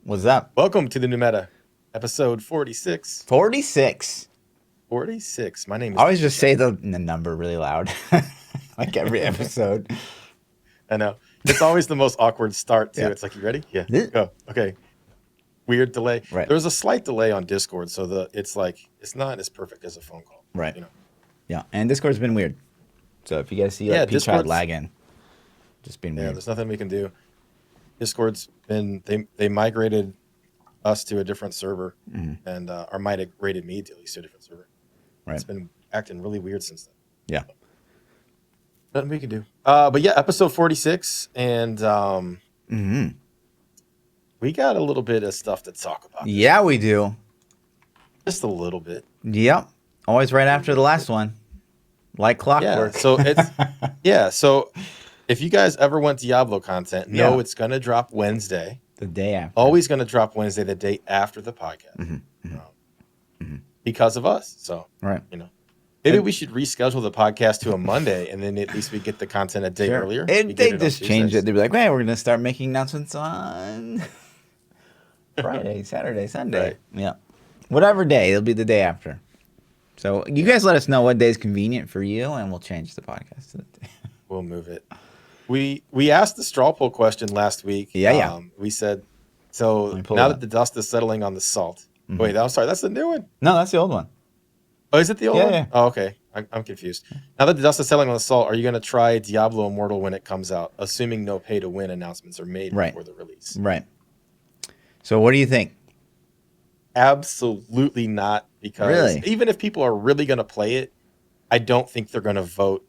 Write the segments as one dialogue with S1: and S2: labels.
S1: What's up?
S2: Welcome to the new meta, episode 46.
S1: 46.
S2: 46. My name is.
S1: I always just say the number really loud, like every episode.
S2: I know. It's always the most awkward start, too.
S1: Yeah.
S2: It's like, you ready? Yeah.
S1: Yeah.
S2: Go. Okay. Weird delay.
S1: Right.
S2: There's a slight delay on Discord, so it's not as perfect as a phone call.
S1: Right.
S2: You know.
S1: Yeah, and Discord's been weird. So if you guys see like ThaPChild
S2: Discord's
S1: lagging, just been weird.
S2: Yeah, there's nothing we can do. Discord's been they migrated us to a different server, and or migrated me to at least to a different server.
S1: Right.
S2: It's been acting really weird since then.
S1: Yeah.
S2: Nothing we can do. But yeah, episode 46, and we got a little bit of stuff to talk about.
S1: Yeah, we do.
S2: Just a little bit.
S1: Yep. Always right after the last one, like clockwork.
S2: Yeah. So it's So if you guys ever want Diablo content, know it's gonna drop Wednesday.
S1: The day after.
S2: Always gonna drop Wednesday, the day after the podcast. Because of us. So
S1: Right.
S2: Maybe we should reschedule the podcast to a Monday, and then at least we get the content a day earlier.
S1: They just change it. They'd be like, "Hey, we're gonna start making announcements on Friday, Saturday, Sunday."
S2: Right.
S1: Yeah, whatever day. It'll be the day after. So you guys let us know what day is convenient for you, and we'll change the podcast to the day.
S2: We'll move it. We asked the straw poll question last week.
S1: Yeah.
S2: We said, so now that the dust is settling on the salt. Wait, I'm sorry, that's the new one.
S1: No, that's the old one.
S2: Oh, is it the old one?
S1: Yeah.
S2: Oh, okay. I'm confused. Now that the dust is settling on the salt, are you going to try Diablo Immortal when it comes out, assuming no pay-to-win announcements are made before the release?
S1: Right. So what do you think?
S2: Absolutely not, because even if people are really going to play it, I don't think they're going to vote.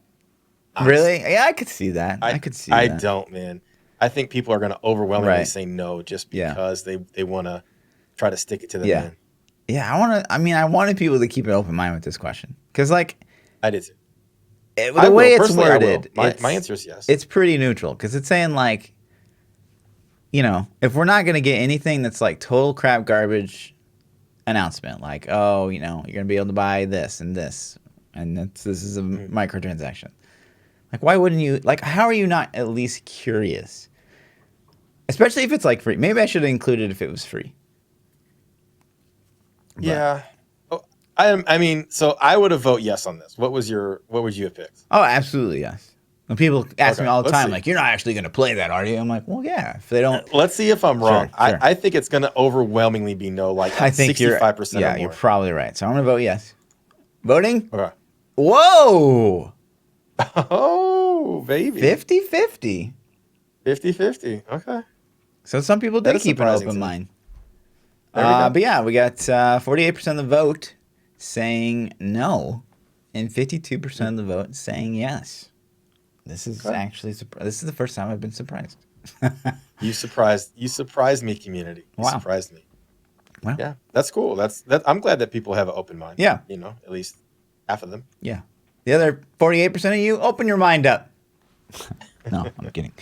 S2: Honestly.
S1: Really? Yeah, I could see that. I could see that.
S2: I don't, man. I think people are going to overwhelmingly say no just because they want to try to stick it to the man.
S1: Yeah, I wanted people to keep an open mind with this question. Because, like...
S2: I did too.
S1: The way it's worded...
S2: My answer is yes.
S1: It's pretty neutral. Because it's saying, like... if we're not going to get anything that's, like, total crap garbage announcement. Like, oh, you're going to be able to buy this and this. And this is a microtransaction. Like, why wouldn't you... Like, how are you not at least curious? Especially if it's, like, free. Maybe I should have included if it was free. But.
S2: Yeah. So I would have voted yes on this. What would you have picked?
S1: Oh, absolutely yes. When people ask me all the time, like, you're not actually going to play that, are you? I'm like, well, yeah. If they don't...
S2: Let's see if I'm wrong.
S1: Sure.
S2: I think it's going to overwhelmingly be no, like
S1: I think
S2: 65% or more.
S1: you're probably right. So I'm going to vote yes. Voting?
S2: Okay.
S1: Whoa!
S2: Oh, baby.
S1: 50-50.
S2: 50-50. Okay.
S1: So some people do keep an open mind. But yeah, we got 48% of the vote saying no, and 52% of the vote saying yes. This is actually this is the first time I've been surprised.
S2: You surprised me, community. You surprised me.
S1: Wow.
S2: Yeah, that's cool. I'm glad that people have an open mind.
S1: Yeah.
S2: At least half of them.
S1: Yeah. The other 48% of you, open your mind up. No, I'm kidding.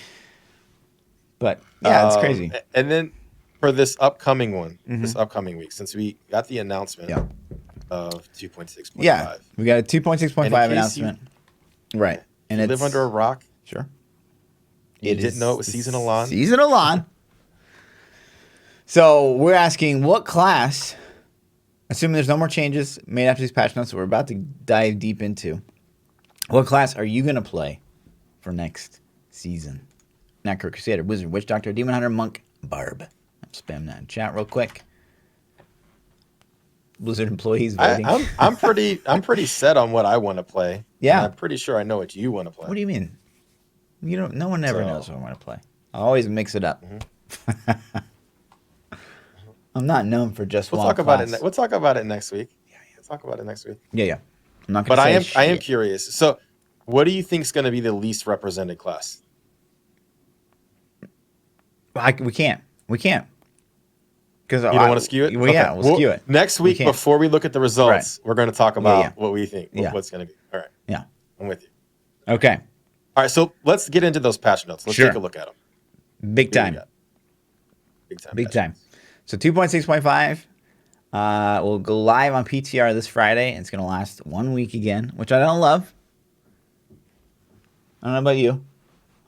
S1: But yeah, it's crazy.
S2: And then for this upcoming week, since we got the announcement of 2.6.5.
S1: Yeah, we got a 2.6.5 announcement. Right.
S2: And you live under a rock.
S1: Sure.
S2: You didn't know it was seasonal on.
S1: Seasonal on. So we're asking what class, assuming there's no more changes made after these patch notes that we're about to dive deep into, what class are you going to play for next season? Necro Crusader, Wizard, Witch Doctor, Demon Hunter, Monk, Barb. I'm spamming that in chat real quick. Blizzard employees voting.
S2: I'm pretty set on what I want to play.
S1: Yeah.
S2: And I'm pretty sure I know what you want to play.
S1: What do you mean? No one ever knows what I want to play. I always mix it up. I'm not known for just one class.
S2: We'll talk about it next week. Yeah. We'll talk about it next week.
S1: Yeah. I'm not gonna
S2: I am curious. So, what do you think is going to be the least represented class?
S1: We can't. Because
S2: you don't want to skew it?
S1: Well, yeah, we'll skew it.
S2: Next week, before we look at the results, we're going to talk about what we think, what's going to be. All right.
S1: Yeah.
S2: I'm with you.
S1: Okay.
S2: All right, so let's get into those patch notes. Let's take a look at them.
S1: Big time. Big time. So 2.6.5 will go live on PTR this Friday, and it's going to last 1 week again, which I don't love. I don't know about you.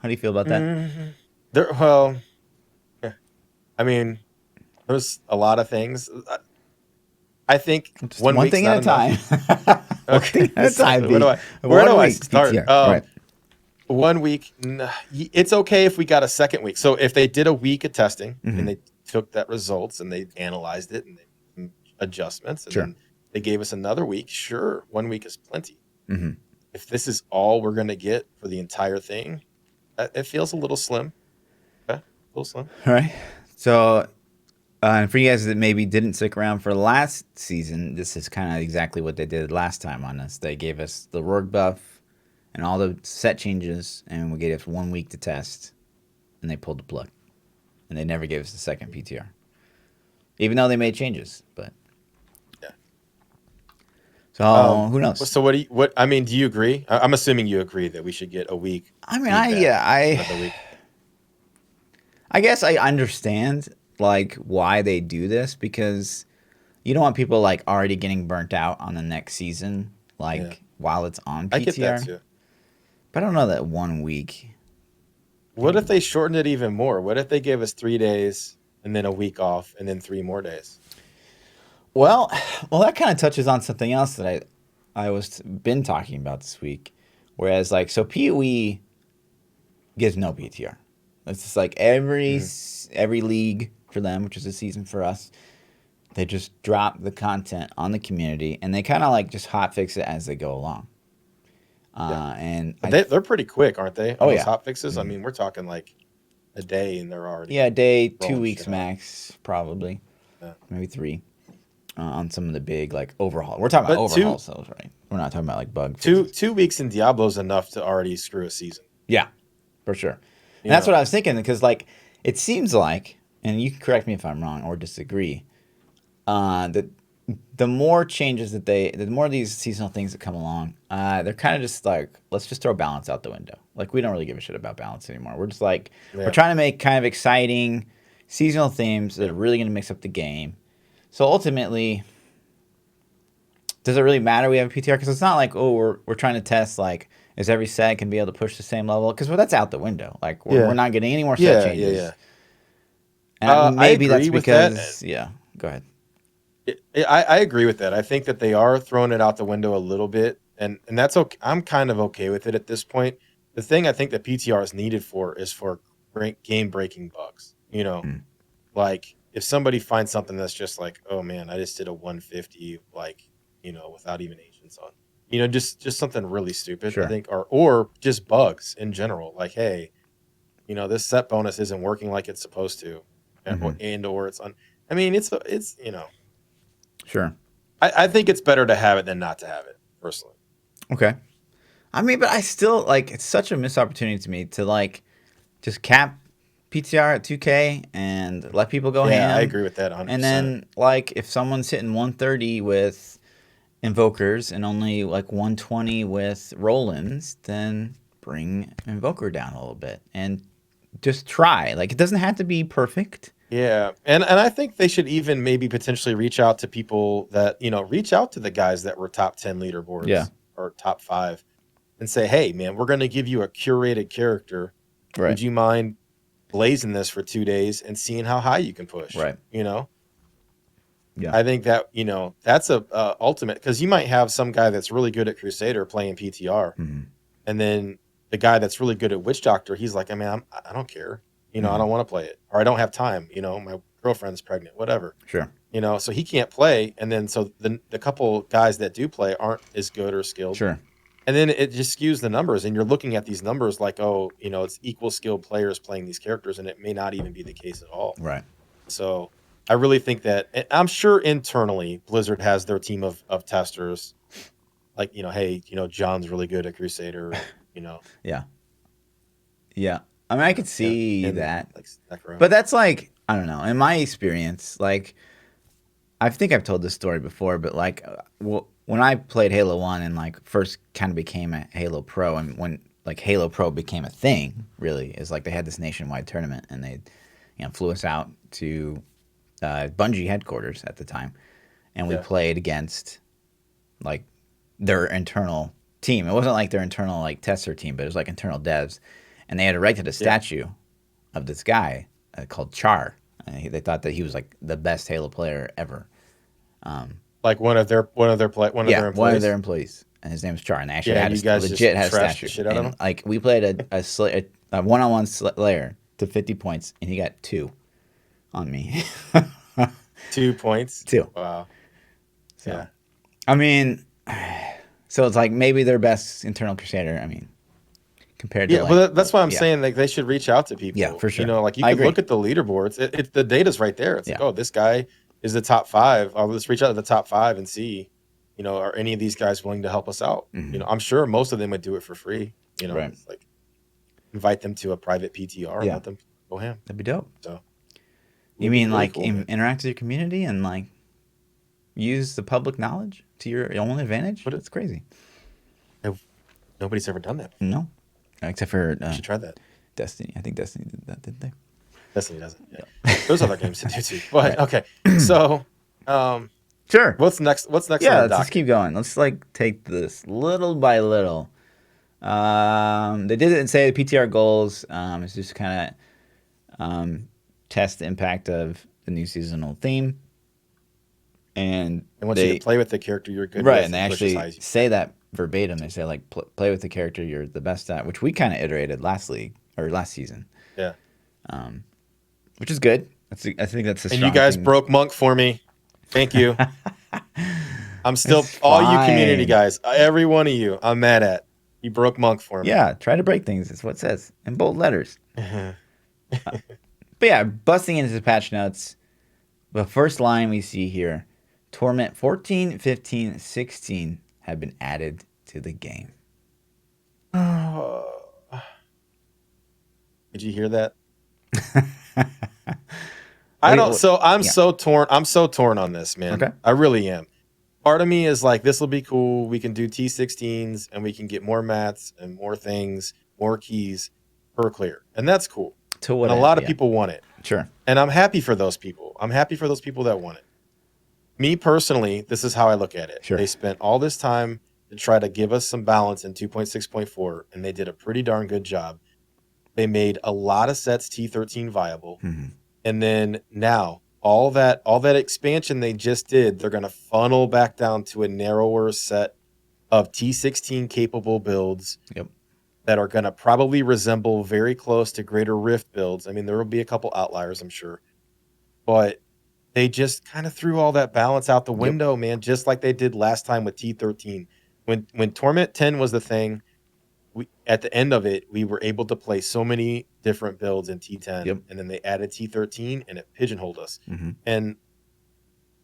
S1: How do you feel about that?
S2: Well, I mean, there's a lot of things. I think
S1: Just
S2: one
S1: one
S2: week's
S1: thing at
S2: not
S1: a time.
S2: enough.
S1: One thing at a
S2: So
S1: time, B.
S2: where do
S1: 1
S2: I
S1: week
S2: start?
S1: PTR. Right.
S2: 1 week. It's okay if we got a second week. So if they did a week of testing
S1: Mhm.
S2: and they took that results and they analyzed it and they made some adjustments and
S1: Sure.
S2: then they gave us another week, sure, 1 week is plenty.
S1: Mhm.
S2: If this is all we're going to get for the entire thing, it feels a little slim. Okay, a little slim.
S1: All right. So, and for you guys that maybe didn't stick around for last season, this is kind of exactly what they did last time on us. They gave us the Rourke buff and all the set changes, and we gave us 1 week to test, and they pulled the plug. And they never gave us the second PTR. Even though they made changes, but
S2: Yeah.
S1: so who knows?
S2: So I mean, do you agree? I'm assuming you agree that we should get a week.
S1: I mean,
S2: another week.
S1: I guess I understand like why they do this, because you don't want people like already getting burnt out on the next season, like while it's on PTR.
S2: I get that too.
S1: But I don't know that 1 week.
S2: What if they shortened it even more? What if they gave us 3 days and then a week off and then 3 more days?
S1: Well, that kind of touches on something else that I was been talking about this week. Whereas like so PoE gives no PTR. It's just like every league for them, which is a season for us, they just drop the content on the community and they kind of like just hotfix it as they go along. And
S2: they're pretty quick, aren't they?
S1: Oh,
S2: those
S1: yeah.
S2: hot fixes. I mean, we're talking like a day and they're already
S1: a day, 2
S2: rolling
S1: weeks
S2: shit out.
S1: max, probably,
S2: Yeah.
S1: maybe 3 on some of the big like overhaul. We're talking about
S2: But
S1: overhaul sales, right? We're not talking about like bug.
S2: 2 weeks in Diablo is enough to already screw a season.
S1: Yeah, for sure. And that's what I was thinking, because like it seems like, and you can correct me if I'm wrong or disagree, that the more changes that the more of these seasonal things that come along, they're kind of just like, let's just throw balance out the window. Like we don't really give a shit about balance anymore. We're just like, we're trying to make kind of exciting seasonal themes that are really going to mix up the game. So ultimately, does it really matter we have a PTR? Because it's not like, oh, we're trying to test like, is every set can be able to push the same level? Because that's out the window. Like we're not getting any more set changes.
S2: Yeah.
S1: And maybe
S2: I
S1: that's
S2: agree with
S1: because
S2: that.
S1: Go ahead.
S2: I agree with that. I think that they are throwing it out the window a little bit, and that's okay. I'm kind of okay with it at this point. The thing I think that PTR is needed for is for game breaking bugs. Like if somebody finds something that's just like, oh man, I just did a 150 like without even agents on. Just something really stupid.
S1: Sure.
S2: I think, or just bugs in general. Like, hey, this set bonus isn't working like it's supposed to, or it's on. I mean, it's.
S1: Sure.
S2: I think it's better to have it than not to have it, personally.
S1: Okay. I mean, but I still like, it's such a missed opportunity to me to like just cap PTR at 2K and let people go ham.
S2: Yeah, I agree with that 100%.
S1: And then like if someone's hitting 130 with Invokers and only like 120 with Rollins, then bring Invoker down a little bit and just try. Like it doesn't have to be perfect.
S2: Yeah, and I think they should even maybe potentially reach out to people that reach out to the guys that were top 10 leaderboards or top 5, and say, hey man, we're going to give you a curated character.
S1: Right.
S2: Would you mind blazing this for 2 days and seeing how high you can push?
S1: Right.
S2: Yeah.
S1: I
S2: think that that's a ultimate, because you might have some guy that's really good at Crusader playing PTR, and then the guy that's really good at Witch Doctor, he's like, I mean, I don't care. I don't want to play it, or I don't have time. My girlfriend's pregnant, whatever.
S1: Sure.
S2: So he can't play, and then so the couple guys that do play aren't as good or skilled.
S1: Sure.
S2: And then it just skews the numbers, and you're looking at these numbers like, oh, it's equal skilled players playing these characters, and it may not even be the case at all.
S1: Right.
S2: So I really think that, and I'm sure internally Blizzard has their team of testers, like, hey, John's really good at Crusader,
S1: Yeah. Yeah. I mean, I could see that.
S2: Like,
S1: but that's like, I don't know. In my experience, like, I think I've told this story before, but like, when I played Halo 1 and like first kind of became a Halo Pro, and when like Halo Pro became a thing, really, is like they had this nationwide tournament and they, flew us out to Bungie headquarters at the time, and we played against like their internal team. It wasn't like their internal like tester team, but it was like internal devs. And they had erected a statue of this guy called Char, They thought that he was like the best Halo player ever.
S2: Like one of their
S1: One of
S2: employees.
S1: their employees, and his name was Char. And they actually
S2: Yeah,
S1: had
S2: and you guys
S1: legit
S2: just
S1: had a
S2: trashed
S1: statue.
S2: the shit out of
S1: And
S2: him.
S1: like we played a one-on-one Slayer to 50 points, and he got 2 on me.
S2: 2 points.
S1: 2.
S2: Wow.
S1: So,
S2: Yeah.
S1: I mean, so it's like maybe their best internal crusader. I mean, compared to
S2: Yeah,
S1: like,
S2: well, that's why I'm saying like they should reach out to people.
S1: Yeah, for sure.
S2: You know, like you
S1: I
S2: could
S1: agree.
S2: look at the leaderboards. The data's right there. It's like,
S1: Yeah.
S2: oh, this guy is the top 5. Let's reach out to the top 5 and see, you know, are any of these guys willing to help us out?
S1: Mhm.
S2: You know, I'm sure most of them would do it for free. You know,
S1: Right.
S2: it's like invite them to a private PTR and
S1: Yeah.
S2: let them go ham.
S1: That'd be dope.
S2: So
S1: You
S2: would be
S1: mean
S2: really
S1: like
S2: cool, man.
S1: interact with your community and like use the public knowledge to your own advantage?
S2: What
S1: That's crazy.
S2: Nobody's ever done that.
S1: No, except for
S2: You should try that.
S1: Destiny. I think Destiny did that, didn't they?
S2: Destiny doesn't. Yeah. There's other games to do too. But okay. So
S1: Sure.
S2: what's next? What's next
S1: Yeah,
S2: on the
S1: let's just
S2: docket?
S1: keep going. Let's like take this little by little. They didn't say the PTR goals. It's just kind of test the impact of the new seasonal theme. And
S2: They want you to play with the character you're good
S1: right,
S2: with.
S1: and they
S2: push as high
S1: actually
S2: as you
S1: say that verbatim. They say like play with the character you're the best at, which we kind of iterated last season.
S2: Yeah.
S1: Which is good. I think that's a
S2: And
S1: strong
S2: you guys
S1: thing.
S2: broke Monk for me. Thank you. I'm still
S1: It's
S2: all you community
S1: fine.
S2: guys, every one of you, I'm mad at. You broke Monk for me.
S1: Yeah, try to break things. That's what it says in bold letters. But yeah, busting into the patch notes. The first line we see here, Torment 14, 15, 16 have been added to the game.
S2: Did you hear that? I'm so torn. I'm so torn on this, man.
S1: Okay.
S2: I really am. Part of me is like, this will be cool. We can do T16s and we can get more mats and more things, more keys per clear. And that's cool. And a lot of people want it.
S1: Sure.
S2: And I'm happy for those people. I'm happy for those people that want it. Me personally, this is how I look at it.
S1: Sure.
S2: They spent all this time to try to give us some balance in 2.6.4, and they did a pretty darn good job. They made a lot of sets T13 viable.
S1: Mm-hmm.
S2: And then now all that expansion they just did, they're going to funnel back down to a narrower set of T16 capable builds.
S1: Yep.
S2: That are going to probably resemble very close to Greater Rift builds. I mean, there will be a couple outliers, I'm sure. But they just kind of threw all that balance out the window, man, just like they did last time with T13. When Torment 10 was the thing, at the end of it, we were able to play so many different builds in T10, and then they added T13, and it pigeonholed us.
S1: Mm-hmm.
S2: And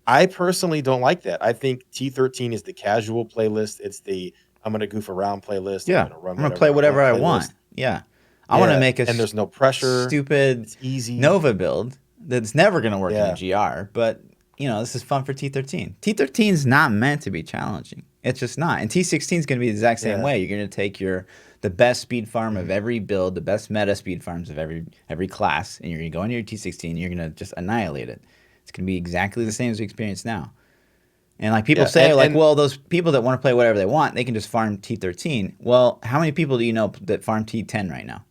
S2: I personally don't like that. I think T13 is the casual playlist. It's the I'm going to goof around playlist.
S1: Yeah, I'm going to play whatever I want. Yeah. I want to make
S2: and there's no pressure.
S1: Stupid
S2: it's easy
S1: Nova build that's never going to work in a GR. But, you know, this is fun for T13. T13 is not meant to be challenging. It's just not. And T16 is going to be the exact same way. You're going to take the best speed farm of every build, the best meta speed farms of every class, and you're going to go into your T16 and you're going to just annihilate it. It's going to be exactly the same as we experience now. And like people say, well, those people that want to play whatever they want, they can just farm T13. Well, how many people do you know that farm T10 right now?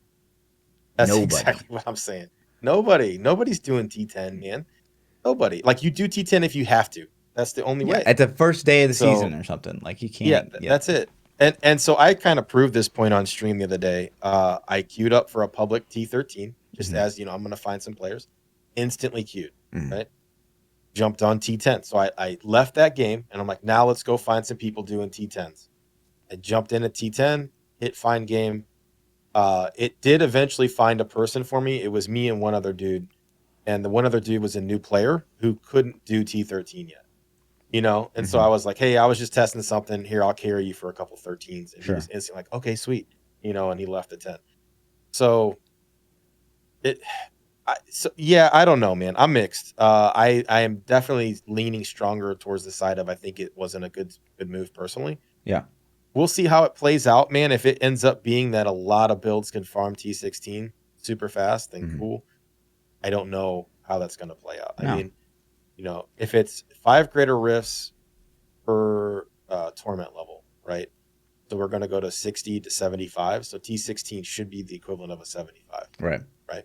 S2: That's exactly what I'm saying. Nobody's doing T10, man. Nobody. Like, you do T10 if you have to. That's the only way.
S1: At the first day of the season or something. Like, you can't.
S2: That's it. And so I kind of proved this point on stream the other day. I queued up for a public T13, just as, you know, I'm going to find some players. Instantly queued, right? Jumped on T10. So I left that game, and I'm like, now let's go find some people doing T10s. I jumped in at T10, hit find game. It did eventually find a person for me. It was me and one other dude. And the one other dude was a new player who couldn't do T13 yet. You know? And so I was like, hey, I was just testing something. Here, I'll carry you for a couple 13s. And he was instantly like, okay, sweet. You know, and he left at 10. So I don't know, man. I'm mixed. I am definitely leaning stronger towards the side of I think it wasn't a good move personally.
S1: Yeah.
S2: We'll see how it plays out, man. If it ends up being that a lot of builds can farm T16 super fast, then cool. I don't know how that's going to play out. I mean, you know, if it's 5 greater rifts per torment level, right? So we're going to go to 60 to 75. So T16 should be the equivalent of a 75.
S1: Right.
S2: Right.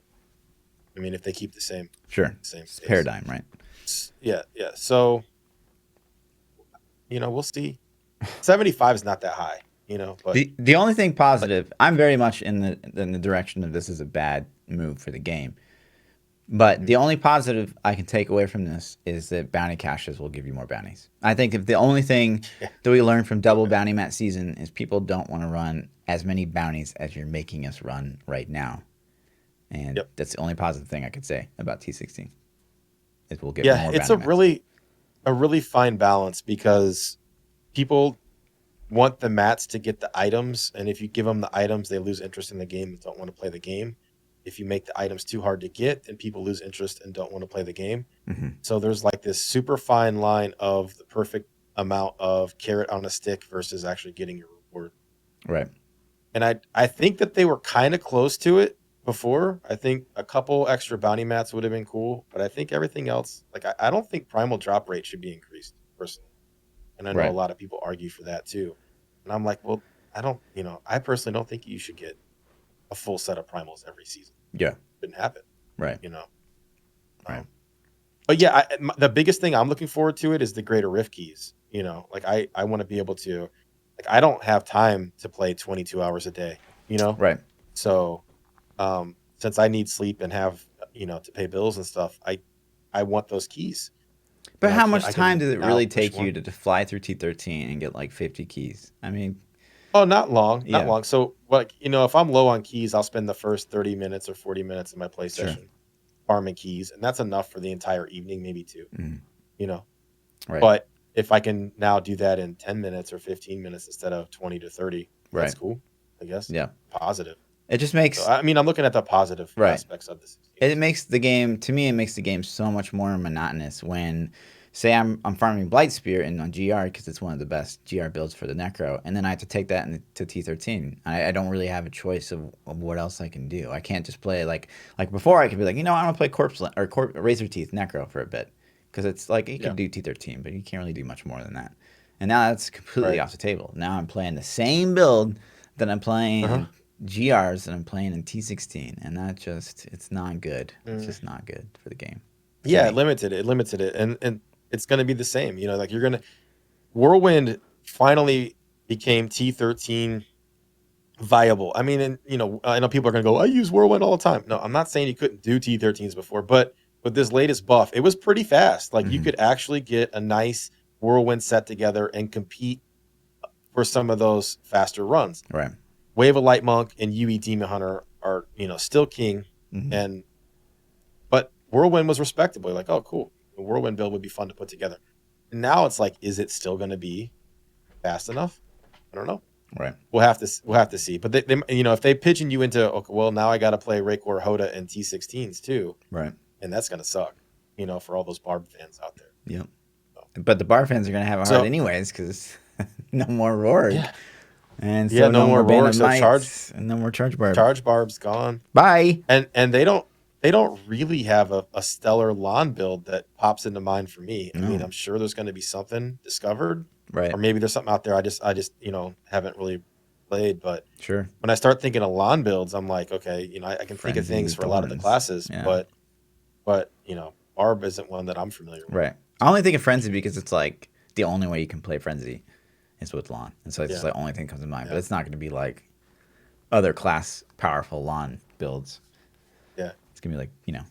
S2: I mean, if they keep the same
S1: It's
S2: pace.
S1: paradigm, right?
S2: Yeah. So, we'll see. 75 is not that high, but
S1: The only thing
S2: like,
S1: positive, I'm very much in the direction of this is a bad move for the game. But the only positive I can take away from this is that bounty caches will give you more bounties. I think if the only thing that we learned from double bounty mat season is people don't want to run as many bounties as you're making us run right now. And that's the only positive thing I could say about T16 is we'll get more
S2: it's
S1: bounty mats.
S2: a really fine balance because people want the mats to get the items, and if you give them the items, they lose interest in the game and don't want to play the game. If you make the items too hard to get, then people lose interest and don't want to play the game.
S1: Mm-hmm.
S2: So there's like this super fine line of the perfect amount of carrot on a stick versus actually getting your reward.
S1: Right.
S2: And I think that they were kind of close to it before. I think a couple extra bounty mats would have been cool, but I think everything else, like I don't think primal drop rate should be increased personally. And I know a lot of people argue for that too. And I'm like, well, I personally don't think you should get a full set of primals every season.
S1: Yeah.
S2: Couldn't happen.
S1: Right.
S2: Right. But yeah, the biggest thing I'm looking forward to it is the greater rift keys. Like I want to be able to, like, I don't have time to play 22 hours a day,
S1: Right.
S2: So, since I need sleep and have, to pay bills and stuff, I want those keys.
S1: But how much time does it really take you to fly through T13 and get like 50 keys? I mean,
S2: oh, not long. So, like, if I'm low on keys, I'll spend the first 30 minutes or 40 minutes of my play session farming keys, and that's enough for the entire evening, maybe two.
S1: Right.
S2: But if I can now do that in 10 minutes or 15 minutes instead of 20 to 30, that's cool, I guess.
S1: Yeah.
S2: Positive.
S1: It just makes...
S2: So, I mean, I'm looking at the positive aspects of this.
S1: It makes the game, to me, it makes the game so much more monotonous when, say, I'm farming Blightspear on GR because it's one of the best GR builds for the Necro, and then I have to take that into T13. I don't really have a choice of what else I can do. I can't just play like before. I could be like, I'm gonna play Razor Teeth Necro for a bit because it's like you can do T13, but you can't really do much more than that. And now that's completely off the table. Now I'm playing the same build that I'm playing. GRs that I'm playing in T16, and that it's not good. It's just not good for the game.
S2: Yeah, it limited it, and it's going to be the same. Like Whirlwind finally became T13 viable. I mean, and I know people are going to go, I use Whirlwind all the time. No, I'm not saying you couldn't do T13s before, but with this latest buff, it was pretty fast. Like you could actually get a nice Whirlwind set together and compete for some of those faster runs.
S1: Right.
S2: Wave of Light Monk and UE Demon Hunter are, still king. But Whirlwind was respectable. Like, oh, cool. The Whirlwind build would be fun to put together. And now it's like, is it still going to be fast enough? I don't know.
S1: Right.
S2: We'll have to see. But they if they pigeon you into, okay, well, now I got to play Rayquaza, Hoda, and T16s too.
S1: Right.
S2: And that's going to suck, for all those Barb fans out there.
S1: Yep. So. But the Barb fans are going to have a hard anyways because no more Roar.
S2: Yeah.
S1: And so no more
S2: Roar, so
S1: and no more Charge Barb.
S2: Charge Barb's gone.
S1: Bye.
S2: And they don't really have a stellar lawn build that pops into mind for me. I mean, I'm sure there's going to be something discovered.
S1: Right.
S2: Or maybe there's something out there I just haven't really played. But
S1: sure.
S2: When I start thinking of lawn builds, I'm like, okay, I can think of things for a lot of the classes. Yeah. But Barb isn't one that I'm familiar with.
S1: Right. I only think of Frenzy because it's like the only way you can play Frenzy is with lawn. And so it's just the only thing that comes to mind. But it's not going to be like other class powerful lawn builds.
S2: Yeah.
S1: It's going to be like,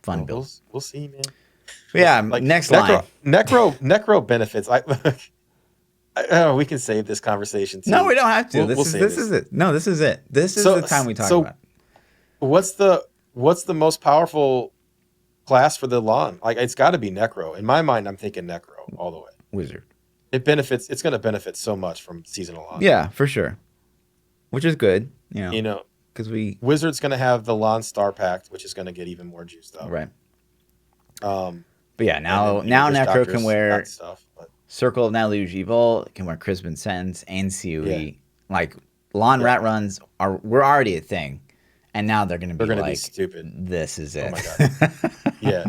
S1: fun builds.
S2: We'll see, man.
S1: But yeah, like next line.
S2: Necro benefits. We can save this conversation too.
S1: No, we don't have to. This is it. No, this is it. This is the time we talk about.
S2: What's the most powerful class for the lawn? Like, it's got to be Necro. In my mind, I'm thinking Necro all the way.
S1: Wizard.
S2: It's going to benefit so much from seasonal lawn.
S1: Yeah, for sure. Which is good, because
S2: Wizard's going to have the lawn star pact, which is going to get even more juiced up.
S1: Right. But yeah, now Necro can wear
S2: stuff,
S1: Circle of Naluge Evil, can wear Crispin Sentence and COE. Yeah. Like lawn rat runs we're already a thing. And now they're going to be
S2: stupid.
S1: This is it.
S2: Oh my God. Yeah.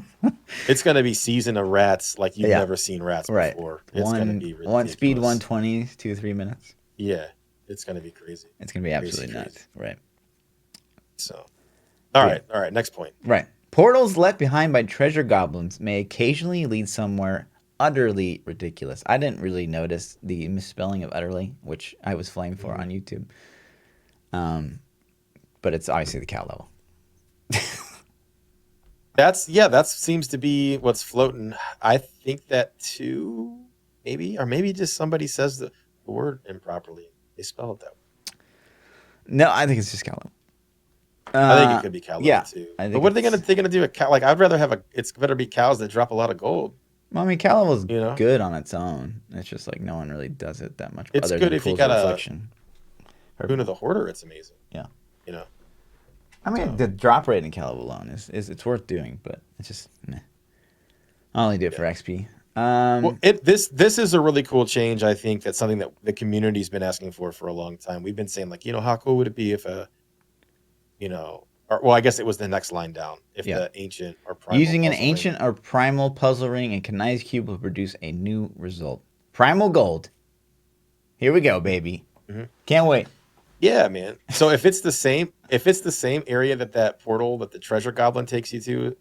S2: It's going to be season of rats like you've never seen rats before. It's going to be ridiculous.
S1: Speed 120, 2-3 minutes.
S2: Yeah. It's going to be crazy.
S1: It's going to be absolutely nuts. Right.
S2: So. All
S1: Yeah.
S2: right. All right. Next point.
S1: Right. Portals left behind by treasure goblins may occasionally lead somewhere utterly ridiculous. I didn't really notice the misspelling of utterly, which I was flamed for on YouTube. But it's obviously the cow level.
S2: That seems to be what's floating. I think that too, maybe, or maybe just somebody says the word improperly. They spell it that way.
S1: No, I think it's just cow level.
S2: I think it could be cow level
S1: yeah,
S2: too.
S1: I think
S2: But what are they gonna do? A cow? Like I'd rather have it's better be cows that drop a lot of gold.
S1: Well, I mean, cow level is
S2: You know,
S1: good on its own. It's just like no one really does it that much
S2: it's
S1: other
S2: good
S1: than
S2: if you
S1: pools
S2: got
S1: of
S2: a
S1: reflection.
S2: Boon of the Hoarder. It's amazing.
S1: Yeah.
S2: You know.
S1: I mean,
S2: So.
S1: the drop rate in cow level alone is it's worth doing, but it's just meh. I only do it for XP.
S2: Well, this is a really cool change. I think that's something that the community's been asking for a long time. We've been saying like, how cool would it be if I guess it was the next line down. If the ancient or primal
S1: using an
S2: puzzle
S1: ancient
S2: ring.
S1: or primal puzzle ring and Kanai's cube will produce a new result. Primal gold. Here we go, baby.
S2: Mm-hmm.
S1: Can't wait.
S2: Yeah, man. So if it's the same area that portal that the treasure goblin takes you to, I'm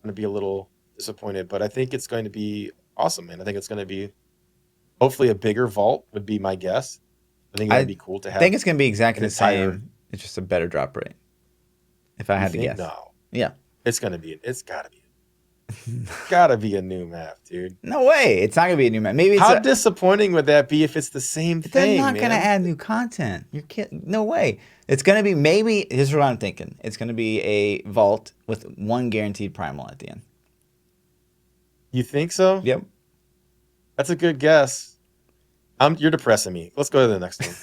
S2: gonna be a little disappointed. But I think it's going to be awesome, man. I think it's going to be hopefully a bigger vault would be my guess. I think that'd be cool to have.
S1: I think it's going to be exactly the same. It's just a better drop rate. If I had to guess.
S2: No.
S1: Yeah.
S2: It's gotta be gotta be a new map, dude.
S1: No way. It's not gonna be a new map. Maybe it's
S2: how disappointing would that be if it's the same thing?
S1: They're not gonna add new content. You're kidding. No way. It's gonna be maybe. Here's what I'm thinking. It's gonna be a vault with one guaranteed primal at the end.
S2: You think so?
S1: Yep.
S2: That's a good guess. You're depressing me. Let's go to the next
S1: one.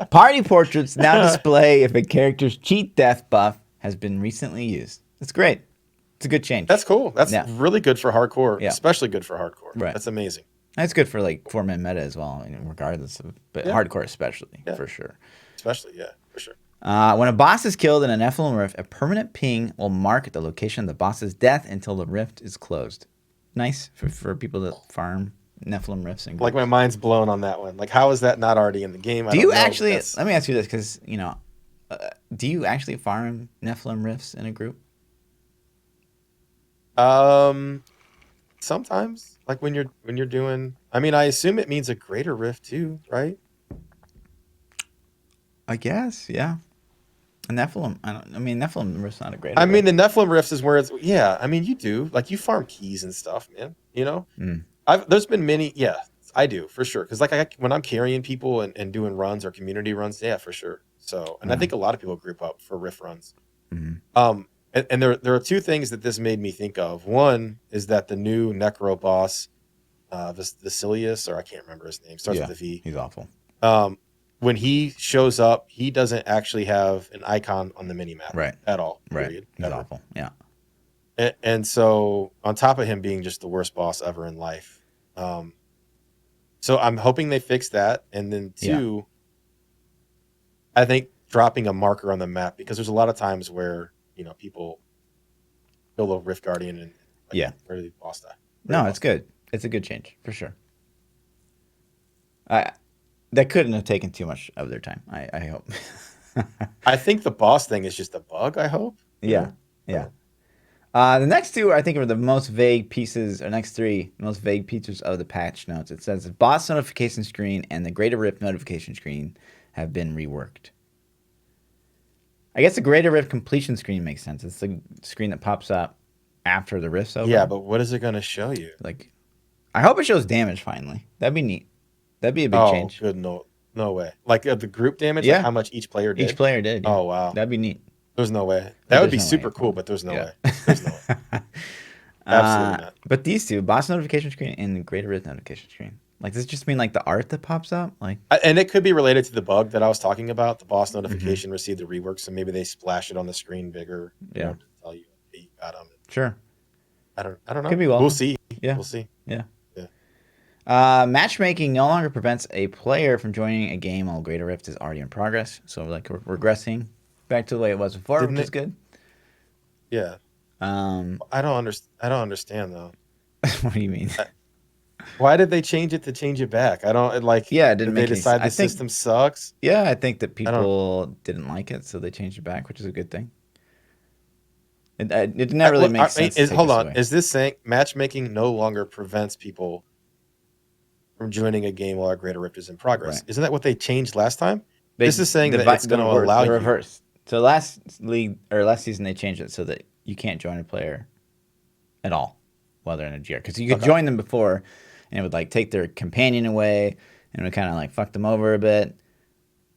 S1: Party portraits now display if a character's cheat death buff has been recently used. That's great. It's a good change.
S2: That's cool. That's really good for hardcore, especially good for hardcore.
S1: Right.
S2: That's amazing.
S1: That's good for like 4-man meta as well, regardless of, but hardcore especially, for sure.
S2: Especially, for sure.
S1: When a boss is killed in a Nephilim rift, a permanent ping will mark the location of the boss's death until the rift is closed. Nice for people that farm Nephilim rifts and groups.
S2: Like my mind's blown on that one. Like how is that not already in the game?
S1: Do you actually? Let me ask you this, because do you actually farm Nephilim rifts in a group?
S2: Sometimes, like when you're doing. I mean, I assume it means a greater rift too, right?
S1: I guess, yeah. A Nephilim. Nephilim rift's not a greater.
S2: I mean, the Nephilim rifts is where it's. Yeah, I mean, you do like you farm keys and stuff, man. There's been many. Yeah, I do for sure. Because like when I'm carrying people and doing runs or community runs, yeah, for sure. So, and I think a lot of people group up for rift runs.
S1: Mm-hmm.
S2: And there are two things that this made me think of. One is that the new Necro boss, Vasilius, or I can't remember his name, starts with a V.
S1: He's awful.
S2: When he shows up, he doesn't actually have an icon on the minimap at all.
S1: Period. He's awful. Yeah.
S2: And so on top of him being just the worst boss ever in life. So I'm hoping they fix that. And then two, I think dropping a marker on the map, because there's a lot of times where, people kill a Rift Guardian and where the boss die.
S1: No, it's good. It's a good change for sure. That couldn't have taken too much of their time. I hope.
S2: I think the boss thing is just a bug. I hope.
S1: Yeah. The next two, I think, are the most vague pieces, or next three most vague features of the patch notes. It says the boss notification screen and the Greater Rift notification screen have been reworked. I guess the Greater Rift completion screen makes sense. It's the screen that pops up after the rift's over.
S2: Yeah, but what is it going to show you?
S1: Like, I hope it shows damage finally. That'd be neat. That'd be a big change.
S2: Good. No way. Like the group damage, like how much each player did?
S1: Each player did. Yeah.
S2: Oh, wow.
S1: That'd be neat.
S2: There's no way. That would be super cool, but there's no way. There's no way. Absolutely not.
S1: But these two, boss notification screen and the Greater Rift notification screen. Like, does it just mean like the art that pops up? Like,
S2: and it could be related to the bug that I was talking about. The boss notification received the rework, so maybe they splash it on the screen bigger. To tell you that you got them.
S1: Sure.
S2: I don't know.
S1: Could be well.
S2: We'll see.
S1: Yeah.
S2: We'll see.
S1: Yeah. Matchmaking no longer prevents a player from joining a game while Greater Rift is already in progress. So like we're regressing back to the way it was before, which is good.
S2: Yeah. I don't understand though.
S1: What do you mean?
S2: Why did they change it to change it back? I don't like.
S1: Yeah, it didn't
S2: Did they
S1: make any sense.
S2: decide the system sucks?
S1: Yeah, I think that
S2: I don't.
S1: people didn't like it, so they changed it back, which is a good thing. It did not really make
S2: I mean,
S1: sense to take
S2: hold
S1: this
S2: on.
S1: away.
S2: Is this saying matchmaking no longer prevents people from joining a game while a greater rift is in progress?
S1: Right.
S2: Isn't that what they changed last time?
S1: They
S2: This is saying that it's going to allow
S1: the
S2: you.
S1: reverse. So last season they changed it so that you can't join a player at all while they're in a GR, because you could join them before, and it would like take their companion away, and it would kind of like fuck them over a bit,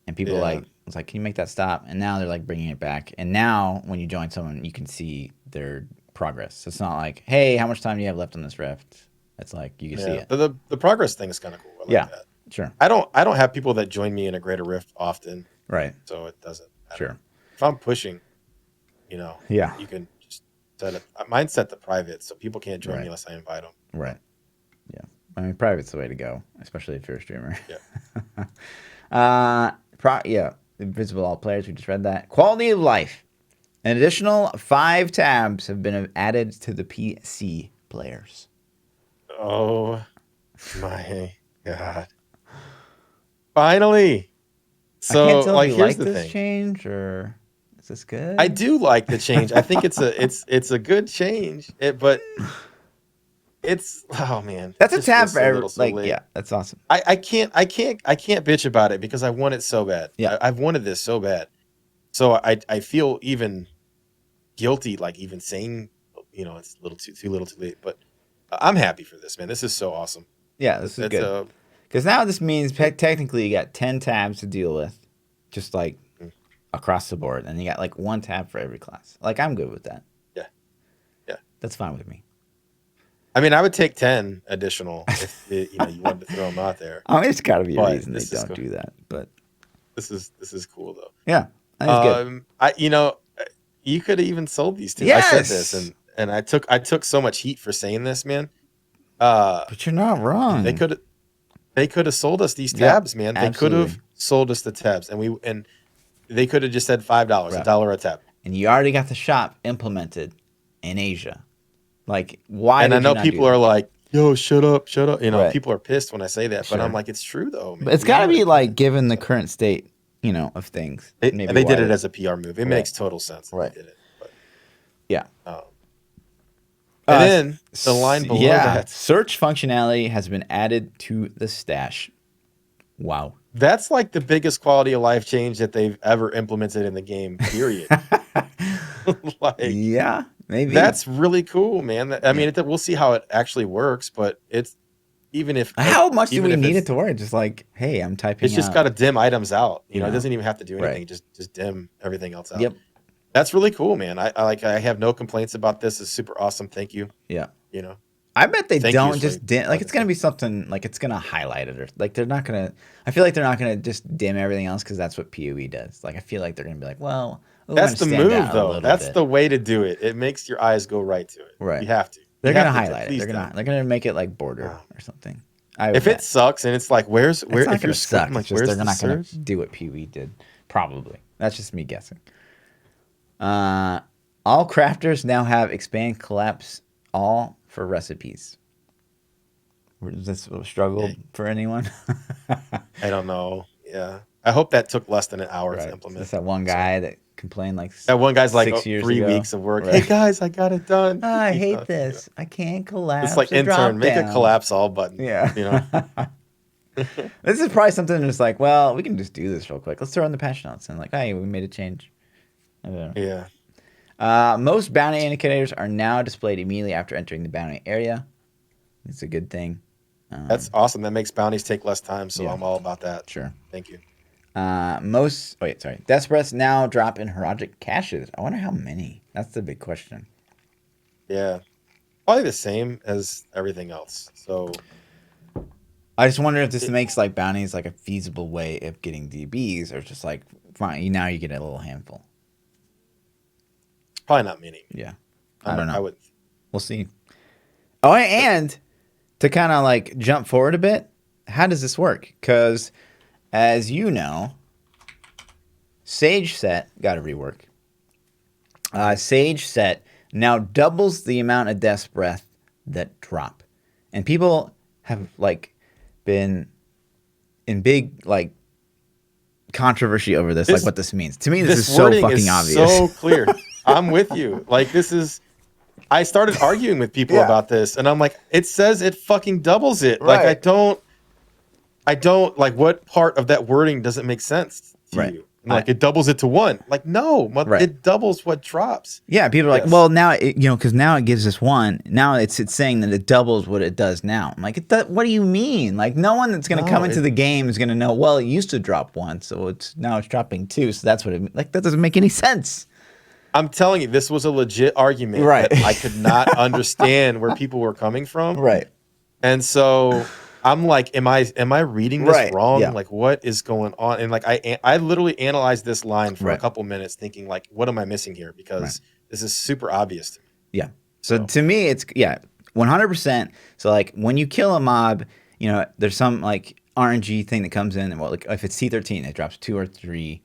S1: and people was like, can you make that stop? And now they're like bringing it back, and now when you join someone, you can see their progress. So it's not like, hey, how much time do you have left on this rift? It's like you can see it.
S2: The progress thing is kind of cool. I like that.
S1: Sure.
S2: I don't have people that join me in a greater rift often.
S1: Right.
S2: So it doesn't matter.
S1: Sure.
S2: If I'm pushing, you can just set it. Mine set to private, so people can't join me unless I invite them.
S1: Right. Yeah. I mean, private's the way to go, especially if you're a streamer.
S2: Yeah.
S1: Invisible all players. We just read that. Quality of life. An additional 5 tabs have been added to the PC players.
S2: Oh my god! Finally. So
S1: I can't tell if you
S2: here's
S1: like
S2: the
S1: this
S2: thing.
S1: change, or is this good?
S2: I do like the change. I think it's a good change. But it's oh man,
S1: That's a tab for every,
S2: late.
S1: yeah, that's awesome.
S2: I can't bitch about it because I want it so bad.
S1: Yeah.
S2: I've wanted this so bad. So I feel even guilty, like even saying, it's a little too little too late. But I'm happy for this, man. This is so awesome.
S1: Yeah, this is good. Because now this means technically you got 10 tabs to deal with, just like across the board, and you got like 1 tab for every class. Like, I'm good with that.
S2: Yeah.
S1: That's fine with me.
S2: I mean, I would take 10 additional if you wanted to throw them out there.
S1: I mean, it's got to be a
S2: But
S1: reason they
S2: this is
S1: don't
S2: cool.
S1: do that. But
S2: This is cool though.
S1: yeah, I think it's good.
S2: You could have even sold these two.
S1: Yes!
S2: I said this, and I took so much heat for saying this, man.
S1: But you're not wrong.
S2: They could have sold us these tabs, man. They could have sold us the tabs, and they could have just said $5, $1 a tab.
S1: And you already got the shop implemented in Asia. Like, why?
S2: And I know people are like, "Yo, shut up." People are pissed when I say that,
S1: Sure.
S2: but I'm like, it's true though, man.
S1: But it's got to be like, given the current state, of things.
S2: They did it as a PR move. It makes total sense. That they did it. But,
S1: yeah.
S2: And then the line below that.
S1: Search functionality has been added to the stash. Wow.
S2: That's like the biggest quality of life change that they've ever implemented in the game, period.
S1: Yeah, maybe.
S2: That's really cool, man. I mean, we'll see how it actually works, but it's even if
S1: how much do we need it to work? Just like, hey, I'm typing.
S2: It's just got to dim items out. It doesn't even have to do anything.
S1: Right.
S2: Just dim everything else out.
S1: Yep.
S2: That's really cool, man. I have no complaints about this. It's super awesome. Thank you.
S1: Yeah.
S2: I
S1: bet they don't just dim. Like, it's gonna be something like it's gonna highlight it, or like they're not gonna. I feel like they're not gonna just dim everything else because that's what PoE does. Like, I feel like they're gonna be like, well,
S2: that's the move though. That's the way to do it. It makes your eyes go right to it.
S1: Right.
S2: You have to.
S1: They're gonna highlight it. They're gonna make it like border or something.
S2: If it sucks and it's like, where's
S1: it's not
S2: if
S1: gonna
S2: you're
S1: suck.
S2: like,
S1: It's just
S2: where's
S1: they're not
S2: search?
S1: gonna do what PoE did. Probably. That's just me guessing. All crafters now have expand collapse all for recipes. Is this a struggle for anyone?
S2: I don't know. Yeah. I hope that took less than an hour to implement.
S1: Just that one guy that complained like
S2: that one guy's like
S1: 6 years
S2: 3
S1: ago.
S2: weeks of work. Right. Hey guys, I got it done.
S1: I hate this. I can't collapse.
S2: It's like intern, make a collapse all button.
S1: Yeah. This is probably something that's like, well, we can just do this real quick. Let's throw in the patch notes and like, hey, we made a change.
S2: Yeah.
S1: Most bounty indicators are now displayed immediately after entering the bounty area. It's a good thing.
S2: That's awesome. That makes bounties take less time, so I'm all about that.
S1: Sure.
S2: Thank you.
S1: Death breaths now drop in heroic caches. I wonder how many. That's the big question.
S2: Yeah. Probably the same as everything else. So
S1: I just wonder if this makes like bounties like a feasible way of getting DBs, or just like, fine, now you get a little handful.
S2: Probably not many.
S1: Yeah. I don't know.
S2: would.
S1: We'll see. Oh, and to kind of like jump forward a bit, how does this work? Because as you know, Sage set got a rework. Sage set now doubles the amount of Death's Breath that drop. And people have like been in big like controversy over this, like what this means. To me, this is so fucking obvious.
S2: So clear. I'm with you. Like this is. I started arguing with people about this, and I'm like, it says it fucking doubles it.
S1: Right.
S2: Like I don't like what part of that wording doesn't make sense to you. Like it doubles it to 1. Like no, it doubles what drops.
S1: Yeah, people are like, well, now it, because now it gives us 1. Now it's saying that it doubles what it does now. I'm like, what do you mean? Like no one that's going to come into the game is going to know. Well, it used to drop 1, so now it's dropping 2. So that's what it like. That doesn't make any sense.
S2: I'm telling you, this was a legit argument that I could not understand where people were coming from.
S1: Right.
S2: And so I'm like, am I reading this wrong?
S1: Yeah.
S2: Like, what is going on? And like, I literally analyzed this line for a couple minutes, thinking like, what am I missing here? Because this is super obvious to me.
S1: Yeah. So to me, it's 100%. So like, when you kill a mob, there's some like RNG thing that comes in, and like if it's C13, it drops 2 or 3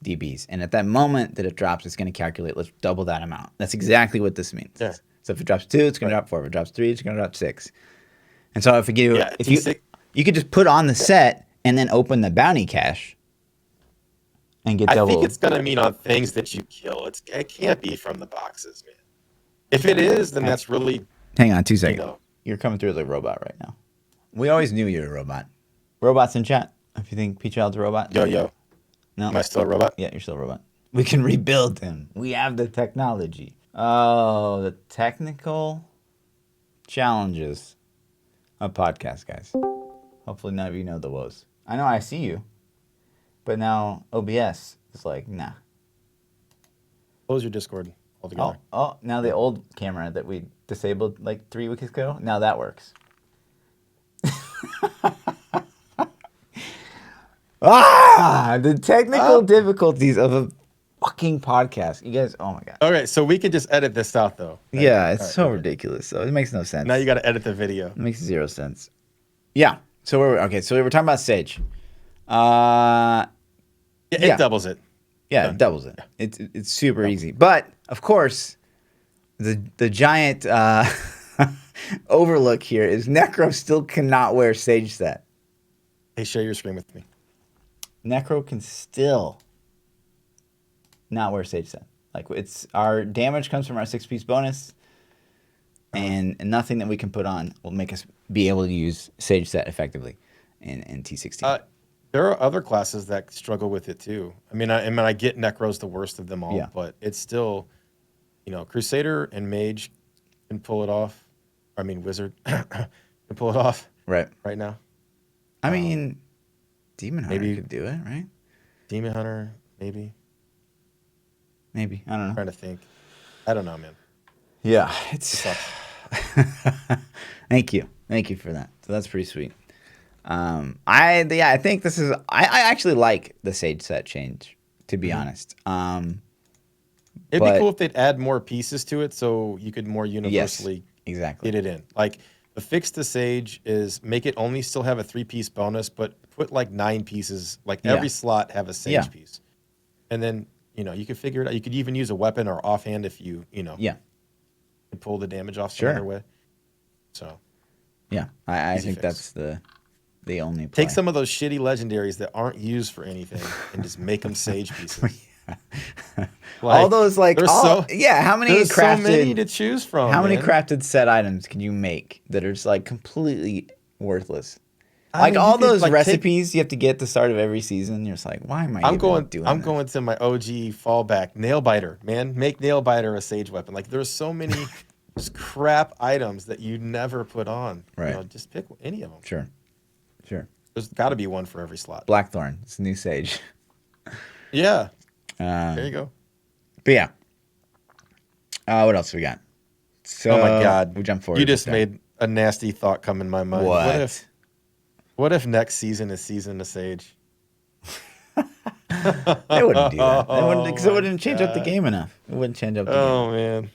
S1: DBs, and at that moment that it drops, it's going to calculate. Let's double that amount. That's exactly what this means. Yeah. So if it drops 2, it's going to drop 4. If it drops 3, it's going to drop 6. And so if you could just put on the set and then open the bounty cache and get double.
S2: I think it's going to mean on things that you kill. It can't be from the boxes, man. If it is, then that's really.
S1: Hang on 2 seconds. You're coming through as a robot right now. We always knew you were a robot. Robots in chat. If you think ThaPChild's a robot.
S2: Yo.
S1: No.
S2: Am I still a robot?
S1: Yeah, you're still a robot. We can rebuild him. We have the technology. Oh, the technical challenges of podcast, guys. Hopefully none of you know the woes. I know I see you, but now OBS is like, nah.
S2: Close your Discord altogether.
S1: Oh, now the old camera that we disabled like 3 weeks ago, now that works. The technical difficulties of a fucking podcast. You guys, oh my God.
S2: Okay, so we can just edit this out though. Right?
S1: Yeah, it's so ridiculous. So it makes no sense.
S2: Now you got to edit the video.
S1: It makes 0 sense. Yeah. So we're talking about Sage.
S2: It doubles it.
S1: Yeah, it doubles it. Yeah. It's super easy. But of course, the giant overlook here is Necro still cannot wear Sage set.
S2: Hey, share your screen with me.
S1: Necro can still not wear Sage set. Like our damage comes from our 6-piece bonus, and nothing that we can put on will make us be able to use Sage set effectively in T16.
S2: There are other classes that struggle with it too. I mean, I get Necro's the worst of them all, but it's still, Crusader and Mage can pull it off. I mean, Wizard can pull it off. Right now.
S1: I mean, Demon Hunter could do it, right?
S2: Demon Hunter, maybe.
S1: I don't know.
S2: I'm trying to think. I don't know, man.
S1: Yeah, it's. Thank you for that. So that's pretty sweet. I think this is. I actually like the Sage set change, to be honest.
S2: It'd be cool if they'd add more pieces to it, so you could more universally get it in. Like the fix to Sage is make it only still have a 3-piece bonus, but put like 9 pieces. Like every slot have a Sage piece, and then you could figure it out. You could even use a weapon or offhand if you could pull the damage off some other way. So
S1: I think that's the only play.
S2: Take some of those shitty legendaries that aren't used for anything and just make them Sage pieces.
S1: All those how many
S2: there's
S1: crafted?
S2: So many to choose from.
S1: How many crafted set items can you make that are just like completely worthless? All those recipes you have to get at the start of every season. You're just like, why am I doing this?
S2: I'm going to my OG fallback, Nailbiter, man. Make Nailbiter a Sage weapon. Like there's so many just crap items that you never put on. Right. Just pick any of them.
S1: Sure.
S2: There's got to be one for every slot.
S1: Blackthorn. It's new Sage.
S2: Yeah. There you go.
S1: But yeah. What else we got? So,
S2: oh my God.
S1: We jumped forward.
S2: You just made a nasty thought come in my mind. What if next season is Season of Sage?
S1: They wouldn't do that. Because it wouldn't change up the game enough. It wouldn't change up the game.
S2: Oh, man.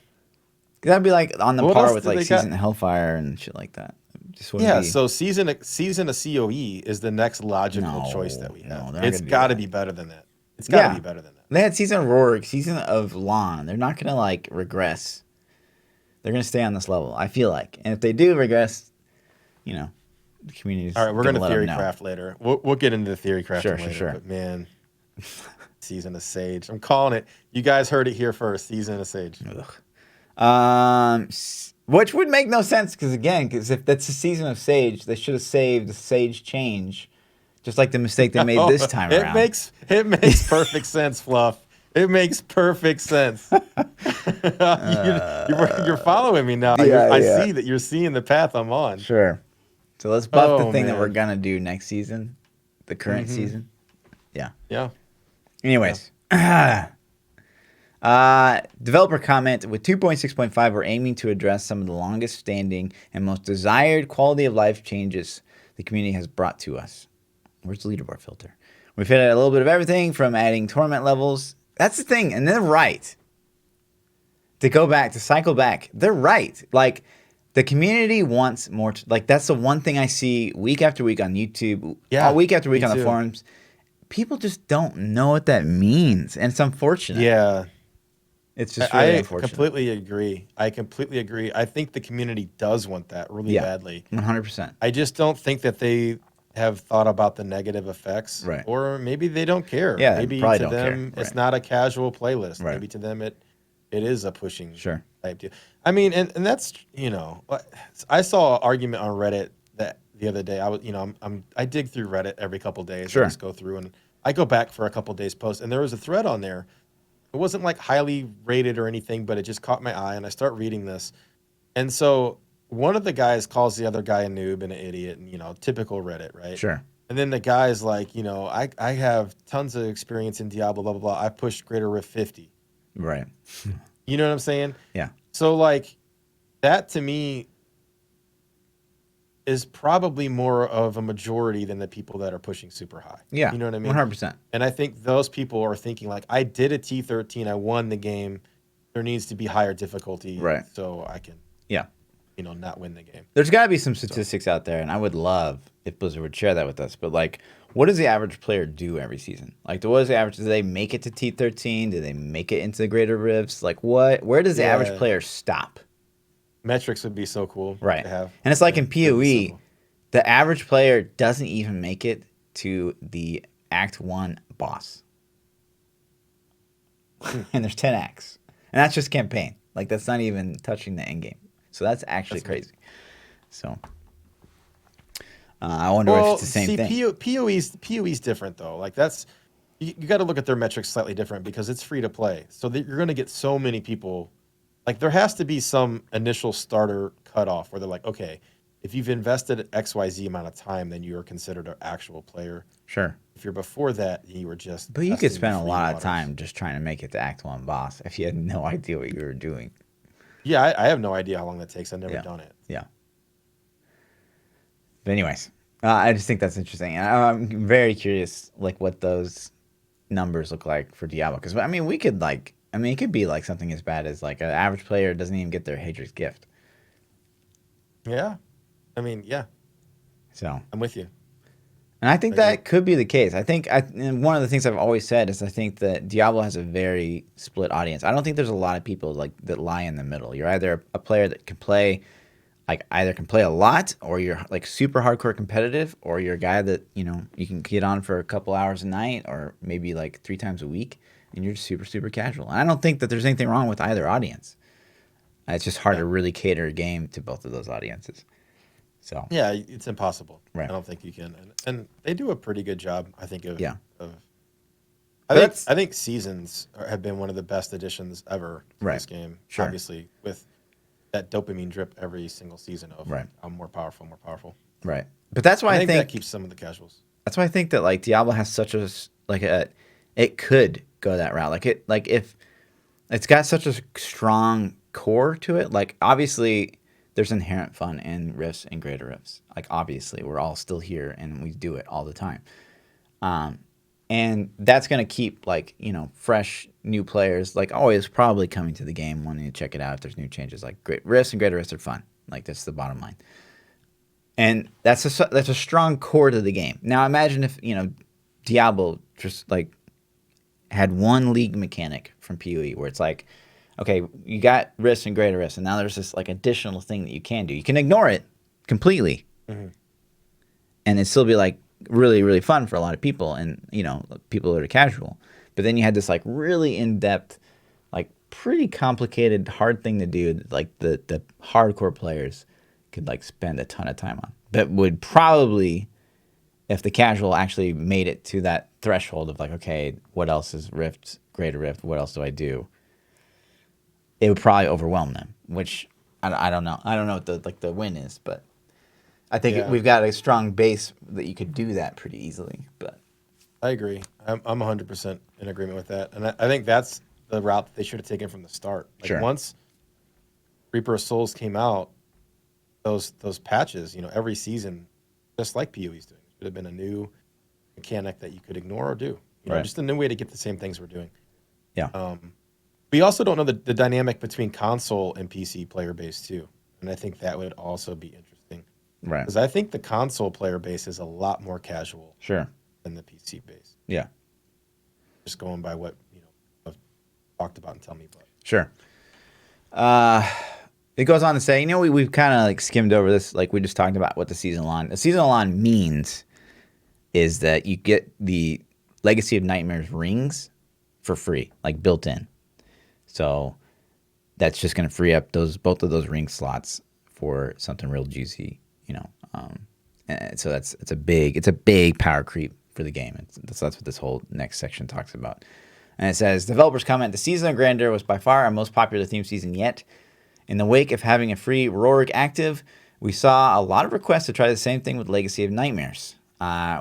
S1: That'd be like on the par with like Season of Hellfire and shit like that.
S2: So season of COE is the next logical choice that we have. It's got to be better than that. It's got to be better than that.
S1: They had Season of Rourke, Season of Lawn. They're not going to like regress. They're going to stay on this level, I feel like. And if they do regress, the community's
S2: All right, we're
S1: gonna
S2: going to
S1: let them
S2: theory
S1: know.
S2: craft later. We'll get into the theory crafting later.
S1: Sure.
S2: But man, Season of Sage. I'm calling it. You guys heard it here first. Season of Sage.
S1: Which would make no sense because if that's a Season of Sage, they should have saved the Sage change, just like the mistake they made this time
S2: it
S1: around.
S2: makes perfect sense, Fluff. It makes perfect sense. You're following me now. I see that you're seeing the path I'm on.
S1: Sure. So let's buff the thing that we're gonna do next season, the current season. Yeah.
S2: Yeah.
S1: Anyways, developer comment with 2.6.5, we're aiming to address some of the longest standing and most desired quality of life changes the community has brought to us. Where's the leaderboard filter? We've hit a little bit of everything from adding torment levels. That's the thing, and they're right. To cycle back, they're right. Like, the community wants more. That's the one thing I see week after week on YouTube, week after week on the forums. People just don't know what that means, and it's unfortunate.
S2: Yeah.
S1: It's just really unfortunate.
S2: I completely agree. I think the community does want that really badly.
S1: 100%.
S2: I just don't think that they have thought about the negative effects.
S1: Right.
S2: Or maybe they don't care.
S1: Yeah,
S2: maybe
S1: probably
S2: to
S1: don't
S2: them
S1: care.
S2: it's not a casual playlist.
S1: Right.
S2: Maybe to them it is a pushing type deal. I mean, and that's, I saw an argument on Reddit that the other day. I dig through Reddit every couple of days.
S1: Sure.
S2: I just go through and I go back for a couple of days post, and there was a thread on there. It wasn't like highly rated or anything, but it just caught my eye, and I start reading this. And so one of the guys calls the other guy a noob and an idiot, and typical Reddit, right?
S1: Sure.
S2: And then the guy's like, I have tons of experience in Diablo, blah blah blah. I pushed Greater Rift 50.
S1: Right.
S2: You know what I'm saying?
S1: Yeah.
S2: So like, that to me is probably more of a majority than the people that are pushing super high.
S1: Yeah.
S2: You know what I mean?
S1: 100%.
S2: And I think those people are thinking like, I did a T13, I won the game. There needs to be higher difficulty,
S1: right?
S2: So I can, not win the game.
S1: There's got to be some statistics out there, and I would love if Blizzard would share that with us. But like, what does the average player do every season? Like, what is the average? Do they make it to T13? Do they make it into the Greater Rifts? Like, where does the average player stop?
S2: Metrics would be so cool,
S1: right?
S2: To have.
S1: And it's like in PoE, the average player doesn't even make it to the Act 1 boss. And there's 10 acts. And that's just campaign. Like, that's not even touching the end game. So that's actually crazy. So I wonder if it's the same thing.
S2: PoE's different, though. Like, that's... You got to look at their metrics slightly different because it's free to play. So you're going to get so many people... Like, there has to be some initial starter cutoff where they're like, okay, if you've invested XYZ amount of time, then you are considered an actual player.
S1: Sure.
S2: If you're before that, you were just...
S1: But you could spend a lot of time just trying to make it to Act 1 boss if you had no idea what you were doing.
S2: Yeah, I have no idea how long that takes. I've never done it.
S1: Yeah. But anyways, I just think that's interesting. And I'm very curious, like, what those numbers look like for Diablo. Because, I mean, it could be like something as bad as like an average player doesn't even get their Hadri's gift.
S2: Yeah. I mean, yeah.
S1: So
S2: I'm with you.
S1: And I think that could be the case. And one of the things I've always said is I think that Diablo has a very split audience. I don't think there's a lot of people like that lie in the middle. You're either a player that can play, like either can play a lot, or you're like super hardcore competitive, or you're a guy that, you can get on for a couple hours a night or maybe like 3 times a week, and you're just super, super casual. And I don't think that there's anything wrong with either audience. It's just hard to really cater a game to both of those audiences. So
S2: yeah, it's impossible.
S1: Right.
S2: I don't think you can, and they do a pretty good job. I think
S1: I
S2: think seasons have been one of the best additions ever to this game.
S1: Sure.
S2: Obviously, with that dopamine drip every single season of I'm more powerful.
S1: Right. But that's why I think
S2: that keeps some of the casuals.
S1: That's why I think that like Diablo has such it could go that route. Like if it's got such a strong core to it. Like obviously, there's inherent fun in rifts and greater rifts. Like obviously, we're all still here and we do it all the time. And that's gonna keep like fresh new players like always probably coming to the game wanting to check it out if there's new changes. Like great rifts and greater rifts are fun. Like that's the bottom line. And that's a strong core to the game. Now imagine if Diablo just like had one league mechanic from PoE where it's like, okay, you got rifts and greater rifts, and now there's this like additional thing that you can do. You can ignore it completely, and it'd still be like really, really fun for a lot of people, and people that are casual. But then you had this like really in depth, like pretty complicated, hard thing to do, that, like the hardcore players could like spend a ton of time on. That would probably, if the casual actually made it to that threshold of like, okay, what else is Rift, Greater Rift? What else do I do? It would probably overwhelm them, which I don't know. I don't know what the win is, but I think we've got a strong base that you could do that pretty easily. But
S2: I agree. I'm 100% in agreement with that, and I think that's the route that they should have taken from the start. Like
S1: sure,
S2: once Reaper of Souls came out, those patches, every season, just like PoE's doing, should have been a new mechanic that you could ignore or do.
S1: right?
S2: Just a new way to get the same things we're doing.
S1: Yeah,
S2: We also don't know the dynamic between console and PC player base too, and I think that would also be interesting
S1: right.
S2: because I think the console player base is a lot more casual
S1: Sure.
S2: than the PC base.
S1: Yeah.
S2: Just going by what I've talked about and tell me about.
S1: Sure. It goes on to say, we've kind of like skimmed over this, like we just talked about what the seasonal on. The seasonal on means is that you get the Legacy of Nightmares rings for free, like built in. So that's just going to free up both of those ring slots for something real juicy, And so it's a big power creep for the game. That's what this whole next section talks about. And it says, developers comment, the Season of Grandeur was by far our most popular theme season yet. In the wake of having a free Rorik active, we saw a lot of requests to try the same thing with Legacy of Nightmares.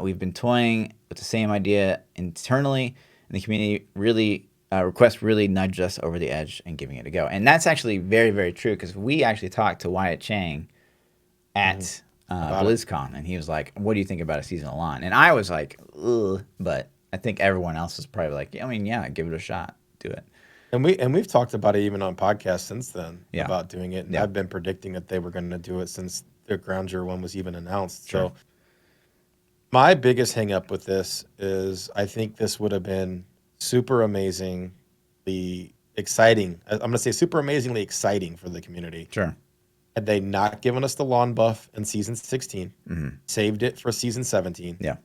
S1: We've been toying with the same idea internally, and the community requests really nudged us over the edge and giving it a go. And that's actually very, very true, because we actually talked to Wyatt Chang at BlizzCon, and he was like, what do you think about a seasonal on? And I was like, ugh, but I think everyone else is probably like, yeah, give it a shot, do it.
S2: And we've talked about it even on podcasts since then about doing it. And
S1: Yeah.
S2: I've been predicting that they were going to do it since the Grandeur one was even announced.
S1: Sure.
S2: So my biggest hang up with this is I think this would have been super amazingly exciting. I'm going to say super amazingly exciting for the community.
S1: Sure.
S2: Had they not given us the lawn buff in season 16, saved it for season 17.
S1: Yeah.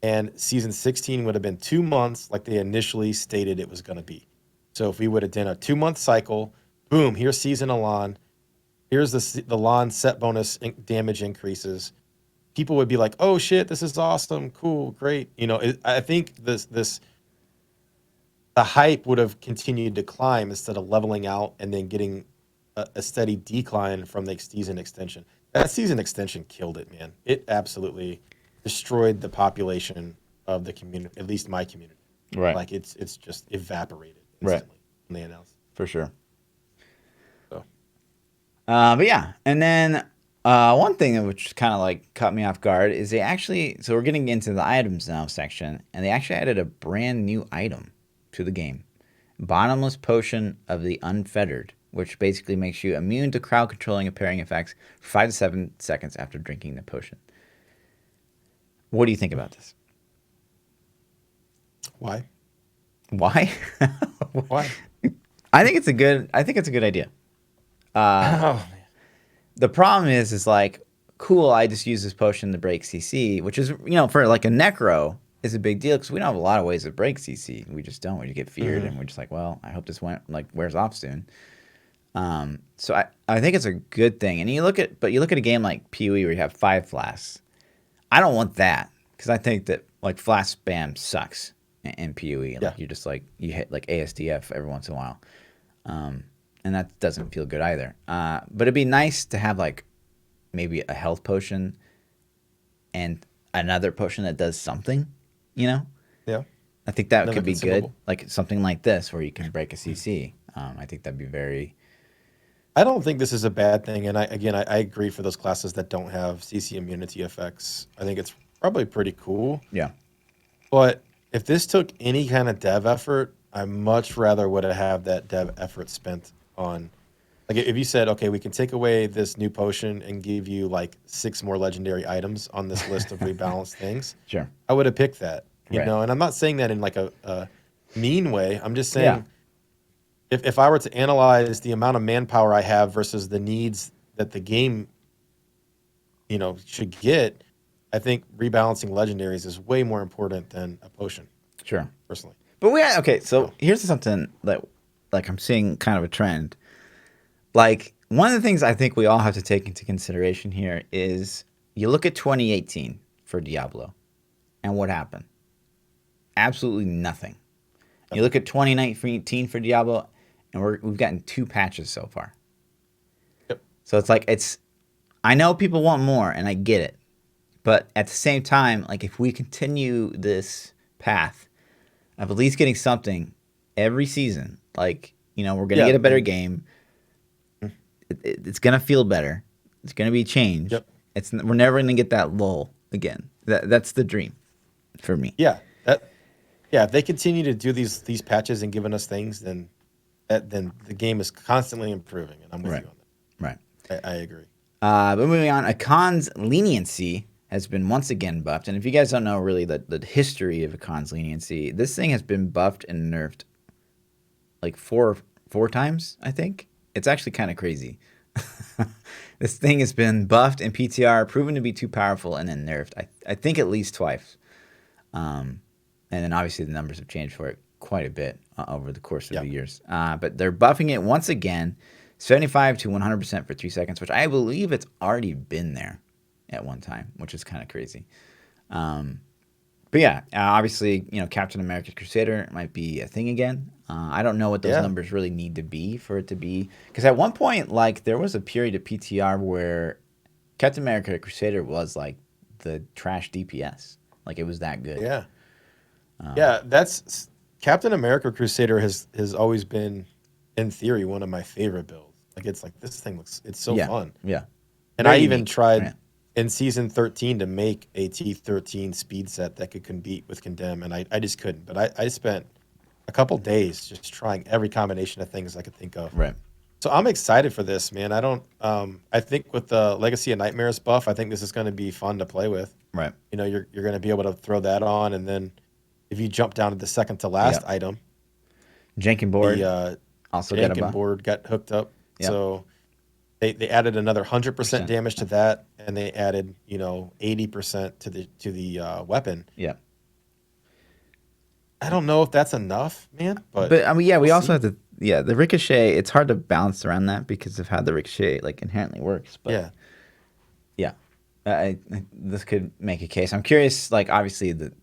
S2: And season 16 would have been 2 months like they initially stated it was going to be. So if we would have done a 2-month cycle, boom, here's seasonal lawn, here's the lawn set bonus damage increases. People would be like, oh shit, this is awesome, cool, great. I think the hype would have continued to climb instead of leveling out and then getting a steady decline from the season extension. That season extension killed it, man. It absolutely destroyed the population of the community, at least my community.
S1: Right.
S2: Like it's just evaporated instantly when they announced.
S1: For sure.
S2: So.
S1: But yeah, and then one thing which kind of like caught me off guard is so we're getting into the items now section, and they actually added a brand new item to the game. Bottomless Potion of the Unfettered, which basically makes you immune to crowd controlling and pairing effects for 5 to 7 seconds after drinking the potion. What do you think about this?
S2: Why?
S1: Why?
S2: Why?
S1: I think it's a good idea. The problem is like, cool, I just use this potion to break CC, which is, for like a necro is a big deal, because we don't have a lot of ways to break CC. We just don't. We get feared, and we're just like, well, I hope this wears off soon. So I think it's a good thing. And you look at a game like PoE where you have 5 flasks. I don't want that, because I think that like flask spam sucks in PoE. Like you're just like, you hit like ASDF every once in a while. And that doesn't feel good either. But it'd be nice to have like maybe a health potion and another potion that does something,
S2: Yeah.
S1: I think that
S2: Another
S1: could be good.
S2: consumable.
S1: Like something like this where you can break a CC. I think that'd be very...
S2: I don't think this is a bad thing. And I agree for those classes that don't have CC immunity effects. I think it's probably pretty cool.
S1: Yeah.
S2: But if this took any kind of dev effort, I much rather would have that dev effort spent on, like, if you said, okay, we can take away this new potion and give you like 6 more legendary items on this list of rebalanced things.
S1: Sure.
S2: I would have picked that,
S1: Right.
S2: And I'm not saying that in like a mean way. I'm just saying, if I were to analyze the amount of manpower I have versus the needs that the game, should get, I think rebalancing legendaries is way more important than a potion,
S1: Sure.
S2: personally.
S1: But okay, so
S2: So,
S1: here's something that like I'm seeing kind of a trend. Like one of the things I think we all have to take into consideration here is you look at 2018 for Diablo and what happened? Absolutely nothing. You look at 2019 for Diablo and we've gotten 2 patches so far.
S2: yep.
S1: So it's like I know people want more and I get it. But at the same time, like if we continue this path of at least getting something every season, like, you know, we're going to
S2: Yeah,
S1: get a better
S2: and
S1: game. It's going to feel better. It's going to be change.
S2: yep.
S1: We're never going to get that lull again. That's the dream for me.
S2: Yeah, if they continue to do these patches and giving us things, then the game is constantly improving, and I'm with
S1: Right.
S2: you on
S1: Right.
S2: that. I agree.
S1: But moving on, Akan's leniency has been once again buffed. And if you guys don't know really the history of Akan's leniency, this thing has been buffed and nerfed like four times, I think. It's actually kind of crazy. This thing has been buffed in PTR, proven to be too powerful, and then nerfed. I think at least twice. And then obviously the numbers have changed for it quite a bit over the course of the years. But they're buffing it once again, 75 to 100% for 3 seconds, which I believe it's already been there at one time, which is kind of crazy. But yeah, obviously, you know, Captain America Crusader might be a thing again. I don't know what those numbers really need to be for it to be. Because at one point, like, there was a period of PTR where Captain America Crusader was, like, the trash DPS. Like, it was that good.
S2: Yeah, that's Captain America Crusader has always been, in theory, one of my favorite builds. Like it's so fun.
S1: Yeah.
S2: And
S1: Very
S2: I even
S1: unique.
S2: tried in season 13 to make a T13 speed set that could compete with Condemn, and I just couldn't. But I spent a couple days just trying every combination of things I could think of.
S1: Right.
S2: So I'm excited for this, man. I think with the Legacy of Nightmares buff, I think this is going to be fun to play with.
S1: Right.
S2: You know, you're going to be able to throw that on, and then if you jump down to the second to last item,
S1: Jankin board
S2: the
S1: also got a
S2: Jankin
S1: buff.
S2: board got hooked up.
S1: Yep.
S2: So they added another 100% damage to that, and they added 80% to the weapon.
S1: Yeah.
S2: I don't know if that's enough, man. But
S1: I mean, yeah, we
S2: we'll
S1: also
S2: see.
S1: have to. Yeah, the ricochet. It's hard to balance around that because of how the ricochet like inherently works. But yeah, this could make a case. I'm curious. Like, obviously, the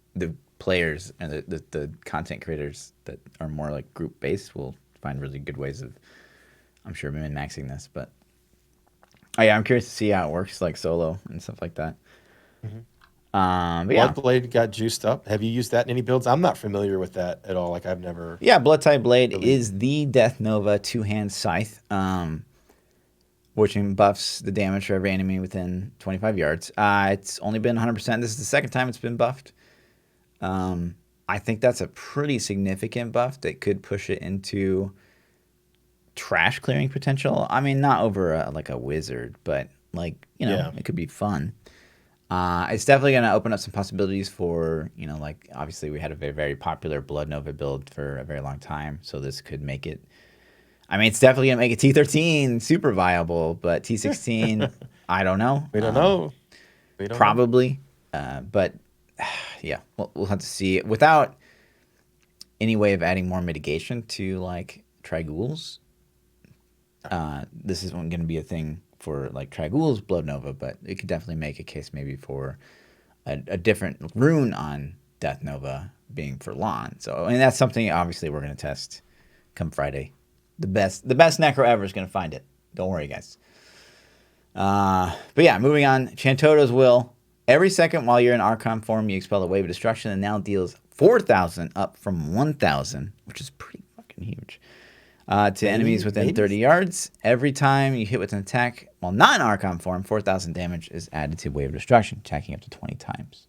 S1: players and the content creators that are more like group based will find really good ways of, I'm sure, min maxing this. But yeah, I'm curious to see how it works, like solo and stuff like that.
S2: Mm-hmm.
S1: But yeah.
S2: Bloodblade got juiced up. Have you used that in any builds? I'm not familiar with that at all. Like I've never.
S1: Yeah, Blood Type Blade
S2: really...
S1: is the Death Nova 2-hand scythe, which buffs the damage for every enemy within 25 yards. It's only been 100%. This is the second time it's been buffed. I think that's a pretty significant buff that could push it into trash clearing potential. I mean, not over like a wizard, but like, it could be fun. It's definitely going to open up some possibilities for, like, obviously we had a very, very popular Blood Nova build for a very long time. So this could make it, I mean, it's definitely going to make it T13 super viable, but T16, I don't know.
S2: We don't know.
S1: Probably. But yeah, we'll have to see. Without any way of adding more mitigation to, like, Trigouls, this isn't going to be a thing for like Trigouls Blood Nova, but it could definitely make a case maybe for a different rune on Death Nova being for Lon. So, and that's something obviously we're going to test come Friday. The best necro ever is going to find it. Don't worry, guys. But yeah, moving on. Chantoto's Will. Every second while you're in Archon form, you expel a wave of destruction and now deals 4,000 up from 1,000, which is pretty fucking huge. To enemies within 30 yards. Every time you hit with an attack while not in Archon form, 4,000 damage is added to Wave of Destruction, attacking up to 20 times.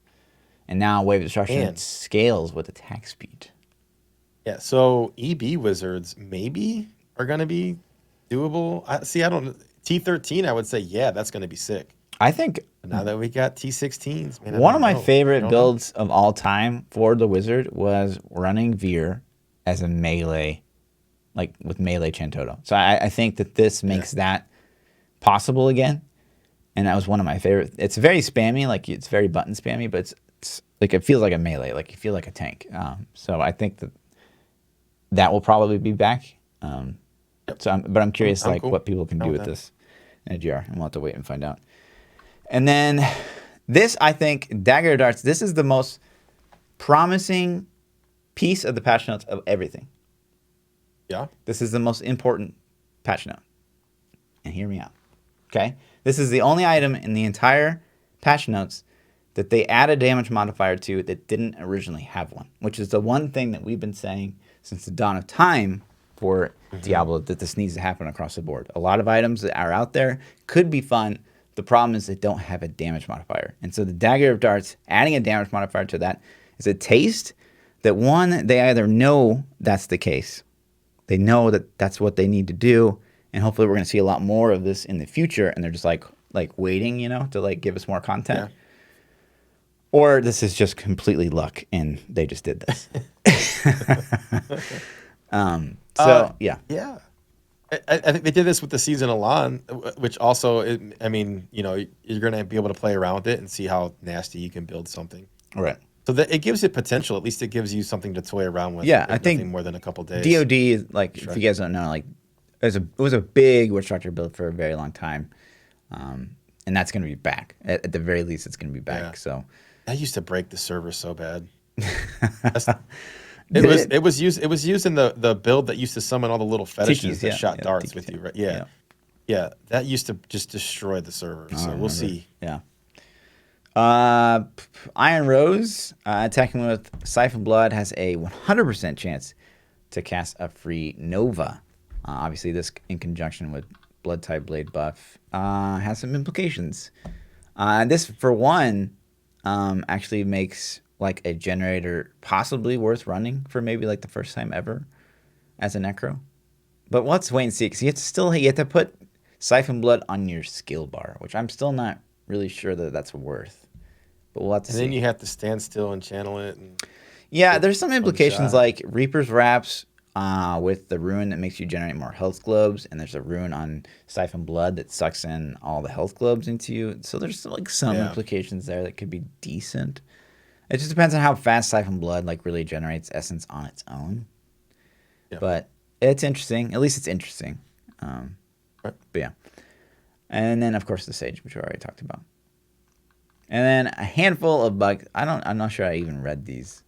S1: And now Wave of Destruction scales with attack speed.
S2: Yeah, so EB wizards maybe are going to be doable. I don't... T13, I would say, yeah, that's going to be sick.
S1: I think...
S2: But now that we got T16s, man,
S1: one of my favorite builds of all time for the wizard was running Veer as a melee, like with melee Chantoto. So I think that this makes that possible again. and that was one of my favorite. It's very spammy, like it's very button spammy, but it's like it feels like a melee, like you feel like a tank. So I think that will probably be back. But I'm curious,
S2: I'm
S1: like
S2: cool.
S1: what people can
S2: Down
S1: do
S2: with
S1: with
S2: that.
S1: this in a GR, and we'll have to wait and find out. And then this, I think, Dagger Darts. This is the most promising piece of the patch notes of everything.
S2: Yeah.
S1: This is the most important patch note. And hear me out. Okay? This is the only item in the entire patch notes that they add a damage modifier to that didn't originally have one, which is the one thing that we've been saying since the dawn of time for Diablo, that this needs to happen across the board. A lot of items that are out there could be fun. The problem is they don't have a damage modifier. And so the Dagger of Darts, adding a damage modifier to that is a taste that, one, they either know that's the case. They know that that's what they need to do. And hopefully we're going to see a lot more of this in the future. And they're just like waiting, to like give us more content.
S2: Yeah.
S1: Or this is just completely luck and they just did this. Yeah.
S2: Yeah. I think they did this with the Season of Lawn, which also, you're going to be able to play around with it and see how nasty you can build something.
S1: All right.
S2: So that it gives it potential. At least it gives you something to toy around with.
S1: Yeah,
S2: like
S1: I think
S2: nothing more than a couple days.
S1: DOD is like, if you guys don't know, like it was a big Witch Doctor build for a very long time, and that's going to be back. At the very least, it's going to be back.
S2: Yeah.
S1: So
S2: that used to break the server so bad. It was used in the build that used to summon all the little fetishes that shot darts with you, right? Yeah. That used to just destroy the server. So we'll see.
S1: Yeah. Iron Rose attacking with Siphon Blood has a 100% chance to cast a free Nova. Obviously, this in conjunction with Blood type Blade buff has some implications. This, for one, actually makes like a generator possibly worth running for maybe like the first time ever as a Necro. But let's wait and see, because you have to put Siphon Blood on your skill bar, which I'm still not really sure that that's worth. But we'll have to see.
S2: And then you have to stand still and channel it.
S1: There's some implications like Reaper's Wraps with the rune that makes you generate more health globes, and there's a rune on Siphon Blood that sucks in all the health globes into you. So there's like some implications there that could be decent. It just depends on how fast Siphon Blood like really generates essence on its own. Yeah. But it's interesting. At least it's interesting. But yeah. And then of course the Sage, which we already talked about. And then a handful of bugs. I'm not sure I even read these.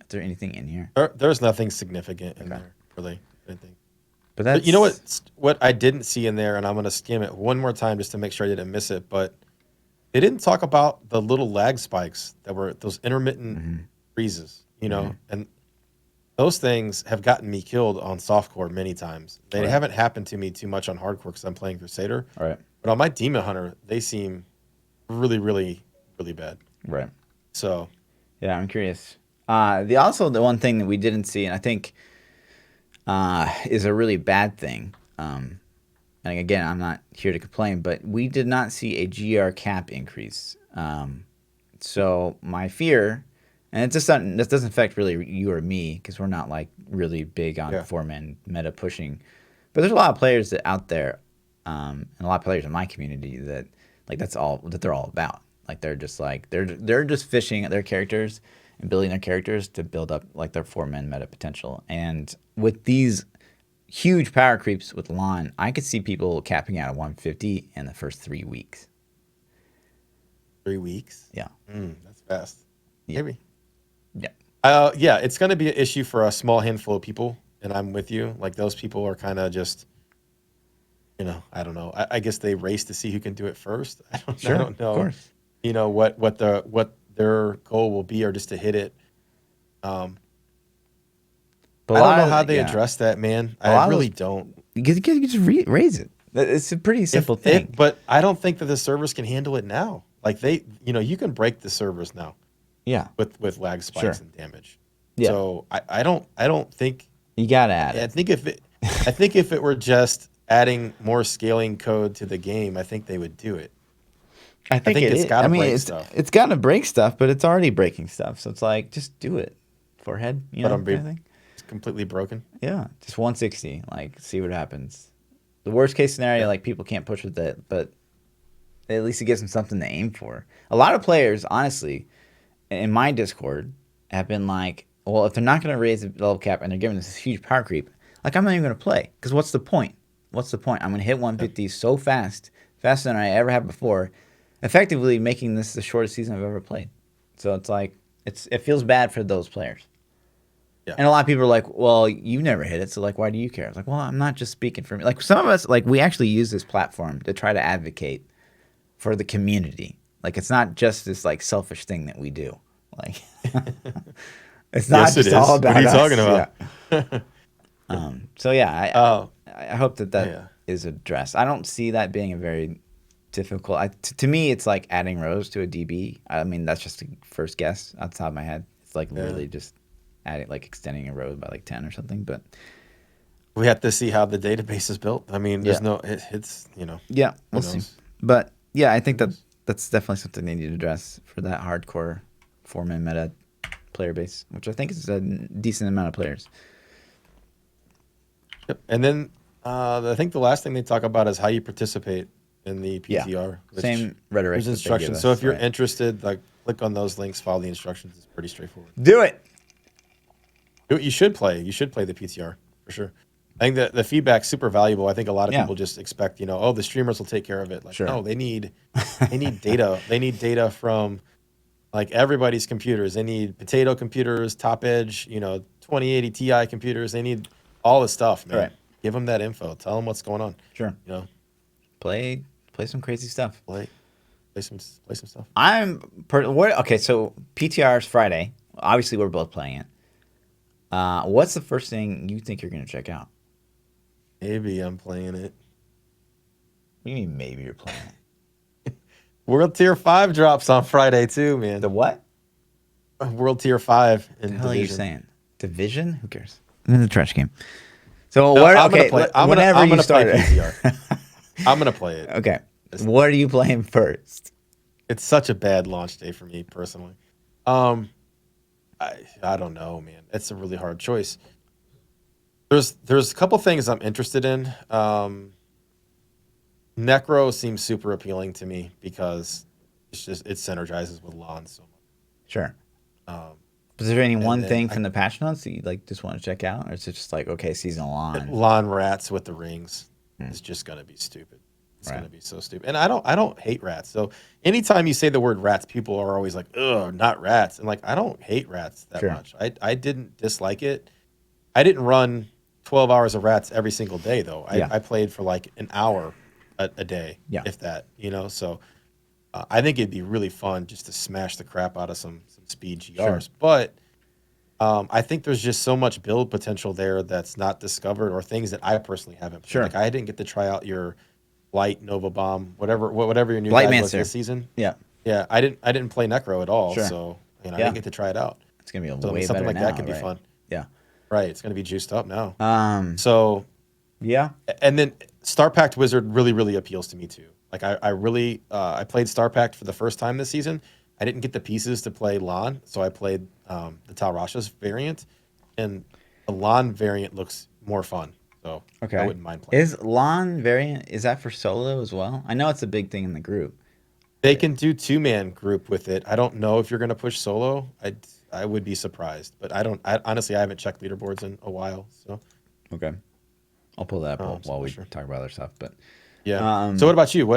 S1: Is there anything in here?
S2: There's nothing significant in there, really. I think.
S1: But
S2: you know what I didn't see in there, and I'm gonna skim it one more time just to make sure I didn't miss it. But they didn't talk about the little lag spikes that were those intermittent freezes, and those things have gotten me killed on softcore many times. They haven't happened to me too much on hardcore because I'm playing Crusader.
S1: All right.
S2: But on my Demon Hunter, they seem really, really, really bad.
S1: Right.
S2: So.
S1: Yeah, I'm curious. The one thing that we didn't see, and I think is a really bad thing, and again, I'm not here to complain, but we did not see a GR cap increase. So my fear, and this doesn't affect really you or me, because we're not like really big on 4-man meta pushing, but there's a lot of players out there, and a lot of players in my community that like that's all that they're all about. Like they're just fishing at their characters and building their characters to build up like their 4-man meta potential. And with these huge power creeps with Lon, I could see people capping out at 150 in the first 3 weeks.
S2: 3 weeks?
S1: Yeah.
S2: That's fast.
S1: Yeah.
S2: Maybe.
S1: Yeah.
S2: It's going to be an issue for a small handful of people, and I'm with you. Like those people are kind of just, I don't know. I guess they race to see who can do it first. I don't know. Of course. What their goal will be, or just to hit it.
S1: But
S2: I don't know how they address that, man. I really don't.
S1: You just raise it. It's a pretty simple thing.
S2: But I don't think that the servers can handle it now. Like you can break the servers now.
S1: Yeah.
S2: With lag spikes and damage.
S1: Yeah.
S2: So I don't think
S1: you gotta add it.
S2: I think if it were just adding more scaling code to the game, I think they would do it.
S1: I think it's got to break stuff. It's got to break stuff, but it's already breaking stuff. So it's like, just do it. Forehead,
S2: It's completely broken.
S1: Yeah, just 160. Like, see what happens. The worst case scenario, like people can't push with it, but At least it gives them something to aim for. A lot of players, honestly, in my Discord, have been like, well, if they're not going to raise the level cap and they're giving this huge power creep, like, I'm not even going to play. Because what's the point? What's the point? I'm going to hit 150 so fast, faster than I ever have before, effectively making this the shortest season I've ever played. So it's like, it feels bad for those players.
S2: Yeah.
S1: And a lot of people are like, well, you never hit it, so like, why do you care? I was like, well, I'm not just speaking for me. Like, some of us, like, we actually use this platform to try to advocate for the community. Like, it's not just this like selfish thing that we do. Like, it's not
S2: Yes, it
S1: just
S2: is.
S1: all about
S2: What are you
S1: us.
S2: talking about?
S1: Yeah. So yeah,
S2: Oh,
S1: I hope that is addressed. I don't see that being a very difficult. To me, it's like adding rows to a DB. I mean, that's just a first guess off the top of my head. It's like literally just adding, like extending a row by like 10 or something. But
S2: we have to see how the database is built. I mean, there's no, it's
S1: yeah, we'll see. But yeah, I think
S2: knows?
S1: that's definitely something they need to address for that hardcore 4-man meta player base, which I think is a decent amount of players.
S2: Yep. And then I think the last thing they talk about is how you participate in the PTR.
S1: Yeah. Same rhetoric.
S2: There's instructions. So if you're interested, like click on those links, follow the instructions. It's pretty straightforward.
S1: Do it.
S2: You should play. You should play the PTR for sure. I think that the feedback's super valuable. I think a lot of people just expect, oh, the streamers will take care of it. Like, no, they need data. They need data from like everybody's computers. They need potato computers, top edge, 2080 Ti computers. They need all the stuff, man.
S1: Right.
S2: Give them that info. Tell them what's going on.
S1: Sure. Play some crazy stuff.
S2: Play some stuff.
S1: Okay, so PTR is Friday. Obviously, we're both playing it. What's the first thing you think you're going to check out?
S2: Maybe I'm playing it.
S1: What do you mean maybe you're playing it?
S2: World Tier 5 drops on Friday too, man.
S1: The what?
S2: World Tier 5 in
S1: What the hell
S2: Division.
S1: are you saying? Division? Who cares? In the trash game. So
S2: I'm gonna play
S1: PTR.
S2: I'm gonna play it.
S1: Okay. What are you playing first?
S2: It's such a bad launch day for me personally. I don't know, man. It's a really hard choice. There's a couple things I'm interested in. Necro seems super appealing to me because it synergizes with Lon so much.
S1: Sure. Is there any one thing from the patch notes that you like just want to check out, or is it just like, okay, seasonal Lon?
S2: Lon rats with the rings is just gonna be stupid. It's gonna be so stupid. And I don't hate rats. So anytime you say the word rats, people are always like, ugh, not rats. And like, I don't hate rats that much. I didn't dislike it. I didn't run 12 hours of rats every single day though. I played for like an hour a day, if that, so I think it'd be really fun just to smash the crap out of some speed GRs. Sure. But I think there's just so much build potential there that's not discovered, or things that I personally haven't played. Sure. Like I didn't get to try out your Light Nova Bomb, whatever your new guy was this season. Yeah. I didn't play Necro at all, so I didn't get to try it out.
S1: It's gonna be
S2: something
S1: better
S2: like
S1: now,
S2: that could be fun.
S1: Yeah.
S2: Right. It's gonna be juiced up now. And then Star Pact Wizard really appeals to me too. Like I really I played Star Pact for the first time this season. I didn't get the pieces to play Lon, so I played the Tal Rasha's variant, and the Lon variant looks more fun. So I wouldn't mind playing.
S1: Is Lon variant, is that for solo as well? I know it's a big thing in the group.
S2: They can do 2-man group with it. I don't know if you're going to push solo. I would be surprised, but honestly I haven't checked leaderboards in a while. So
S1: I'll pull that up while we talk about other stuff. But
S2: so what about you?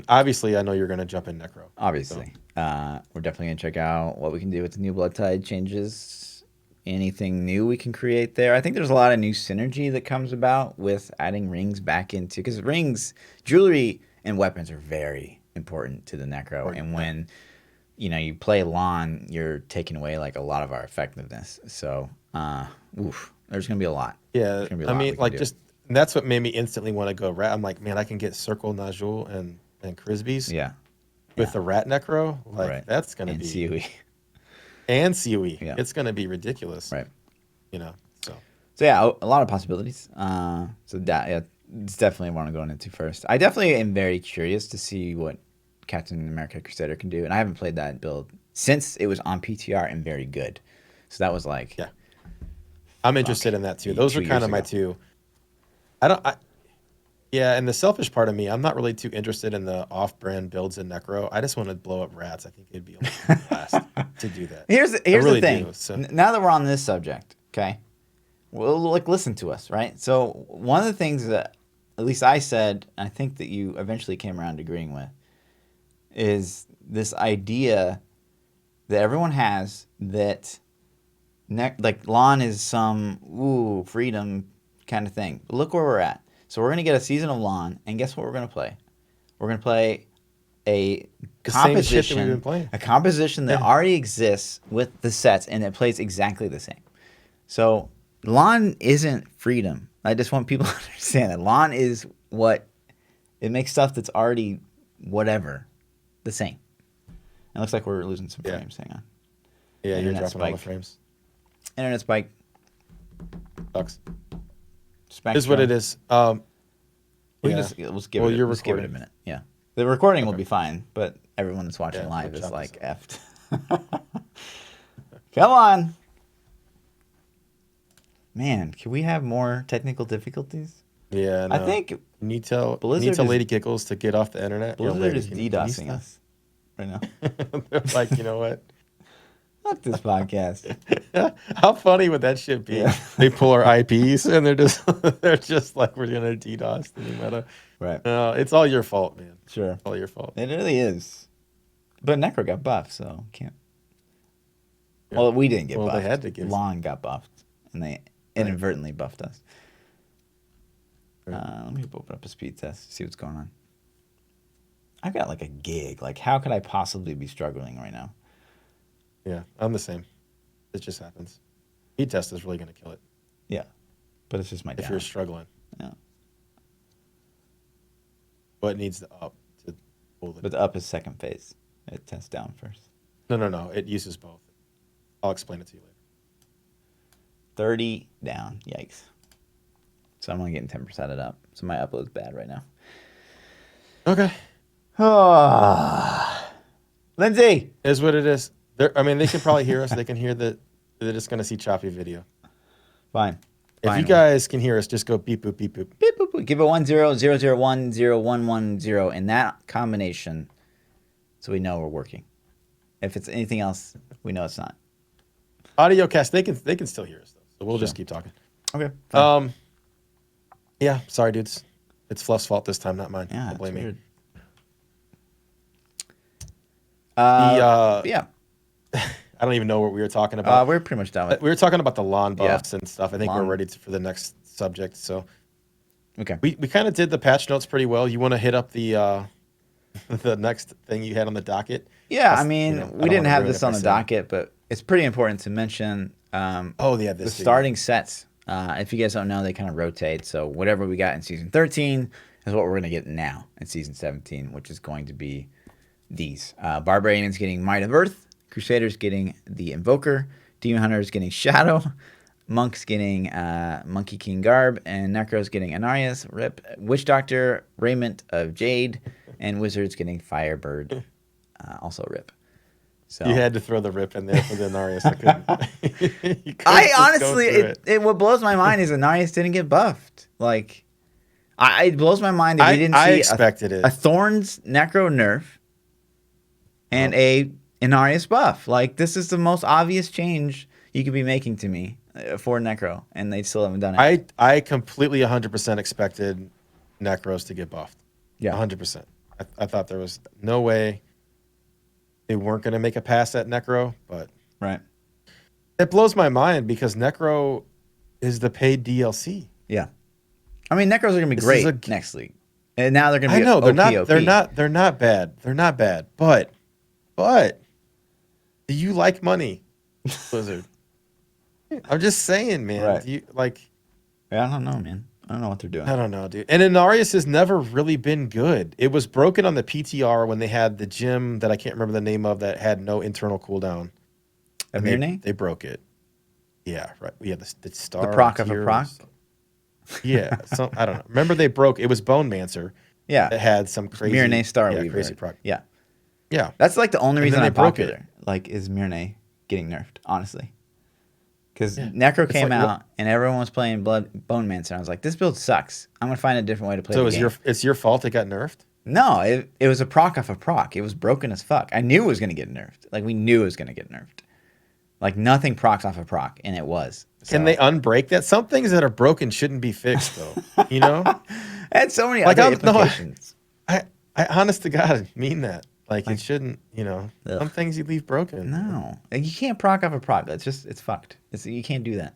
S2: Obviously I know you're going to jump in Necro.
S1: Obviously, we're definitely going to check out what we can do with the new Blood Tide changes. Anything new we can create there. I think there's a lot of new synergy that comes about with adding rings back into, because rings, jewelry, and weapons are very important to the Necro. And when you play Lon, you're taking away like a lot of our effectiveness. So there's gonna be a lot.
S2: Yeah, that's what made me instantly want to go rat. I'm like, man, I can get Circle, Najul, and Crisbees. With the rat Necro, that's gonna be
S1: COE.
S2: And COE. It's going to be ridiculous. Right. So
S1: yeah, a lot of possibilities. It's definitely want to go into first. I definitely am very curious to see what Captain America Crusader can do. And I haven't played that build since it was on PTR and very good. So that was like...
S2: I'm interested in that too. Those are kind of my two. Yeah, and the selfish part of me, I'm not really too interested in the off-brand builds in Necro. I just want to blow up rats. I think it'd be a blast to do that.
S1: Here's
S2: I
S1: the
S2: really
S1: thing.
S2: do. So
S1: Now that we're on this subject, okay, well, like listen to us, right? So one of the things that at least I said, and I think that you eventually came around to agreeing with, is this idea that everyone has that like lawn is some freedom kind of thing. But look where we're at. So we're gonna get a season of lawn, and guess what we're gonna play? We're gonna play a
S2: the same shit that we've been
S1: composition,
S2: playing.
S1: a composition that
S2: Yeah.
S1: already exists with the sets, and it plays exactly the same. So lawn isn't freedom. I just want people to understand that lawn is what it makes stuff that's already whatever the same. It looks like we're losing some
S2: Yeah.
S1: frames. Hang on.
S2: Yeah, you're
S1: Internet
S2: dropping all the
S1: spike.
S2: frames.
S1: Internet spike.
S2: Sucks.
S1: Spectrum.
S2: Is what it is.
S1: We
S2: Yeah.
S1: can just let's give
S2: Well,
S1: it.
S2: you're
S1: Let's give it a
S2: recording.
S1: minute. Yeah, the recording will
S2: Okay.
S1: be fine, but everyone that's watching
S2: Yeah,
S1: live
S2: we'll
S1: is
S2: chop
S1: like
S2: this
S1: effed. Come on, man. Can we have more technical difficulties?
S2: Yeah, no.
S1: I think
S2: Can you tell
S1: Blizzard is-
S2: Lady Giggles to get off the internet? Yo,
S1: Blizzard
S2: lady,
S1: is
S2: can you
S1: DDoSing
S2: stop?
S1: us right now.
S2: They're like, you know what?
S1: Fuck this podcast.
S2: How funny would that shit be?
S1: Yeah.
S2: They pull our IPs and they're just like, we're gonna DDoS the new meta.
S1: Right.
S2: It's all your fault, man.
S1: Sure.
S2: All your fault.
S1: It really is. But Necro got buffed, so can't.
S2: Yeah.
S1: Well, we didn't get
S2: Well,
S1: buffed.
S2: they had to give-
S1: Lawn got buffed, and they inadvertently buffed us.
S2: Right.
S1: Let me open up a speed test, see what's going on. I've got like a gig. Like, how could I possibly be struggling right now?
S2: Yeah, I'm the same. It just happens. Speed test is really gonna kill it
S1: Yeah, but it's just my
S2: if
S1: down.
S2: you're struggling.
S1: Yeah.
S2: What needs to up to hold it?
S1: But the up is second phase. It tests down first.
S2: No. It uses both. I'll explain it to you later.
S1: 30 down. Yikes. So I'm only getting 10% it up. So my upload's bad right now.
S2: Okay.
S1: Lindsay!
S2: Is what it is. I mean, they can probably hear us. They can hear that they're just gonna see choppy video.
S1: Fine.
S2: If
S1: Fine.
S2: you guys can hear us, just go beep boop beep boop.
S1: Beep, boop, boop. Give it 1000100110 in that combination, so we know we're working. If it's anything else, we know it's not.
S2: Audio cast, they can still hear us though. So we'll just
S1: Sure.
S2: keep talking.
S1: Okay.
S2: Yeah, sorry dudes. It's Fluff's fault this time, not mine.
S1: Yeah,
S2: Don't blame me.
S1: weird.
S2: The
S1: Yeah.
S2: I don't even know what we were talking about.
S1: We're pretty much done with it.
S2: We were talking about the lawn
S1: Yeah.
S2: buffs and stuff. I think
S1: Lawn.
S2: we're ready for the next subject. So
S1: Okay.
S2: we kind of did the patch notes pretty well. You want to hit up the the next thing you had on the docket?
S1: Yeah, I
S2: That's-
S1: mean,
S2: you know, I
S1: we
S2: don't
S1: didn't
S2: wanna
S1: have
S2: ruin
S1: this
S2: it
S1: on
S2: by
S1: the
S2: saying-
S1: docket, but it's pretty important to mention
S2: Oh yeah,
S1: the
S2: this video.
S1: starting sets. If you guys don't know, they kind of rotate. So whatever we got in season 13 is what we're going to get now in season 17, which is going to be these. Barbarians getting Might of Earth, Crusaders getting the Invoker, Demon Hunters getting Shadow, Monks getting Monkey King Garb, and Necros getting Inarius, Rip, Witch Doctor, Raiment of Jade, and Wizards getting Firebird, also Rip. So
S2: You had to throw the rip in there for the Inarius. I couldn't. You couldn't
S1: I
S2: just go
S1: honestly,
S2: through
S1: it what blows my mind is Inarius didn't get buffed. Like, it blows my mind that we didn't
S2: I
S1: see
S2: expected it.
S1: a Thorns Necro nerf and a Inarius buff. Like, this is the most obvious change you could be making to me for Necro, and they still haven't done it.
S2: I completely 100% expected Necros to get buffed.
S1: Yeah.
S2: 100%. I thought there was no way they weren't going to make a pass at Necro, but
S1: Right.
S2: it blows my mind because Necro is the paid DLC.
S1: Yeah. I mean, Necros are gonna be
S2: This
S1: great
S2: is
S1: next league, and now they're gonna be.
S2: I know
S1: OP.
S2: they're not bad. They're not bad. But do you like money, Blizzard? I'm just saying, man.
S1: Right.
S2: Do you like?
S1: Yeah, I don't know, man. I don't know what they're doing.
S2: I don't know, dude. And Inarius has never really been good. It was broken on the PTR when they had the gym that I can't remember the name of that had no internal cooldown. And
S1: Amirne?
S2: they broke it. Yeah, right. We had the star.
S1: The proc of a
S2: tier
S1: proc?
S2: was- Yeah, I don't know. Remember they broke. It was Bone Mancer that
S1: Yeah.
S2: had some crazy
S1: Mirne Star
S2: yeah,
S1: Weaver.
S2: crazy proc.
S1: Yeah.
S2: Yeah,
S1: That's like the only
S2: And
S1: reason
S2: then
S1: I'm
S2: they broke it.
S1: popular. Like, is Mirne getting nerfed? Honestly, Because
S2: Yeah.
S1: Necro
S2: It's
S1: came
S2: like,
S1: out and everyone was playing Bone Mancer. I was like, this build sucks. I'm gonna find a different way to play
S2: so
S1: the game.
S2: it's your fault it got nerfed?
S1: No, it was a proc off a proc. It was broken as fuck. I knew it was gonna get nerfed. Like we knew it was gonna get nerfed. Like nothing procs off a proc, and it was. So.
S2: Can they unbreak that? Some things that are broken shouldn't be fixed, though. You know,
S1: It had so many
S2: like
S1: other implications.
S2: I honest to God mean that. Like it shouldn't. You know, some things you leave broken.
S1: No, like, you can't proc off a proc. It's fucked. You can't do that.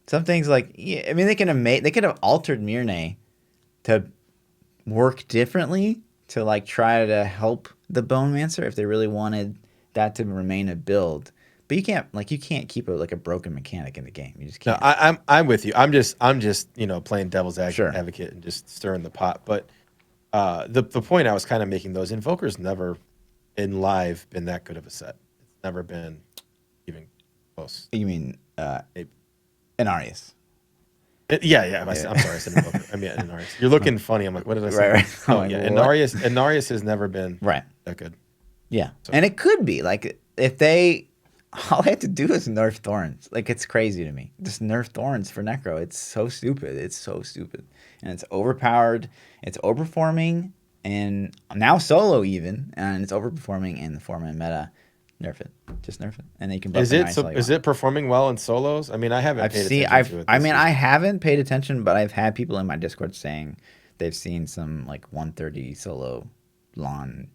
S1: Some things like I mean they could have altered Myrne to work differently to like try to help the Bone Mancer if they really wanted that to remain a build. But you can't keep a broken mechanic in the game. You just can't.
S2: No, I'm with you. I'm just playing devil's advocate and just stirring the pot. But the point I was kind of making, those Invokers never in live been that good of a set. It's never been even close.
S1: You mean Inarius?
S2: Yeah. I'm sorry, I said Invoker. I mean Inarius. You're looking funny. I'm like, what did I say?
S1: Right.
S2: Oh yeah, Inarius has never been that good.
S1: Yeah, so. And it could be like if they. All they have to do is nerf Thorns. Like, it's crazy to me. Just nerf Thorns for Necro. It's so stupid. And it's overpowered. It's overperforming. And now solo even. And it's overperforming in the 4-man meta. Nerf it. Just nerf it. And then you can buff
S2: Is it performing well in solos? I mean, I haven't paid attention to it.
S1: I haven't paid attention, but I've had people in my Discord saying they've seen some, like, 130 solo lawn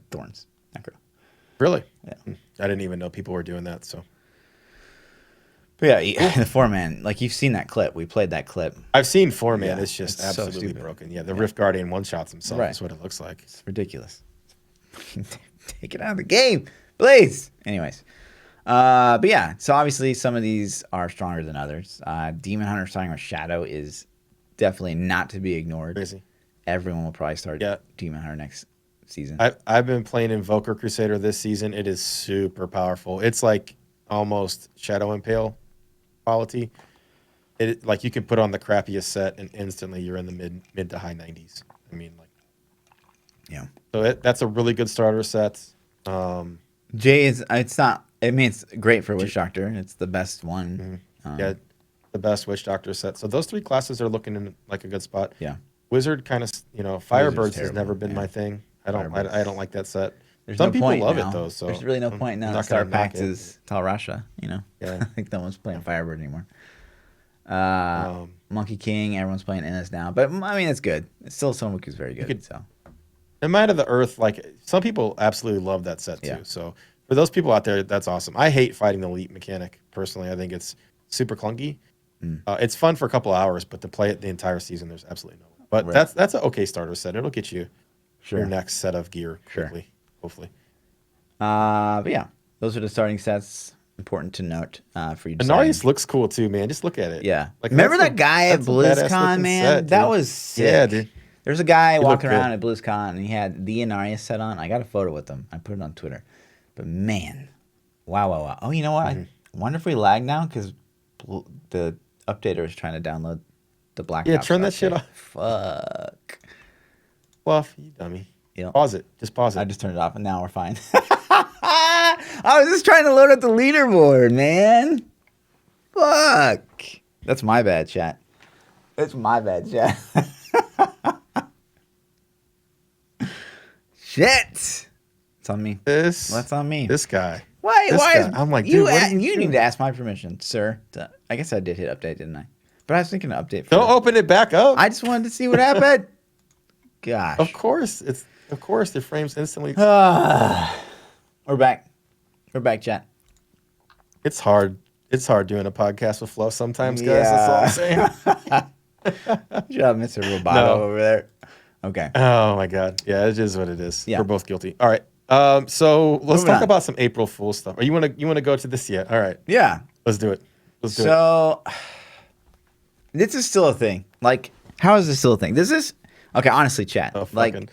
S1: Thorns. Necro.
S2: Really?
S1: Yeah.
S2: I didn't even know people were doing that. So,
S1: but yeah, the 4-man, like you've seen that clip. We played that clip.
S2: I've seen 4-man.
S1: Yeah,
S2: it's just absolutely so broken. Yeah, the
S1: Yeah.
S2: Rift Guardian one-shots himself. That's what it looks like.
S1: It's ridiculous. Take it out of the game, please. Anyways, but yeah, so obviously some of these are stronger than others. Demon Hunter starting with Shadow is definitely not to be ignored.
S2: Crazy.
S1: Everyone will probably start Demon Hunter next season.
S2: I've been playing Invoker Crusader this season. It is super powerful. It's like almost Shadow Impale quality. It like you can put on the crappiest set and instantly you're in the mid to high 90s. I mean, like,
S1: yeah.
S2: So that's a really good starter set.
S1: Jay is it's not. I mean, it's great for Witch Doctor. It's the best one.
S2: Mm-hmm. The best Witch Doctor set. So those three classes are looking in like a good spot.
S1: Yeah.
S2: Wizard kind of, Firebirds has never been my thing. I don't like that set. Some people love it though. So
S1: there's really no point now. Star Pax is Tal Rasha. Yeah. I think no one's playing Firebird anymore. Monkey King, everyone's playing Innis now, but I mean it's good. It's still Somoku's very good.
S2: And Might of the Earth, like some people absolutely love that set too. Yeah. So for those people out there, that's awesome. I hate fighting the elite mechanic personally. I think it's super clunky. It's fun for a couple hours, but to play it the entire season, there's absolutely no way. But that's an okay starter set. It'll get you your next set of gear quickly, hopefully.
S1: But yeah, those are the starting sets. Important to note for you.
S2: Inarius looks cool too, man. Just look at it.
S1: Yeah. Like, remember that guy at BlizzCon, man? Set, that was sick. Yeah, dude. There's a guy walking around at BlizzCon, and he had the Inarius set on. I got a photo with him. I put it on Twitter. But man, wow. Oh, you know what? I wonder if we lag now because the updater is trying to download the Black Ops.
S2: Yeah, turn that shit off.
S1: Fuck.
S2: Fluff, you dummy.
S1: Yep.
S2: Pause it. Just pause it.
S1: I just turned it off, and now we're fine. I was just trying to load up the leaderboard, man. Fuck. That's my bad, chat. It's my bad, chat. Shit. It's on me. That's on me.
S2: This guy.
S1: Why?
S2: I'm like, dude,
S1: you need to ask my permission, sir. I guess I did hit update, didn't I? But I was thinking of update.
S2: Don't open it back up.
S1: I just wanted to see what happened. Gosh.
S2: Of course, the frames instantly.
S1: We're back. We're back, chat.
S2: It's hard. It's hard doing a podcast with Flo sometimes, guys. That's all I'm saying.
S1: Good job, Mr. Roboto over there. Okay.
S2: Oh my God. Yeah, it is what it is.
S1: Yeah.
S2: We're both guilty. All right. So let's talk about some April Fool stuff. Or you want to go to this yet? All right.
S1: Yeah.
S2: Let's do it. This
S1: is still a thing. Like, how is this still a thing? This is okay. Honestly, chat.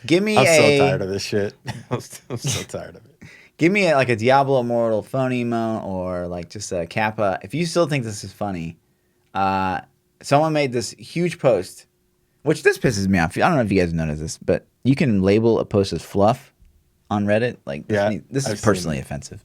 S1: Give me.
S2: I'm so tired of this shit. I'm so tired of it.
S1: Give me a Diablo Immortal phone emote or like just a Kappa. If you still think this is funny, someone made this huge post, which this pisses me off. I don't know if you guys noticed this, but you can label a post as fluff on Reddit. Like, this is personally offensive.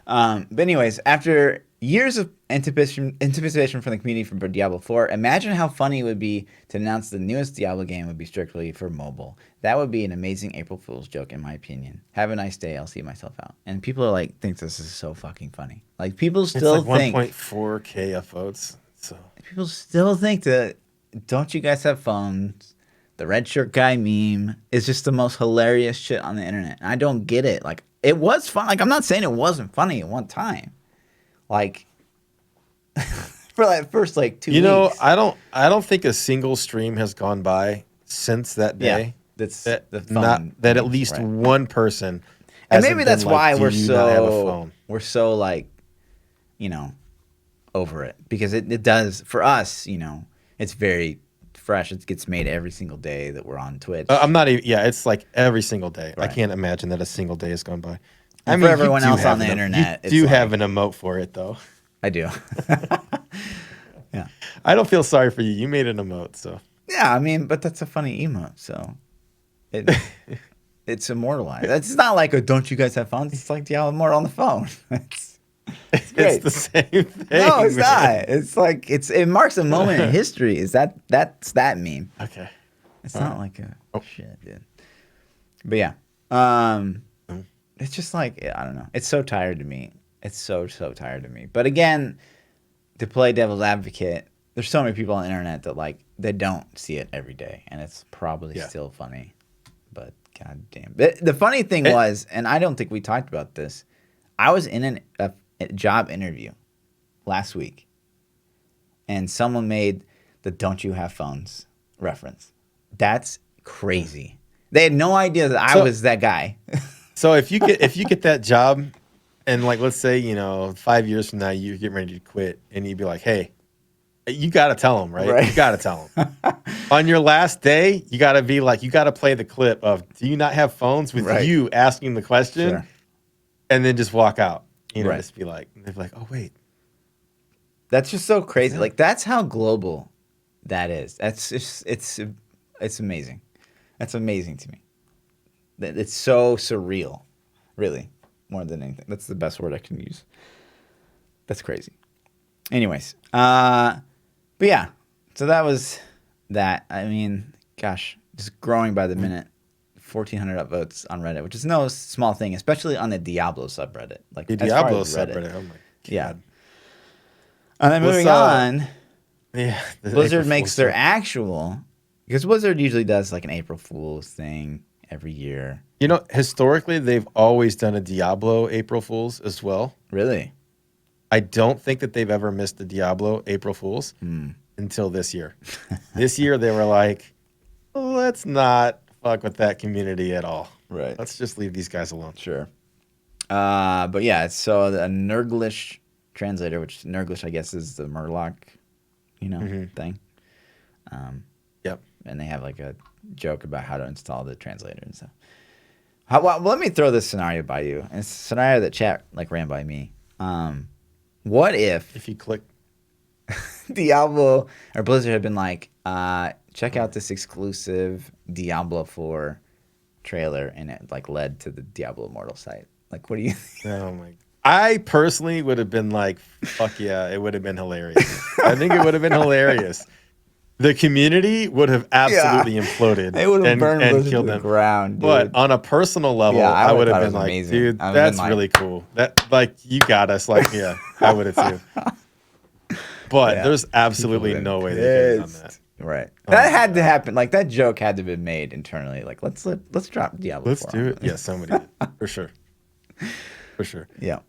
S1: But anyways, after years of anticipation from the community for Diablo 4, imagine how funny it would be to announce the newest Diablo game would be strictly for mobile. That would be an amazing April Fool's joke, in my opinion. Have a nice day. I'll see myself out. And people are like, think this is so fucking funny. Like, people still
S2: it's like
S1: think
S2: 1.4K upvotes. So
S1: people still think that don't you guys have phones? The red shirt guy meme is just the most hilarious shit on the internet. And I don't get it. Like, it was fun. Like, I'm not saying it wasn't funny at one time. Like, for like first like 2 weeks.
S2: You know, I don't think a single stream has gone by since that day.
S1: That's
S2: that
S1: the phone
S2: not that
S1: memes,
S2: at least
S1: right.
S2: one person.
S1: And
S2: hasn't
S1: maybe that's
S2: been like,
S1: why
S2: "Do you not have a phone?"
S1: we're so like, you know, over it, because it does for us. You know, it's very fresh. It gets made every single day that we're on Twitch.
S2: I'm not even. Yeah, it's like every single day.
S1: Right.
S2: I can't imagine that a single day has gone by.
S1: And for everyone else on the internet,
S2: you
S1: it's
S2: have
S1: like,
S2: an emote for it though.
S1: I do. Yeah.
S2: I don't feel sorry for you. You made an emote, so.
S1: Yeah, I mean, but that's a funny emote, so it's immortalized. It's not like a "don't you guys have phones?" It's like Diablo Immortal on the phone. It's great.
S2: It's the same thing.
S1: No, it's
S2: man.
S1: not. It's like it marks a moment in history. That's that meme.
S2: Okay.
S1: It's not like a shit, dude. But yeah, it's just like I don't know. It's so tired to me. It's so tired to me. But again, to play devil's advocate, there's so many people on the internet that like they don't see it every day, and it's probably still funny. But goddamn, the funny thing was, and I don't think we talked about this. I was in a job interview last week, and someone made the "Don't you have phones" reference. That's crazy. They had no idea that I was that guy.
S2: So if you get that job, and like let's say 5 years from now you're getting ready to quit, and you'd be like, hey, you got to tell them, right? You got to tell them. On your last day, you got to be like, you got to play the clip of "Do you not have phones?" with you asking the question, and then just walk out. Just be like, they'd be like, oh wait,
S1: that's just so crazy. Like that's how global that is. That's just it's amazing. That's amazing to me. It's so surreal, really, more than anything. That's the best word I can use. That's crazy. Anyways, but yeah, so that was that. I mean, gosh, just growing by the minute. 1,400 upvotes on Reddit, which is no small thing, especially on the Diablo subreddit. Like
S2: the Diablo subreddit. Oh my god.
S1: Yeah. And then moving on, Blizzard makes their actual, because Blizzard usually does like an April Fool's thing every year.
S2: Historically, they've always done a Diablo April Fool's as well.
S1: Really?
S2: I don't think that they've ever missed the Diablo April Fool's until this year. This year, they were like, let's not fuck with that community at all.
S1: Right.
S2: Let's just leave these guys alone.
S1: Sure. But yeah, so a Nerglish translator, which Nerglish, I guess, is the Murloc, thing.
S2: Yep.
S1: And they have like a joke about how to install the translator and stuff. Well, let me throw this scenario by you. And it's a scenario that chat like ran by me. What if
S2: you click
S1: Diablo or Blizzard had been like, check out this exclusive Diablo 4 trailer, and it like led to the Diablo Immortal site? Like, what do you think?
S2: Oh my! I personally would have been like, fuck yeah, it would have been hilarious. I think it would have been hilarious. The community would have absolutely imploded.
S1: They would have burned Blizzard
S2: killed
S1: to
S2: them.
S1: the ground, dude.
S2: But on a personal level, I would have been like, amazing. Dude, that's really cool. That like you got us. Like, yeah, I would have too. But there's absolutely no way they could have done that.
S1: Right. That had to happen. Like that joke had to have been made internally. Like let's drop Diablo.
S2: Let's do it. Yeah, somebody did. For sure. For sure.
S1: Yeah.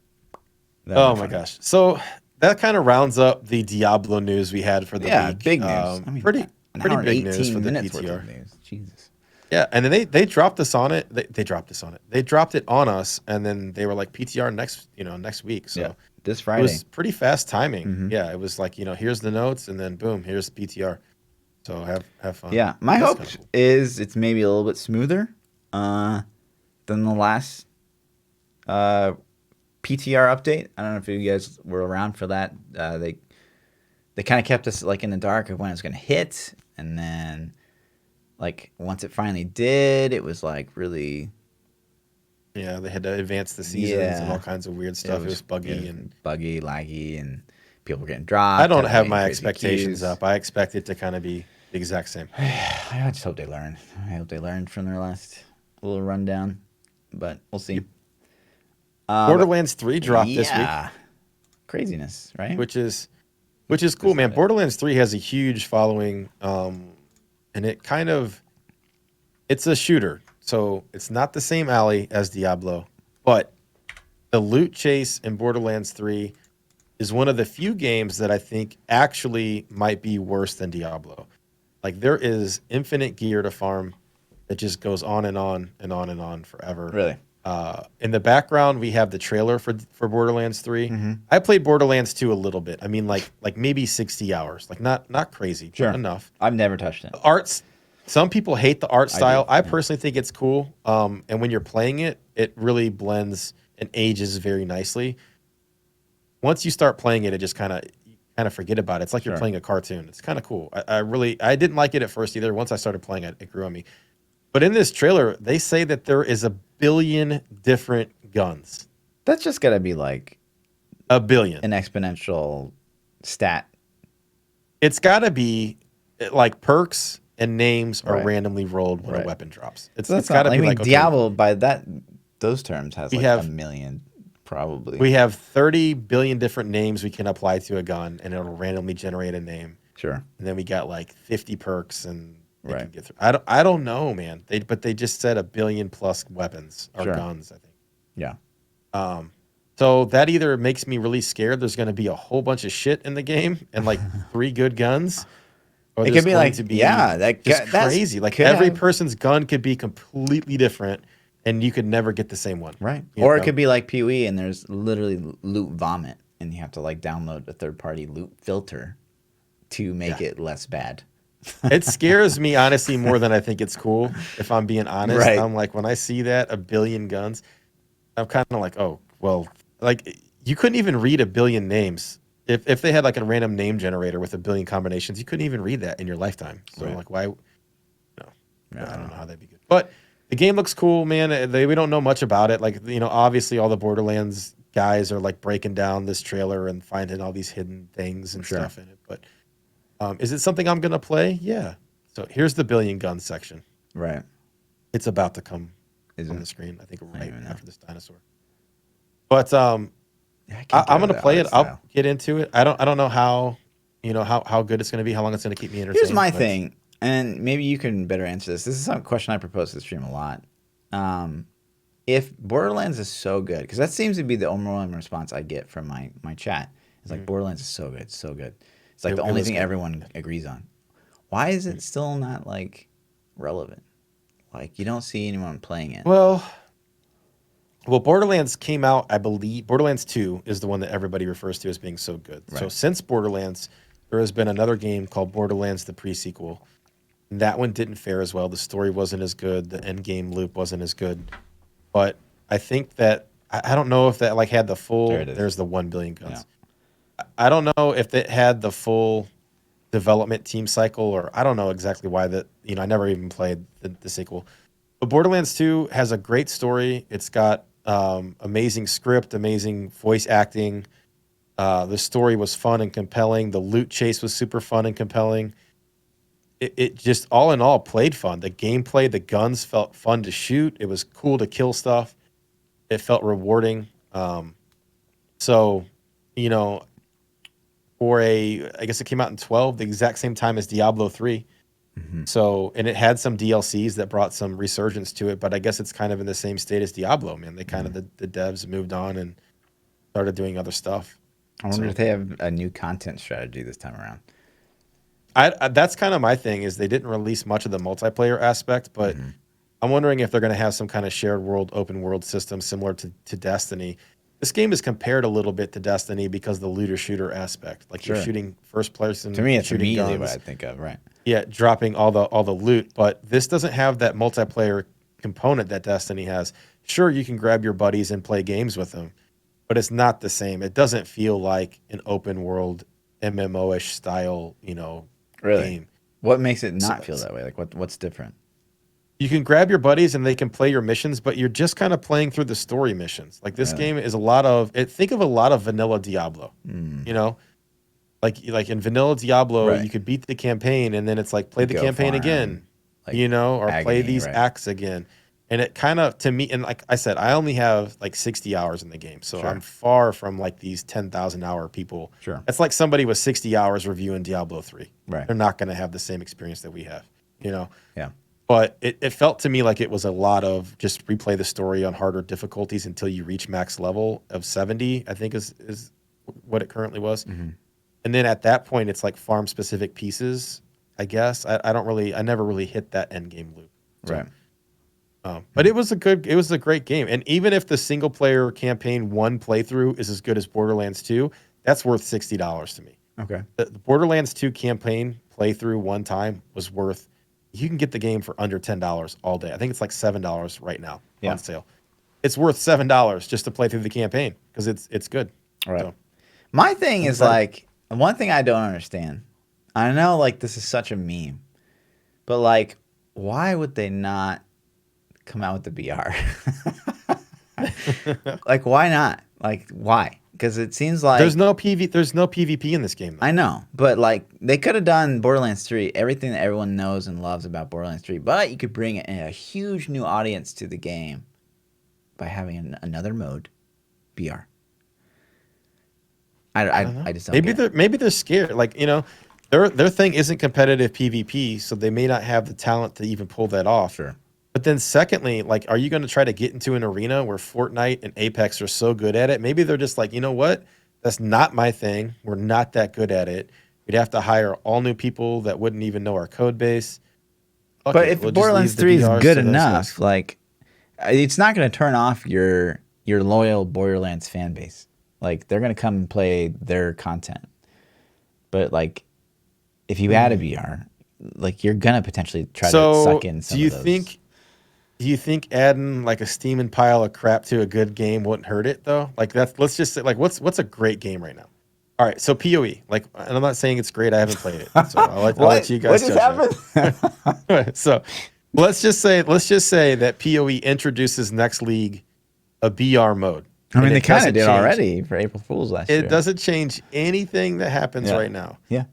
S2: Oh my gosh. So that kind of rounds up the Diablo news we had for the week.
S1: Big news. I mean,
S2: pretty big news for the PTR.
S1: News. Jesus.
S2: Yeah, and then they dropped us on it. They dropped us on it. They dropped it on us, and then they were like PTR next week. So
S1: this Friday.
S2: It was pretty fast timing. Mm-hmm. Yeah, it was like here's the notes, and then boom, here's the PTR. So have fun.
S1: Yeah, my hope is it's maybe a little bit smoother than the last PTR update. I don't know if you guys were around for that. They kind of kept us like in the dark of when it was going to hit, and then like once it finally did, it was like really
S2: Yeah, they had to advance the seasons and all
S1: Yeah,
S2: kinds of weird
S1: it
S2: stuff. It
S1: was
S2: was buggy, and
S1: buggy, laggy, and people were getting
S2: I
S1: dropped,
S2: don't
S1: having to
S2: have
S1: wait in
S2: my
S1: crazy
S2: expectations
S1: queues.
S2: up. I expect it to kind of be the exact same.
S1: I just hope they learn. I hope they learned from their last little rundown, but we'll see.
S2: Yep.
S1: But
S2: Borderlands 3 dropped this week,
S1: yeah, craziness, right?
S2: which is which is cool,
S1: Just
S2: man.
S1: love it.
S2: Borderlands 3 has a huge following, and it's a shooter, so it's not the same alley as Diablo, but the loot chase in Borderlands 3 is one of the few games that I think actually might be worse than Diablo. Like there is infinite gear to farm that just goes on and on and on and on forever.
S1: Really?
S2: In the background, we have the trailer for Borderlands 3.
S1: Mm-hmm.
S2: I played Borderlands 2 a little bit. I mean, like maybe 60 hours. Like not crazy, but
S1: Sure.
S2: enough.
S1: I've never touched it.
S2: Arts. Some people hate the art
S1: I do.
S2: style. I
S1: Yeah.
S2: personally think it's cool. And when you're playing it, it really blends and ages very nicely. Once you start playing it, it just kind of forget about it. It's like you're
S1: Sure.
S2: playing a cartoon. It's kind of cool. I didn't like it at first either. Once I started playing it, it grew on me. But in this trailer, they say that there is a billion different guns.
S1: That's just gotta be like
S2: A billion.
S1: an exponential stat.
S2: It's got to be like perks and names are
S1: Right.
S2: randomly rolled when
S1: Right.
S2: a weapon drops.
S1: So
S2: It's got to be like, okay,
S1: Diablo by those terms has
S2: we
S1: like
S2: have
S1: a million probably.
S2: we have 30 billion different names we can apply to a gun, and it'll randomly generate a name.
S1: Sure.
S2: And then we got like 50 perks, and they
S1: Right.
S2: can get through. I don't know, man. They just said a billion plus weapons or
S1: Sure.
S2: guns, I think.
S1: Yeah.
S2: So that either makes me really scared there's going to be a whole bunch of shit in the game and like 3 good guns, or
S1: It
S2: there's
S1: could be
S2: going
S1: like
S2: to be
S1: that
S2: just
S1: that's
S2: crazy. Like
S1: could
S2: every
S1: have-
S2: person's gun could be completely different, and you could never get the same one.
S1: right.
S2: You
S1: Or it
S2: know?
S1: could be like PoE and there's literally loot vomit and you have to like download a third-party loot filter to make it less bad.
S2: It scares me honestly more than I think it's cool. If I'm being honest,
S1: Right.
S2: I'm like when I see that a billion guns, I'm kind of like, oh well, like you couldn't even read a billion names. If they had like a random name generator with a billion combinations, you couldn't even read that in your lifetime. So
S1: Right.
S2: like, why? No,
S1: Yeah,
S2: I don't know how that'd be good. But the game looks cool, man. We don't know much about it. Like obviously all the Borderlands guys are like breaking down this trailer and finding all these hidden things and
S1: Sure.
S2: stuff in it. But is it something I'm gonna play? Yeah. So here's the billion guns section.
S1: Right.
S2: It's about to come
S1: Is
S2: on
S1: it?
S2: the screen. I think
S1: don't
S2: right
S1: even know.
S2: after this dinosaur. But
S1: Yeah, I can't get
S2: I'm
S1: over
S2: gonna
S1: that
S2: play
S1: art
S2: it. I'll
S1: style.
S2: get into it. I don't know how how good it's gonna be. How long it's gonna keep me entertained.
S1: Here's my
S2: but
S1: thing, and maybe you can better answer this. This is a question I propose to the stream a lot. If Borderlands is so good, because that seems to be the overwhelming response I get from my chat. It's like Borderlands is so good, so good. It's like
S2: It-
S1: the
S2: it
S1: only
S2: was
S1: thing
S2: good.
S1: everyone agrees on. Why is it still not like relevant? Like you don't see anyone playing it.
S2: Well, Borderlands came out, I believe. Borderlands 2 is the one that everybody refers to as being so good. So
S1: Right.
S2: since Borderlands, there has been another game called Borderlands: The Pre-Sequel. And that one didn't fare as well. The story wasn't as good. The end game loop wasn't as good. But I think that I don't know if that like had the full.
S1: There it is.
S2: There's the 1 billion guns. I don't know if it had the full development team cycle, or I don't know exactly why that. I never even played the sequel. But Borderlands 2 has a great story. It's got amazing script, amazing voice acting. The story was fun and compelling. The loot chase was super fun and compelling. It just all in all played fun. The gameplay, the guns felt fun to shoot. It was cool to kill stuff. It felt rewarding. So, I guess it came out in 12, the exact same time as Diablo 3. So, and it had some DLCs that brought some resurgence to it, but I guess it's kind of in the same state as Diablo, man. They kind of, the devs moved on and started doing other stuff.
S1: I wonder if they have a new content strategy this time around.
S2: That's kind of my thing is they didn't release much of the multiplayer aspect, but I'm wondering if they're going to have some kind of shared world, open world system similar to Destiny. This game is compared a little bit to Destiny because of the looter shooter aspect. Like
S1: Sure.
S2: you're shooting first person.
S1: To me, it's
S2: shooting
S1: immediately
S2: guns.
S1: what I think of. Right.
S2: Yeah, dropping all the loot, but this doesn't have that multiplayer component that Destiny has. Sure, you can grab your buddies and play games with them, but it's not the same. It doesn't feel like an open world MMO-ish style,
S1: Really.
S2: game.
S1: What makes it not feel that way? Like what's different?
S2: you can grab your buddies and they can play your missions, but you're just kind of playing through the story missions. Like this
S1: Really?
S2: game is a lot of it. Think of a lot of vanilla Diablo. You know, like in vanilla Diablo,
S1: Right.
S2: you could beat the campaign and then it's like play the
S1: Go
S2: campaign
S1: farm,
S2: again,
S1: like
S2: or play
S1: agony,
S2: these
S1: right?
S2: acts again. And it kind of to me, and like I said, I only have like 60 hours in the game, so
S1: Sure.
S2: I'm far from like these 10,000-hour people.
S1: Sure.
S2: It's like somebody with 60 hours reviewing Diablo 3.
S1: Right.
S2: They're not going to have the same experience that we have,
S1: Yeah.
S2: But it felt to me like it was a lot of just replay the story on harder difficulties until you reach max level of 70, I think is what it currently was.
S1: Mm-hmm.
S2: And then at that point, it's like farm specific pieces, I guess. I never really hit that end game loop. So,
S1: Right.
S2: But it was a great game. And even if the single player campaign one playthrough is as good as Borderlands 2, that's worth $60 to me.
S1: Okay.
S2: The Borderlands 2 campaign playthrough one time was worth, you can get the game for under $10 all day. I think it's like $7 right now on sale. It's worth $7 just to play through the campaign because it's good.
S1: Right.
S2: So,
S1: My thing is like, one thing I don't understand. I know like this is such a meme, but like, why would they not come out with the BR? Like, why not? Like, why? Because it seems like
S2: there's no PvP in this game, though.
S1: I know, but like they could have done Borderlands 3, everything that everyone knows and loves about Borderlands 3, but you could bring a huge new audience to the game by having another mode, BR. I just don't
S2: maybe they're scared. Like, their thing isn't competitive PvP, so they may not have the talent to even pull that off.
S1: Sure.
S2: But then secondly, like, are you going to try to get into an arena where Fortnite and Apex are so good at it? Maybe they're just like, you know what? That's not my thing. We're not that good at it. We'd have to hire all new people that wouldn't even know our code base.
S1: But if Borderlands 3 is good enough, like, it's not going to turn off your loyal Borderlands fan base. Like, they're going to come and play their content. But, like, if you add a VR, like, you're going to potentially try to suck in some of those.
S2: Do you think adding like a steaming pile of crap to a good game wouldn't hurt it though? Like let's just say, like, what's a great game right now? All right, so PoE, like, and I'm not saying it's great. I haven't played it, so I'll let you guys judge it. So let's just say that PoE introduces next league a BR mode.
S1: I mean, they kind of did already for April Fool's last year.
S2: It doesn't change anything that happens right now.
S1: Yeah.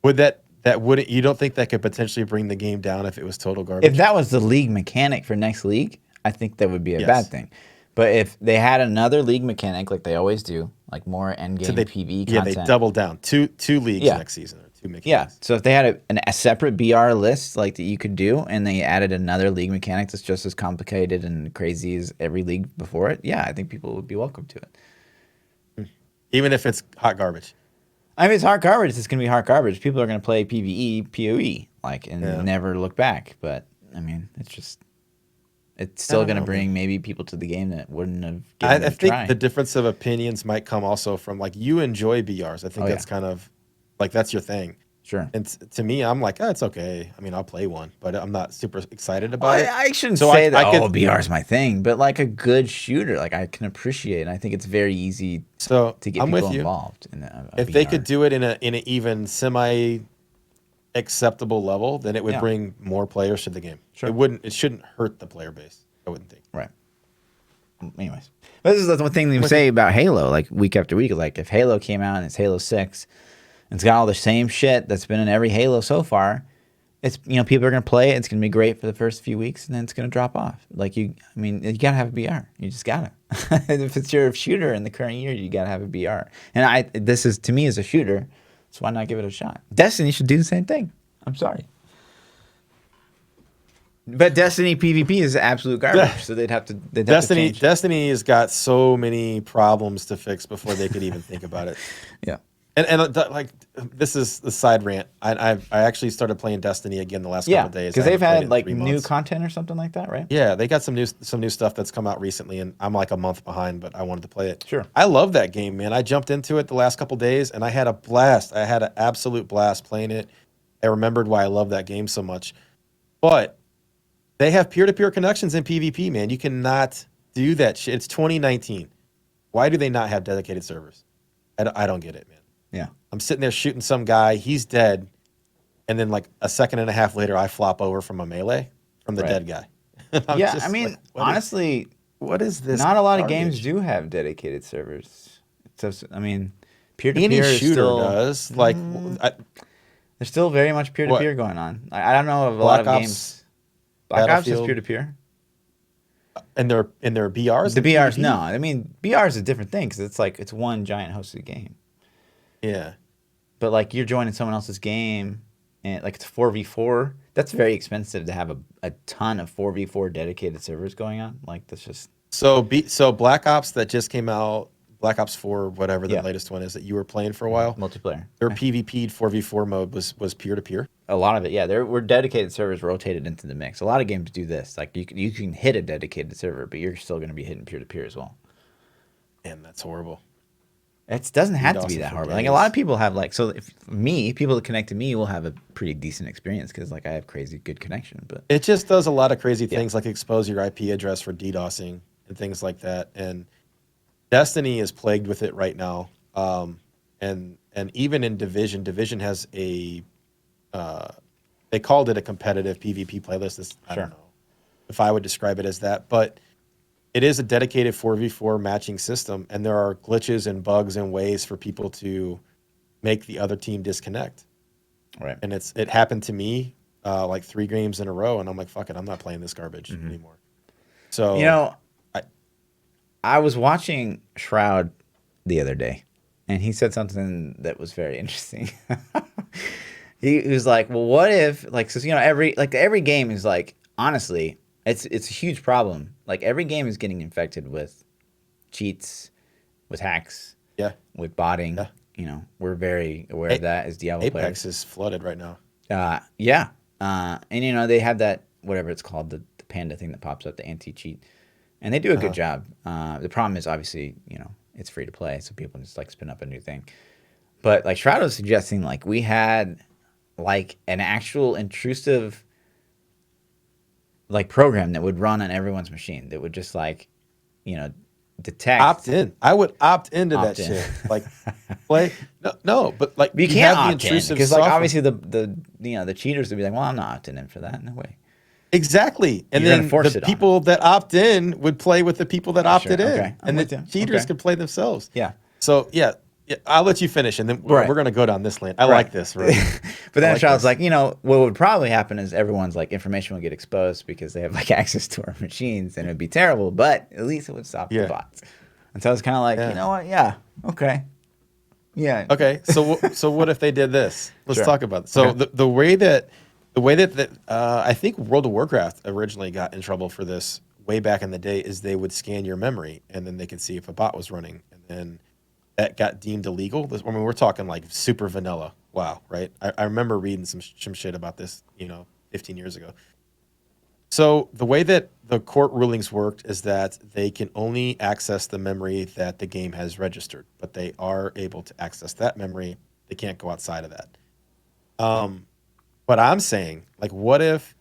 S2: Would that wouldn't, you don't think that could potentially bring the game down if it was total garbage?
S1: If that was the league mechanic for next league, I think that would be a bad thing. But if they had another league mechanic like they always do, like more end game PvE content.
S2: Yeah, they doubled down. Two leagues next season. Or two mechanics.
S1: Yeah, so if they had a separate BR list like that you could do, and they added another league mechanic that's just as complicated and crazy as every league before it, yeah, I think people would be welcome to it.
S2: Even if it's hot garbage.
S1: I mean, it's hard garbage. It's going to be hard garbage. People are going to play PvE, PoE, like, and never look back. But, I mean, it's still going to bring maybe people to the game that wouldn't have given it a try.
S2: I think the difference of opinions might come also from, like, you enjoy BRs. I think that's kind of, like, that's your thing.
S1: Sure.
S2: And to me, I'm like, oh, it's okay. I mean, I'll play one, but I'm not super excited about it.
S1: I shouldn't say that, BR is my thing, but like a good shooter, like I can appreciate, and I think it's very easy to get people involved in
S2: if
S1: VR.
S2: they could do it in an even semi acceptable level, then it would bring more players to the game. Sure. It shouldn't hurt the player base, I wouldn't think.
S1: Right. Anyways, this is the one thing they say about Halo, like week after week. Like if Halo came out and it's Halo 6, and it's got all the same shit that's been in every Halo so far, it's, people are gonna play it. It's gonna be great for the first few weeks, and then it's gonna drop off. Like you gotta have a BR. You just gotta. If it's your shooter in the current year, you gotta have a BR. And this is, to me, as a shooter, so why not give it a shot? Destiny should do the same thing. I'm sorry. But Destiny PvP is absolute garbage, so they'd have to change.
S2: Destiny has got so many problems to fix before they could even think about it.
S1: Yeah.
S2: And like, this is the side rant. I actually started playing Destiny again the last couple of days.
S1: Because they've had like new content or something like that, right?
S2: Yeah, they got some new stuff that's come out recently, and I'm like a month behind, but I wanted to play it.
S1: Sure.
S2: I love that game, man. I jumped into it the last couple of days, and I had a blast. I had an absolute blast playing it. I remembered why I love that game so much. But they have peer-to-peer connections in PvP, man. You cannot do that shit. It's 2019. Why do they not have dedicated servers? I don't get it, man.
S1: Yeah.
S2: I'm sitting there shooting some guy. He's dead. And then like a second and a half later, I flop over from a melee from the
S1: Right.
S2: dead guy.
S1: Yeah, I mean, honestly,
S2: what is this?
S1: not a lot of
S2: garbage?
S1: games do have dedicated servers. So, I mean, peer to
S2: Any
S1: peer is
S2: shooter
S1: still
S2: does. Like,
S1: there's still very much peer to peer going on. I don't know of a lot of games. Black Ops is peer to peer.
S2: And their BRs.
S1: The BRs, no. I mean, BR is a different thing because it's one giant hosted game.
S2: Yeah.
S1: But like you're joining someone else's game, and like it's 4v4. That's very expensive to have a ton of 4v4 dedicated servers going on. Like that's just
S2: so Black Ops that just came out, Black Ops 4, whatever the latest one is that you were playing for a while.
S1: Multiplayer.
S2: Their PvP 4v4 mode was peer to peer.
S1: A lot of it, yeah. There were dedicated servers rotated into the mix. A lot of games do this. Like you can hit a dedicated server, but you're still going to be hitting peer to peer as well.
S2: And that's horrible.
S1: It doesn't have to be that horrible. Like a lot of people have people that connect to me will have a pretty decent experience because like I have crazy good connection. But
S2: it just does a lot of crazy things like expose your IP address for DDoSing and things like that. And Destiny is plagued with it right now. And even in Division has a they called it a competitive PvP playlist. I don't know if I would describe it as that, but it is a dedicated 4v4 matching system, and there are glitches and bugs and ways for people to make the other team disconnect.
S1: Right.
S2: And it happened to me like 3 games in a row, and I'm like, fuck it, I'm not playing this garbage anymore. So
S1: I was watching Shroud the other day, and he said something that was very interesting. He was like, "Well, what if every game is like honestly." It's a huge problem. Like every game is getting infected with cheats, with hacks, with botting. Yeah. You know, we're very aware of that as Diablo
S2: Apex
S1: players.
S2: is flooded right now.
S1: And they have that whatever it's called, the panda thing that pops up, the anti-cheat, and they do a good job. The problem is obviously it's free to play, so people just like spin up a new thing. But like Shroud was suggesting, like we had like an actual intrusive like program that would run on everyone's machine that would just like, detect.
S2: Opt in. I would opt into that shit. Like play. No, but like
S1: you can't opt in because like obviously the cheaters would be like, well, I'm not opting in for that. No way.
S2: Exactly. And then the people that opt in would play with the people that opted in, and the cheaters could play themselves.
S1: Yeah.
S2: So yeah. I'll let you finish, and then we're going to go down this lane. I like this. Right?
S1: But then Charles like, what would probably happen is everyone's like information would get exposed because they have like access to our machines, and it would be terrible. But at least it would stop the bots. And so it's kind of like, you know what? Yeah. Okay. Yeah.
S2: Okay. So what if they did this? Let's talk about it. So the way that I think World of Warcraft originally got in trouble for this way back in the day is they would scan your memory, and then they could see if a bot was running, and then that got deemed illegal. I mean, we're talking like super vanilla. Wow, right? I remember reading some shit about this, 15 years ago. So the way that the court rulings worked is that they can only access the memory that the game has registered, but they are able to access that memory. They can't go outside of that. But I'm saying, like, what if,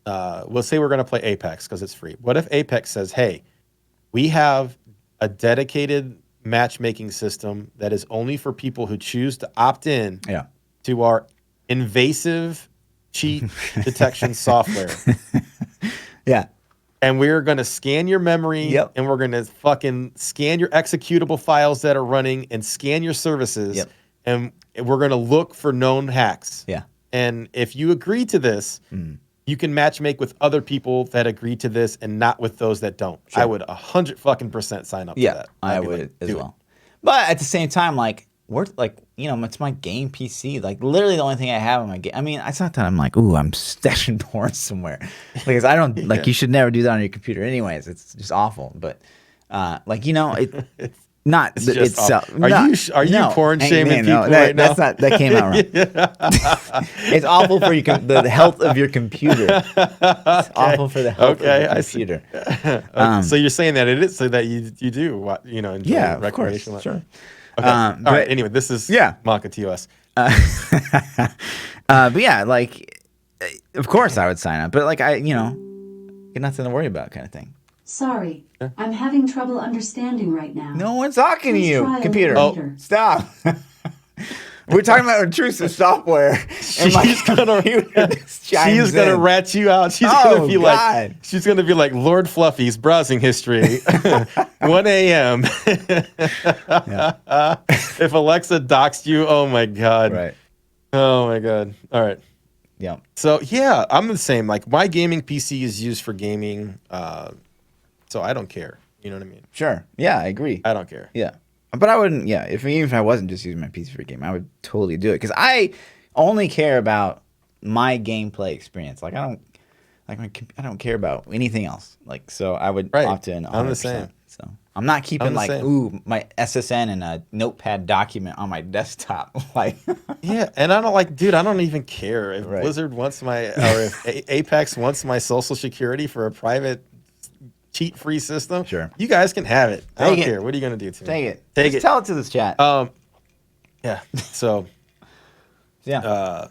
S2: let's say we're going to play Apex because it's free. What if Apex says, hey, we have a dedicated matchmaking system that is only for people who choose to opt in to our invasive cheat detection software.
S1: Yeah.
S2: And we're going to scan your memory and we're going to fucking scan your executable files that are running and scan your services. And we're going to look for known hacks.
S1: Yeah.
S2: And if you agree to this, you can matchmake with other people that agree to this and not with those that don't. Sure. I would 100% sign up to that.
S1: I would as well. But at the same time, like, we're like, it's my game PC. Like, literally the only thing I have on my game. I mean, it's not that I'm like, ooh, I'm stashing porn somewhere. Because I don't, like, you should never do that on your computer anyways. It's just awful. But, it... Not it's itself.
S2: Are you porn shaming people right now?
S1: That came out wrong. It's awful for the health of your computer. It's awful for the health of your computer.
S2: So you're saying that it is so that you do enjoy recreational.
S1: Of course, sure.
S2: Okay. All right. Anyway, this is Monka TOS.
S1: But yeah, like, of course I would sign up, but like get nothing to worry about, kind of thing.
S3: Sorry, I'm having trouble understanding right now.
S1: No one's talking to you, computer.
S3: Later.
S1: Stop. We're talking about intrusive software.
S2: She's gonna rat you out. She's gonna be like Lord Fluffy's browsing history, 1 a.m. If Alexa doxed you, oh my god.
S1: Right.
S2: Oh my god. All right.
S1: Yeah.
S2: So yeah, I'm the same. Like my gaming PC is used for gaming, so I don't care. You know what I mean?
S1: Sure. Yeah, I agree.
S2: I don't care.
S1: Yeah. But I wouldn't, yeah, even if I wasn't just using my PC for a game, I would totally do it. Because I only care about my gameplay experience. Like, I don't care about anything else. Like, so I would opt in 100%.
S2: I'm the same.
S1: So I'm not keeping
S2: my
S1: SSN and a notepad document on my desktop. Like,
S2: yeah, and I don't even care if Blizzard wants if Apex wants my social security for a private cheat-free system.
S1: Sure.
S2: You guys can have it. I don't care. What are you going to do to me?
S1: Take it.
S2: Take it.
S1: Tell it to this chat.
S2: Yeah. So,
S1: yeah.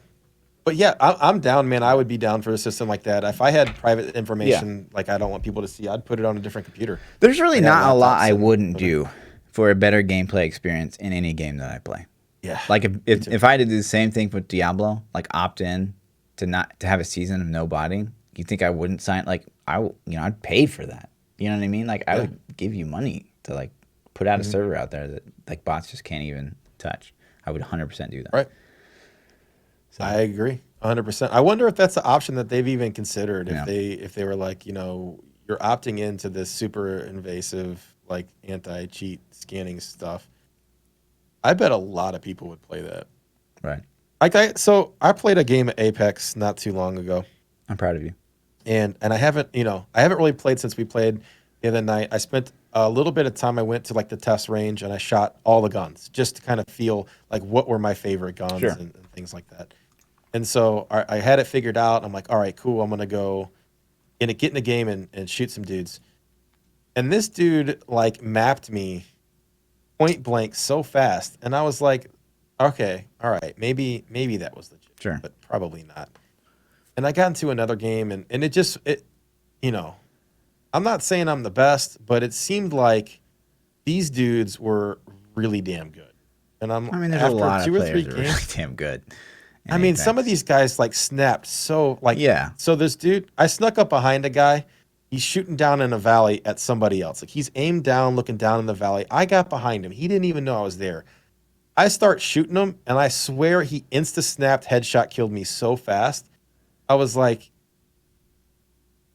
S2: but yeah, I'm down, man. I would be down for a system like that. If I had private information, like I don't want people to see, I'd put it on a different computer.
S1: There's really not a lot I wouldn't do for a better gameplay experience in any game that I play.
S2: Yeah.
S1: Like if I had to do the same thing with Diablo, like opt in to have a season of no botting, you think I wouldn't sign? Like I'd pay for that. You know what I mean? Like I would give you money to like put out a server out there that like bots just can't even touch. I would 100% do that.
S2: Right.
S1: So.
S2: I agree 100%. I wonder if that's an option that they've even considered.
S1: Yeah.
S2: If they were like, you're opting into this super invasive like anti-cheat scanning stuff. I bet a lot of people would play that.
S1: Right.
S2: I played a game at Apex not too long ago.
S1: I'm proud of you.
S2: And I haven't really played since we played the other night. I spent a little bit of time. I went to like the test range and I shot all the guns just to kind of feel like what were my favorite guns and things like that. And so I had it figured out. I'm like, all right, cool. I'm going to go get in the game and shoot some dudes. And this dude like mapped me point blank so fast. And I was like, okay, all right, maybe that was legit, but probably not. And I got into another game and I'm not saying I'm the best, but it seemed like these dudes were really damn good. And
S1: there's a lot of players that are really damn good.
S2: Some of these guys like snapped so this dude, I snuck up behind a guy. He's shooting down in a valley at somebody else. Like he's aimed down, looking down in the valley. I got behind him. He didn't even know I was there. I start shooting him, and I swear he insta-snapped headshot killed me so fast. I was like,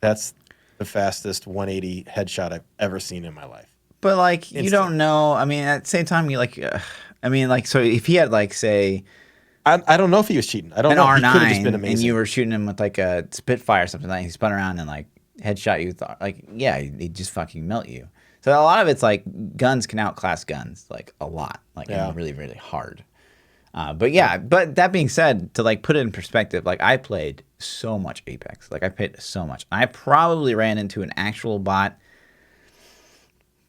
S2: that's the fastest 180 headshot I've ever seen in my life.
S1: But like, you don't know. I mean, at the same time, you like, so if he had like, say,
S2: I don't know if he was cheating. I don't know.
S1: R9,
S2: he could have just been amazing.
S1: And you were shooting him with like a Spitfire or something like, he spun around and like headshot you. He'd just fucking melt you. So a lot of it's like guns can outclass guns like a lot, like really, really hard. But that being said, to like put it in perspective, like I played so much Apex, like I played so much. I probably ran into an actual bot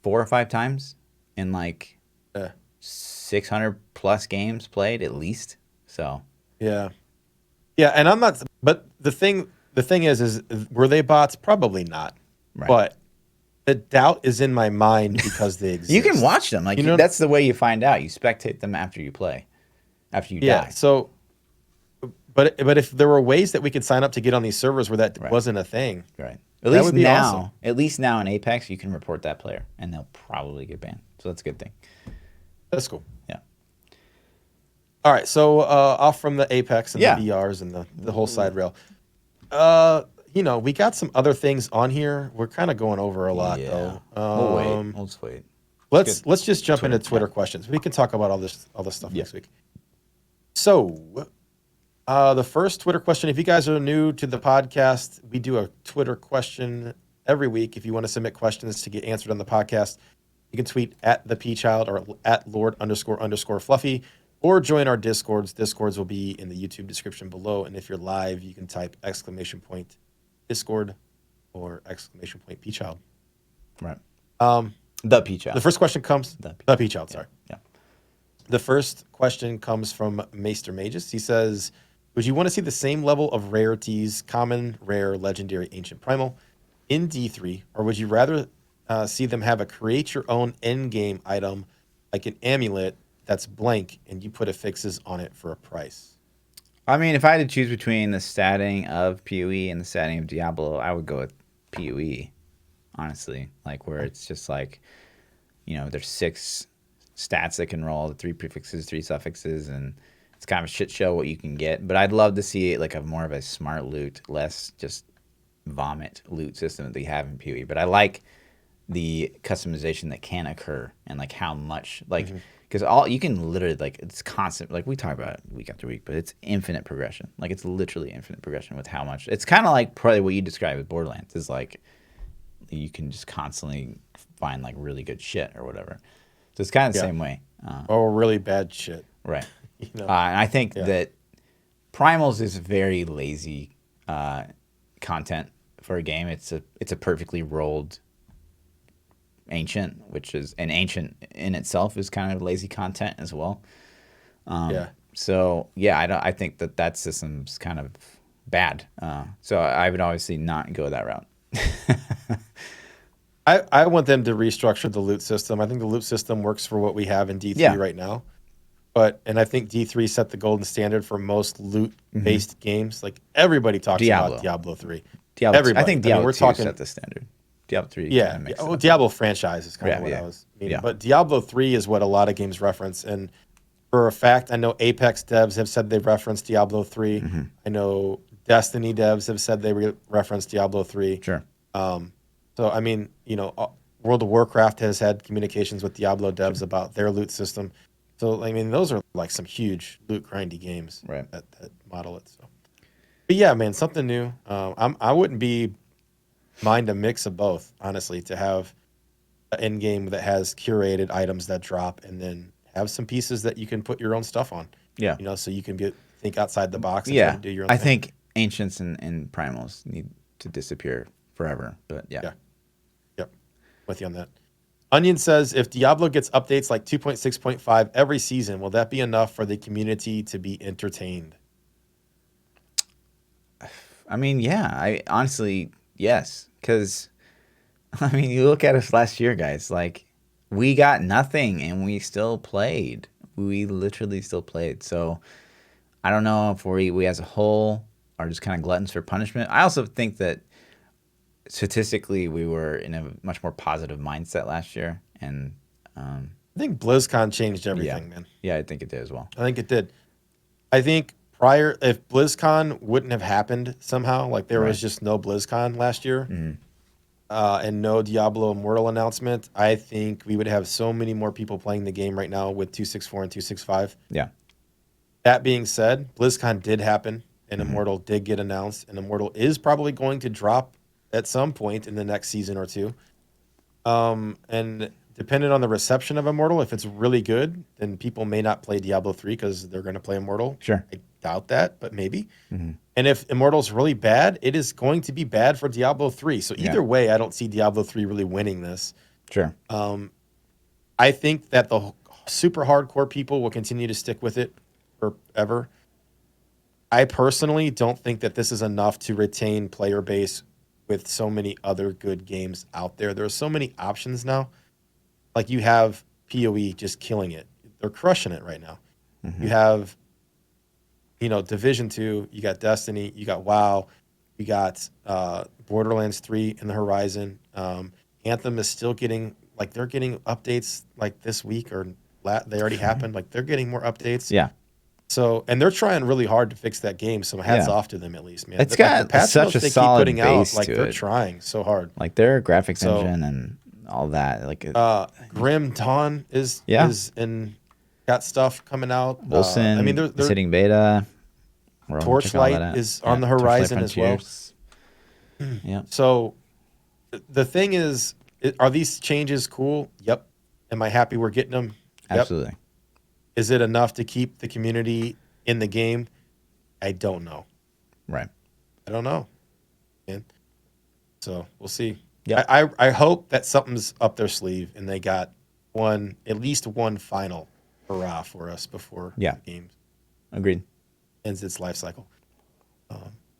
S1: 4 or 5 times in like 600 plus games played at least. So
S2: yeah, and I'm not. But the thing is were they bots? Probably not. Right. But the doubt is in my mind because they exist.
S1: You can watch them. Like that's the way you find out. You spectate them after you play, after you die.
S2: So, but if there were ways that we could sign up to get on these servers where that wasn't a thing,
S1: right? At least now in Apex, you can report that player, and they'll probably get banned. So that's a good thing.
S2: That's cool.
S1: Yeah.
S2: All right. So off from the Apex and the BRs and the whole side rail. We got some other things on here. We're kind of going over a lot, though.
S1: We'll just wait.
S2: Let's just jump into Twitter questions. We can talk about all this stuff next week. So, the first Twitter question. If you guys are new to the podcast, we do a Twitter question every week. If you want to submit questions to get answered on the podcast, you can tweet at ThaPChild or at Lord__Fluffy, or join our Discords. Discords will be in the YouTube description below. And if you're live, you can type !Discord or !Pchild.
S1: Right. ThaPChild.
S2: The first question comes. ThaPChild. Sorry.
S1: Yeah.
S2: The first question comes from Maester Magus. He says, "Would you want to see the same level of rarities, common, rare, legendary, ancient, primal, in D3, or would you rather see them have a create your own end game item like an amulet that's blank and you put affixes on it for a price.
S1: I mean, if I had to choose between the statting of PoE and the statting of Diablo, I would go with PoE, honestly. Like, where it's just like, there's 6 stats that can roll, the 3 prefixes, 3 suffixes, and it's kind of a shit show what you can get. But I'd love to see it like a more of a smart loot, less just vomit loot system that they have in PoE. But I like the customization that can occur and like how much, like, because all you can literally, like, it's constant, like we talk about it week after week, but it's infinite progression. Like, it's literally infinite progression with how much. It's kind of like probably what you described with Borderlands is like you can just constantly find like really good shit or whatever. So it's kind of the same way.
S2: Or really bad shit.
S1: Right. And I think that Primals is very lazy content for a game. It's a perfectly rolled ancient, which is an ancient in itself is kind of lazy content as well. So I think that system's kind of bad. So I would obviously not go that route.
S2: I want them to restructure the loot system. I think the loot system works for what we have in D3 right now. And I think D3 set the golden standard for most loot-based games. Like, everybody talks about Diablo 3.
S1: Everybody. I think Diablo 2 set the standard. Diablo 3 kind of makes it.
S2: Diablo franchise is kind of what I was meaning. But Diablo 3 is what a lot of games reference. And for a fact, I know Apex devs have said they've referenced Diablo 3. I know Destiny devs have said they referenced Diablo 3.
S1: Sure.
S2: So, I mean, World of Warcraft has had communications with Diablo devs about their loot system. So, I mean, those are like some huge loot grindy games that model it. So, but yeah, man, something new. I wouldn't mind a mix of both, honestly, to have an end game that has curated items that drop and then have some pieces that you can put your own stuff on. Yeah. So you can think outside the box and try to do your own thing.
S1: I think Ancients and Primals need to disappear forever, but
S2: Yep. With you on that. Onion says, if Diablo gets updates like 2.6.5 every season, will that be enough for the community to be entertained?
S1: I mean, I honestly, yes. Because, I mean, you look at us last year, guys. Like, we got nothing, and we still played. We literally still played. So, I don't know if we as a whole are just kind of gluttons for punishment. I also think that statistically, we were in a much more positive mindset last year, and
S2: I think BlizzCon changed everything, man.
S1: Yeah, I think it did as well.
S2: I think it did. I think if BlizzCon wouldn't have happened somehow, like there was just no BlizzCon last year, and no Diablo Immortal announcement, I think we would have so many more people playing the game right now with 264 and 265.
S1: Yeah.
S2: That being said, BlizzCon did happen, and Immortal did get announced, and Immortal is probably going to drop at some point in the next season or two. And depending on the reception of Immortal, if it's really good, then people may not play Diablo 3 because they're going to play Immortal.
S1: Sure.
S2: I doubt that, but maybe. And if Immortal's really bad, it is going to be bad for Diablo 3. So either way, I don't see Diablo 3 really winning this.
S1: Sure.
S2: I think that the super hardcore people will continue to stick with it forever. I personally don't think that this is enough to retain player base with so many other good games out there. There are so many options now. Like, you have PoE just killing it. They're crushing it right now. You have, Division 2, you got Destiny, you got WoW, you got Borderlands 3 in the horizon. Anthem is still getting, they're getting updates like this week, or they already happened. Like, they're getting more updates.
S1: Yeah.
S2: So, and they're trying really hard to fix that game. So hats off to them, at least, man.
S1: It's got such a solid base to
S2: they're trying so hard.
S1: Like, their graphics engine and all that. Like,
S2: Grim Dawn is got stuff coming out.
S1: Wilson,
S2: I mean, they're
S1: hitting beta.
S2: Torchlight is on the horizon as well.
S1: Yeah.
S2: So, the thing is, are these changes cool? Yep. Am I happy we're getting them? Yep.
S1: Absolutely.
S2: Is it enough to keep the community in the game? I don't know.
S1: Right.
S2: I don't know. Man. So we'll see.
S1: Yeah.
S2: I hope that something's up their sleeve and they got at least one final hurrah for us before the game
S1: Agreed.
S2: ends its life cycle.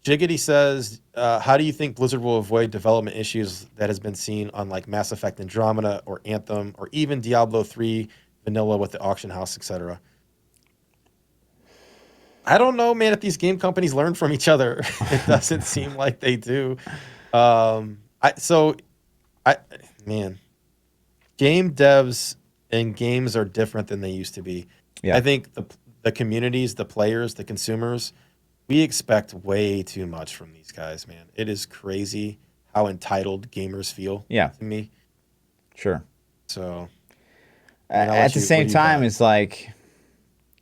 S2: Jiggity says, how do you think Blizzard will avoid development issues that has been seen on like Mass Effect Andromeda or Anthem or even Diablo 3 vanilla with the auction house, etc. I don't know, man, if these game companies learn from each other. It doesn't seem like they do. I man, game devs and games are different than they used to be.
S1: Yeah.
S2: I think the communities, the players, the consumers, we expect way too much from these guys, man. It is crazy how entitled gamers feel
S1: Yeah.
S2: to me.
S1: Sure.
S2: So
S1: At the same
S2: what do you
S1: time,
S2: got?
S1: it's like,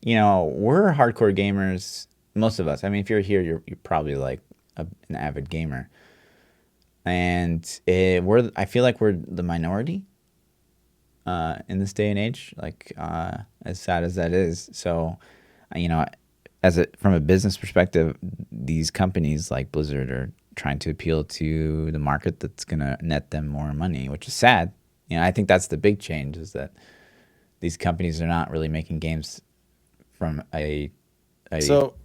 S1: we're hardcore gamers, most of us. I mean, if you're here, you're probably like an avid gamer, and I feel like we're the minority in this day and age. Like, as sad as that is. So, you know, from a business perspective, these companies like Blizzard are trying to appeal to the market that's gonna net them more money, which is sad. I think that's the big change, is that these companies are not really making games from a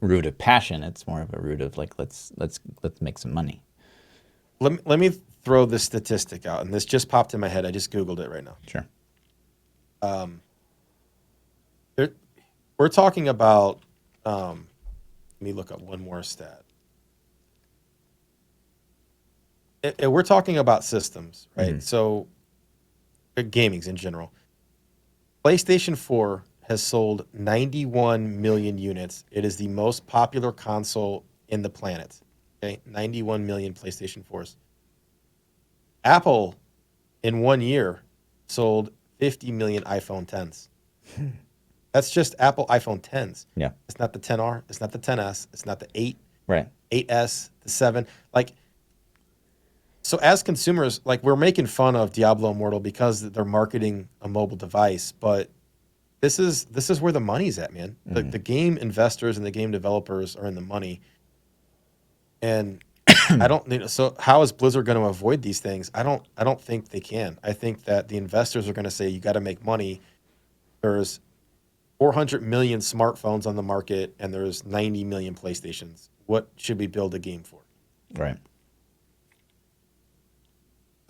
S1: root of passion. It's more of a root of like, let's make some money.
S2: Let me throw this statistic out, and this just popped in my head. I just Googled it right now.
S1: Sure.
S2: We're talking about. Let me look up one more stat. We're talking about systems, right?
S1: Mhm.
S2: So, gamings in general. PlayStation 4 has sold 91 million units. It is the most popular console in the planet. Okay, 91 million PlayStation 4s. Apple, in 1 year, sold 50 million iPhone 10s. That's just Apple iPhone 10s.
S1: Yeah.
S2: It's not the 10R. It's not the 10S. It's not the 8,
S1: Right.
S2: 8S, the 7. Like, so as consumers, like, we're making fun of Diablo Immortal because they're marketing a mobile device, but this is where the money's at, man. The game investors and the game developers are in the money. And so how is Blizzard going to avoid these things? I don't think they can. I think that the investors are going to say, you got to make money. There's 400 million smartphones on the market and there's 90 million PlayStations. What should we build a game for?
S1: Right.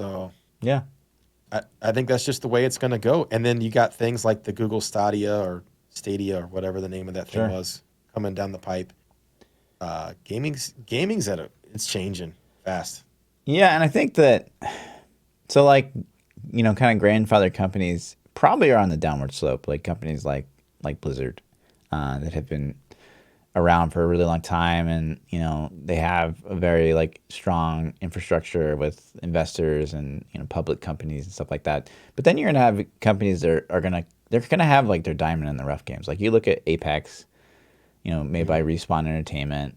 S2: So
S1: Yeah.
S2: I think that's just the way it's going to go. And then you got things like the Google Stadia or whatever the name of that thing was coming down the pipe. Gaming's it's changing fast.
S1: Yeah, and I think that, so like, kind of grandfather companies probably are on the downward slope, like companies like Blizzard, that have been around for a really long time, and they have a very like strong infrastructure with investors and public companies and stuff like that. But then you're gonna have companies that are gonna have like their diamond in the rough games. Like you look at Apex, made by Respawn Entertainment.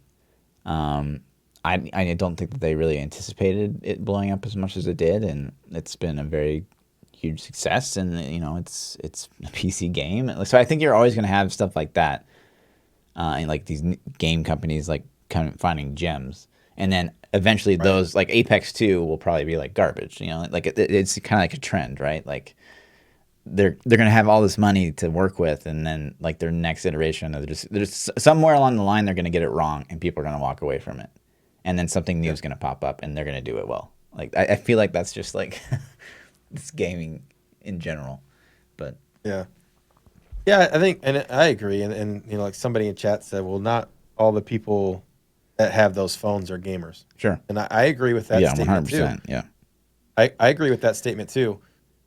S1: I don't think that they really anticipated it blowing up as much as it did, and it's been a very huge success. And it's a PC game, so I think you're always going to have stuff like that, and like these game companies like kind of finding gems, and then eventually those like Apex 2 will probably be like garbage. Like it's kind of like a trend, right? Like they're gonna have all this money to work with, and then like their next iteration, there's somewhere along the line they're gonna get it wrong, and people are gonna walk away from it, and then something new is gonna pop up, and they're gonna do it well. Like I feel like that's just like it's gaming in general, but
S2: yeah, I think, and I agree, and like somebody in chat said, well, not all the people that have those phones are gamers.
S1: Sure,
S2: and I agree with that statement
S1: 100%,
S2: too.
S1: yeah,
S2: I agree with that statement too,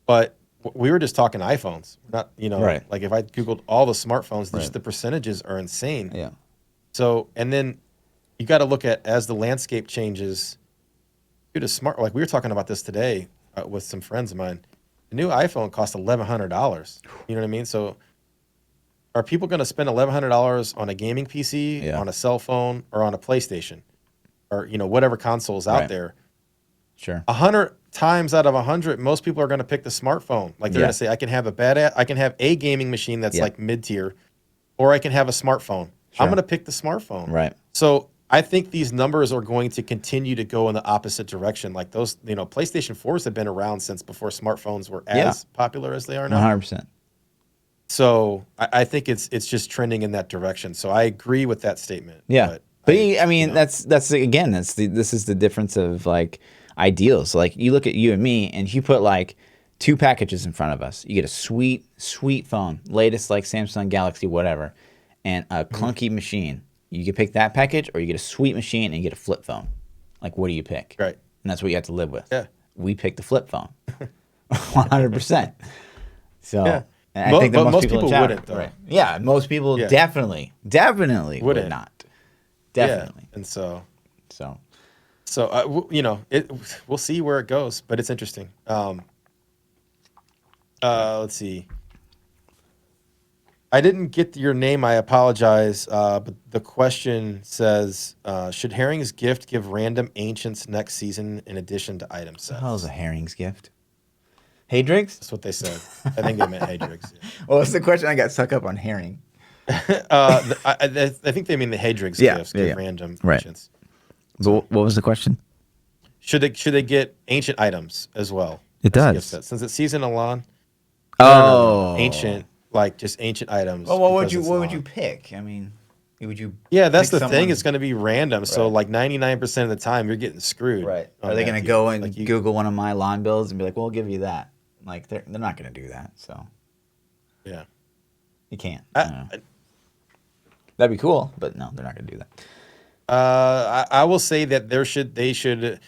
S2: but we were just talking iPhones, not
S1: right.
S2: like if I Googled all the smartphones, just the percentages are insane.
S1: Yeah.
S2: So, and then you got to look at, as the landscape changes, dude, like we were talking about this today with some friends of mine. The new iPhone costs $1,100. You know what I mean? So, are people going to spend $1,100 on a gaming PC, on a cell phone, or on a PlayStation, or whatever console is out there?
S1: Sure.
S2: 100 times out of 100, most people are going to pick the smartphone. Like they're going to say, I can have a gaming machine that's like mid-tier, or I can have a smartphone.
S1: Sure.
S2: I'm going to pick the smartphone.
S1: Right.
S2: So I think these numbers are going to continue to go in the opposite direction. Like those, PlayStation 4s have been around since before smartphones were as popular as they are now.
S1: 100%.
S2: So I think it's just trending in that direction. So I agree with that statement.
S1: Yeah. But I mean, that's again, this is the difference of like ideals. Like you look at you and me, and you put like 2 packages in front of us. You get a sweet, sweet phone, latest like Samsung Galaxy, whatever, and a clunky machine. You can pick that package, or you get a sweet machine and you get a flip phone. Like, what do you pick?
S2: Right.
S1: And that's what you have to live with.
S2: Yeah.
S1: We picked the flip phone, 100%. So,
S2: Yeah.
S1: and I think that
S2: But
S1: most people, in chat
S2: wouldn't, though.
S1: right. Yeah, most people definitely would
S2: Wouldn't.
S1: not. Definitely.
S2: Yeah. And so
S1: So,
S2: we'll see where it goes, but it's interesting. Let's see. I didn't get your name. I apologize. But the question says, should Herring's gift give random ancients next season in addition to item sets?
S1: what the hell is a Herring's gift? Haydriggs?
S2: That's what they said. I think they meant Haydriggs. Yeah.
S1: What was the question? I got stuck up on herring.
S2: I think they mean the Haydriggs gifts give random ancients.
S1: But what was the question?
S2: Should they get ancient items as well?
S1: It
S2: as a
S1: does.
S2: gift set? Since it's season Elan.
S1: Oh,
S2: ancient, like just ancient items.
S1: Well, what would
S2: because
S1: you
S2: it's Elan.
S1: pick? I mean, would you?
S2: Yeah, that's
S1: pick
S2: the thing. It's going to be random. So
S1: Right.
S2: like 99% of the time, you're getting screwed.
S1: Right.
S2: on
S1: Are they
S2: that
S1: going to
S2: deal.
S1: go and
S2: Like,
S1: Google one of my lawn bills and be like, "Well, we'll give you that"? Like they're not going to do that. So
S2: Yeah.
S1: you can't. I don't know. That'd be cool, but no, they're not going to do that.
S2: I will say that they should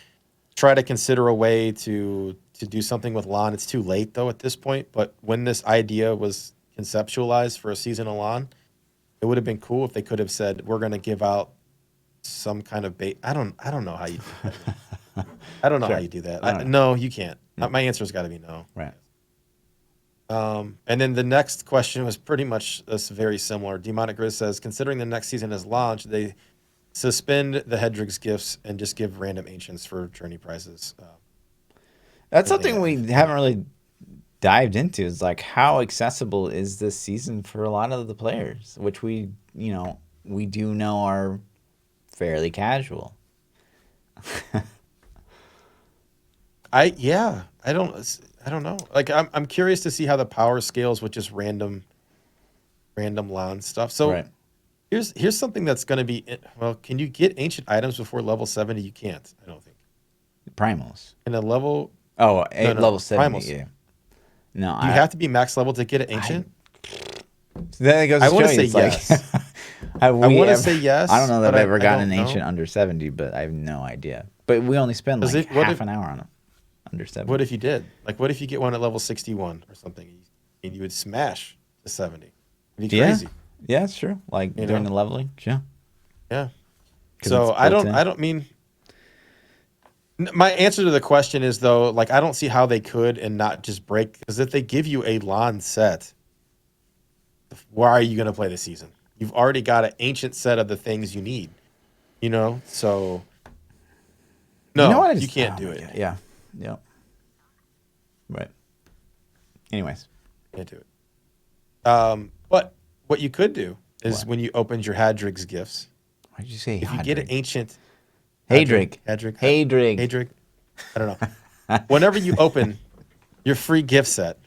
S2: try to consider a way to do something with Lon. It's too late though at this point. But when this idea was conceptualized for a season of Lon, it would have been cool if they could have said, "We're going to give out some kind of bait." I don't know how you do that. I don't know how you do that. No, you can't. My answer's got to be no.
S1: Right.
S2: And then the next question was pretty much very similar. Demonic Grizz says, considering the next season is launched, they suspend the Hedrig's gifts and just give random ancients for journey prizes.
S1: That's something we haven't really dived into. Is like how accessible is this season for a lot of the players, which we do know are fairly casual.
S2: I don't know. Like I'm curious to see how the power scales with just random lawn stuff. So
S1: Right.
S2: here's something that's going to be well. Can you get ancient items before level 70? You can't. I don't think.
S1: Primals.
S2: In a level,
S1: Oh,
S2: No,
S1: level 70.
S2: primals.
S1: Yeah. No,
S2: you have to be max level to get an ancient.
S1: Then it goes.
S2: I
S1: to
S2: wanna
S1: show you,
S2: say
S1: it's
S2: yes.
S1: I
S2: wanna say yes,
S1: I don't know that
S2: but
S1: I've ever
S2: I
S1: gotten an
S2: don't know.
S1: ancient under 70, but I have no idea. But we only spend
S2: Does
S1: like
S2: it- what
S1: half
S2: if-
S1: an hour on it. Under 70.
S2: What if you did? Like, what if you get one at level 61 or something, and you would smash to 70? It'd be crazy.
S1: Yeah, it's true. Like
S2: You
S1: during
S2: know?
S1: the leveling, yeah.
S2: Yeah.
S1: 'Cause
S2: So
S1: it's
S2: I
S1: built
S2: don't.
S1: in.
S2: Mean. My answer to the question is though, like I don't see how they could and not just break, because if they give you a lawn set, why are you going to play the season? You've already got an ancient set of the things you need. So no,
S1: You know what?
S2: you can't do
S1: my
S2: it.
S1: God, yeah. Yep. Right. Anyways.
S2: Can't do it. But what you could do is
S1: What?
S2: when you opened your Hadrig's gifts,
S1: Why did you say
S2: if you get an ancient
S1: Haydrig?
S2: Hadrig,
S1: Haydrig.
S2: Hadrig, I don't know. Whenever you open your free gift set,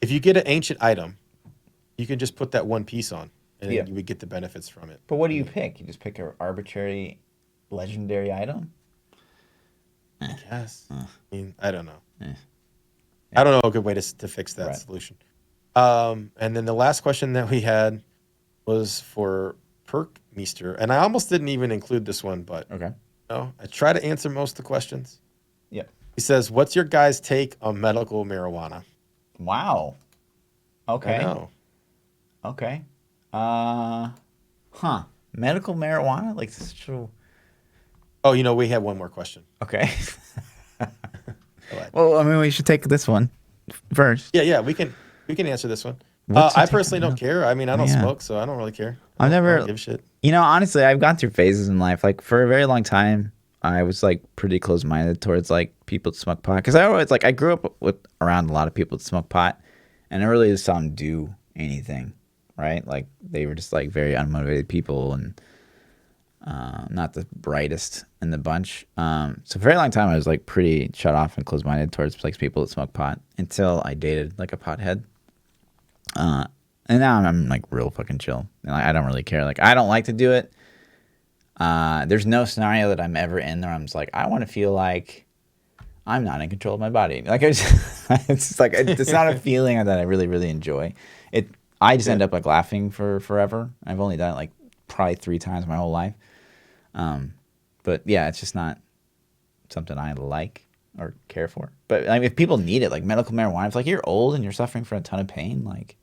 S2: if you get an ancient item, you can just put that one piece on, and
S1: Yeah.
S2: then you would get the benefits from it.
S1: But what do you pick? You just pick an arbitrary legendary item?
S2: Yes. I mean, I don't know.
S1: Eh.
S2: I don't know a good way to fix that
S1: Right.
S2: solution. And then the last question that we had was for Perkmeester, and I almost didn't even include this one, but
S1: Okay.
S2: I try to answer most of the questions.
S1: Yep.
S2: He says, "What's your guys' take on medical marijuana?"
S1: Wow. Okay.
S2: I know.
S1: Okay. Medical marijuana? Like this is true.
S2: Oh, we have one more question.
S1: Okay.
S2: Go ahead.
S1: Well, I mean, we should take this one first.
S2: Yeah, we can answer this one.
S1: What's your
S2: I
S1: take
S2: personally
S1: on
S2: don't care. I mean, I don't
S1: Yeah.
S2: smoke, so I don't really care.
S1: I've
S2: I
S1: never-
S2: don't give a shit.
S1: Honestly, I've gone through phases in life. Like for a very long time, I was like pretty close-minded towards like people that smoke pot, because I grew up around a lot of people that smoke pot, and I really just saw them do anything, right? Like they were just like very unmotivated people and not the brightest in the bunch. So for a very long time, I was like pretty shut off and closed-minded towards like people that smoke pot until I dated like a pothead. And now I'm like real fucking chill. And I don't really care. Like I don't like to do it. There's no scenario that I'm ever in there I'm just like, I want to feel like I'm not in control of my body. Like it's just like it's not a feeling that I really really enjoy. I just end up like laughing for forever. I've only done it like probably 3 times my whole life. But yeah, it's just not something I like or care for. But I mean, if people need it, like medical marijuana, if like you're old and you're suffering from a ton of pain, like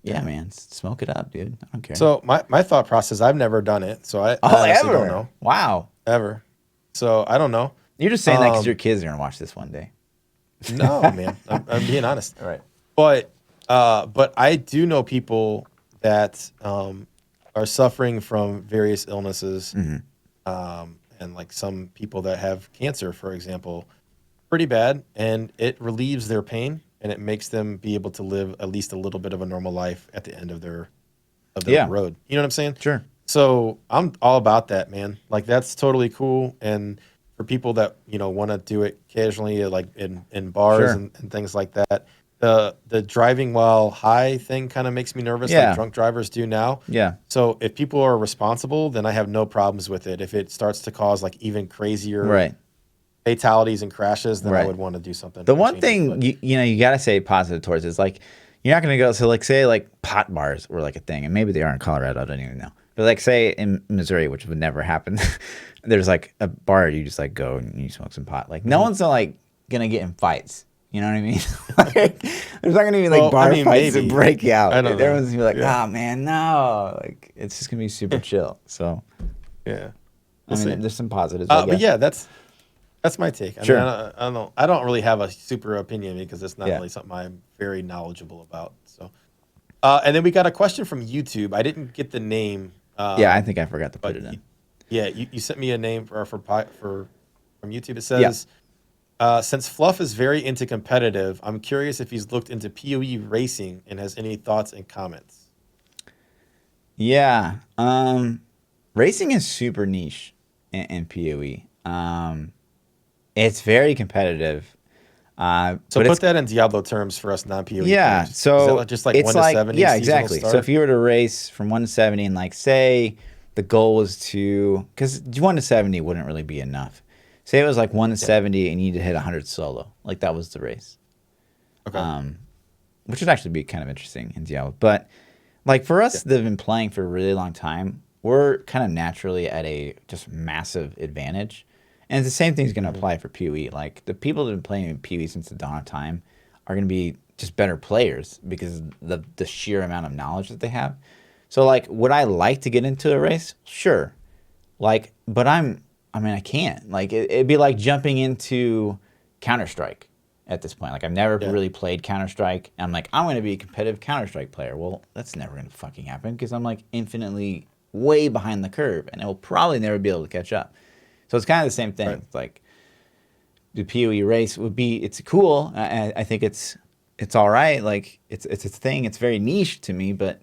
S1: yeah, man, smoke it up, dude. I don't care.
S2: So my thought process, I've never done it, so I
S1: oh,
S2: honestly
S1: ever?
S2: don't know.
S1: Wow.
S2: Ever. So I don't know.
S1: You're just saying that because your kids are gonna watch this one day.
S2: No, man. I'm being honest.
S1: All right.
S2: But I do know people that are suffering from various illnesses, and like some people that have cancer, for example, pretty bad, and it relieves their pain and it makes them be able to live at least a little bit of a normal life at the end of their road. You know what I'm saying?
S1: Sure.
S2: So I'm all about that, man. Like that's totally cool. And for people that, want to do it occasionally, like in bars and things like that, the driving while high thing kind of makes me nervous, like drunk drivers do now.
S1: Yeah.
S2: So if people are responsible, then I have no problems with it. If it starts to cause like even crazier fatalities and crashes, then I would want to do something.
S1: The one thing you got to say positive towards is like you're not going to go. So like say like pot bars were like a thing, and maybe they are in Colorado. I don't even know. But like say in Missouri, which would never happen, there's like a bar you just like go and you smoke some pot. Like no one's like gonna get in fights. You know what I mean? Like, there's not gonna be like bar fights that break out. Everyone's gonna be like, oh man, no. Like it's just gonna be super chill. So
S2: yeah,
S1: I mean, there's some positives.
S2: But yeah, that's my take.
S1: Sure.
S2: I mean, I don't really have a super opinion because it's not really something I'm very knowledgeable about. So, and then we got a question from YouTube. I didn't get the name.
S1: Yeah, I think I forgot to put it in.
S2: Yeah, you sent me a name from YouTube. It says, since Fluff is very into competitive, I'm curious if he's looked into PoE racing and has any thoughts and comments.
S1: Yeah, racing is super niche in PoE. It's very competitive.
S2: So put that in Diablo terms for us non-PoE.
S1: Yeah,
S2: players.
S1: so
S2: is that just like 1 to 70?
S1: Yeah, exactly. So if you were to race from 1 to 70, and like say the goal was because 1 to 70 wouldn't really be enough. Say it was like 1 to 70 and you need to hit 100 solo. Like that was the race.
S2: Okay.
S1: Which would actually be kind of interesting in Diablo. But like for us that have been playing for a really long time, we're kind of naturally at a just massive advantage. And the same thing is going to apply for PoE. Like the people that have been playing PoE since the dawn of time are going to be just better players because of the sheer amount of knowledge that they have. So like, would I like to get into a race? Sure. Like, but I can't. Like it'd be like jumping into Counter-Strike at this point. Like I've never really played Counter-Strike. And I'm like, I'm going to be a competitive Counter-Strike player. Well, that's never going to fucking happen because I'm like infinitely way behind the curve and I will probably never be able to catch up. So it's kind of the same thing. Right. It's like the PoE race it's cool. I think it's all right. Like it's a thing. It's very niche to me, but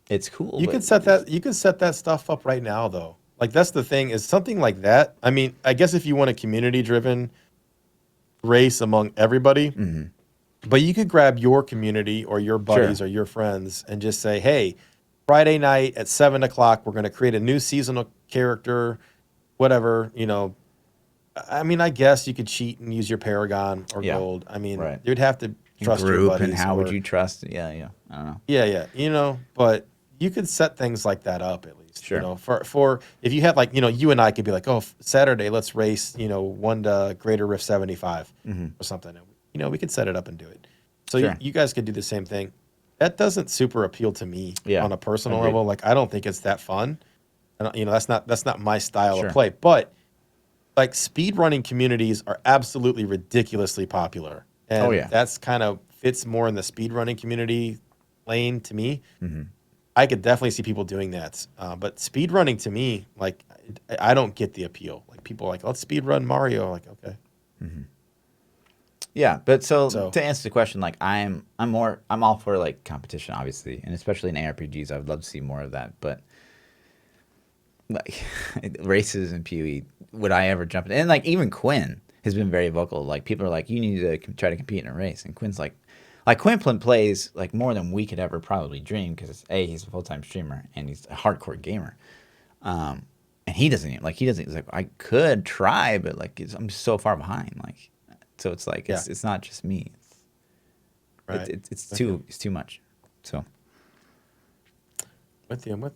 S1: it's cool.
S2: You can set that stuff up right now though. Like that's the thing is something like that. I mean, I guess if you want a community driven race among everybody, but you could grab your community or your buddies or your friends and just say, hey, Friday night at 7:00, we're going to create a new seasonal character, whatever, I mean, I guess you could cheat and use your Paragon or gold. I mean, you'd have to trust your buddies.
S1: And how would you trust? Yeah. I don't know.
S2: Yeah. But you could set things like that up at least. Sure. For if you had like, you and I could be like, oh, Saturday, let's race, 1 to Greater Rift 75 or something. And, we could set it up and do it. So you guys could do the same thing. That doesn't super appeal to me on a personal level. Like, I don't think it's that fun. And, that's not my style of play. But like speedrunning communities are absolutely ridiculously popular. And that's kind of fits more in the speedrunning community lane to me. I could definitely see people doing that. But speedrunning to me, like, I don't get the appeal. Like people are like, let's speedrun Mario. Like, okay.
S1: Yeah, but so to answer the question, like I'm all for like competition, obviously, and especially in ARPGs, I would love to see more of that. But like races and PoE, would I ever jump in? And like even Quinn has been very vocal. Like people are like, you need to try to compete in a race, and Quinn's like Quinn plays like more than we could ever probably dream because he's a full-time streamer and he's a hardcore gamer. And and he doesn't like. He's like, I could try, but like I'm so far behind. Like, so it's like it's not just me.
S2: Right.
S1: It's too much. So
S2: I'm with you.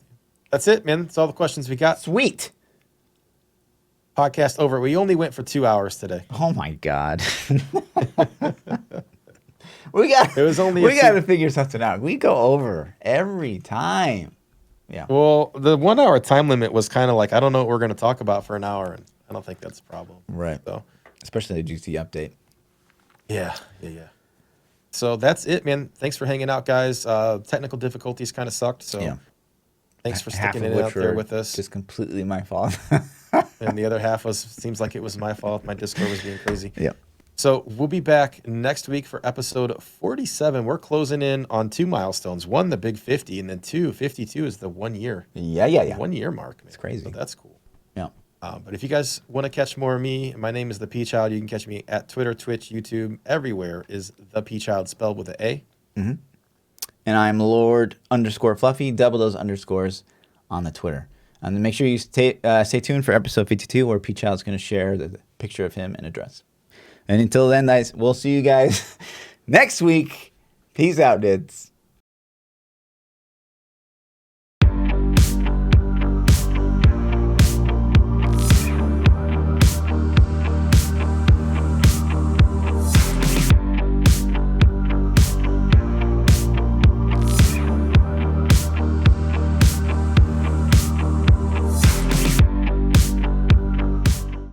S2: That's it, man. That's all the questions we got.
S1: sweet.
S2: Podcast over. We only went for 2 hours today.
S1: Oh my god. we got to figure something out. We go over every time. Yeah.
S2: Well, the 1 hour time limit was kind of like, I don't know what we're going to talk about for an hour, and I don't think that's a problem.
S1: Right.
S2: So,
S1: especially the juicy update.
S2: Yeah. So that's it, man. Thanks for hanging out, guys. Technical difficulties kind of sucked, so thanks for sticking it out there with us.
S1: Just completely my fault.
S2: And the other half seems like it was my fault. My Discord was being crazy.
S1: Yeah.
S2: So we'll be back next week for episode 47. We're closing in on 2 milestones. 1, the big 50, and then 52 is the 1 year.
S1: Yeah.
S2: 1 year mark. Man.
S1: It's crazy.
S2: So that's cool.
S1: Yeah.
S2: But if you guys want to catch more of me, my name is ThaPChild. You can catch me at Twitter, Twitch, YouTube. Everywhere is ThaPChild spelled with an A.
S1: Mm-hmm. And I'm Lord_Fluffy, double those underscores on the Twitter. And make sure you stay tuned for episode 52 where P-Child's going to share the picture of him and address. And until then, guys, we'll see you guys next week. Peace out, dudes.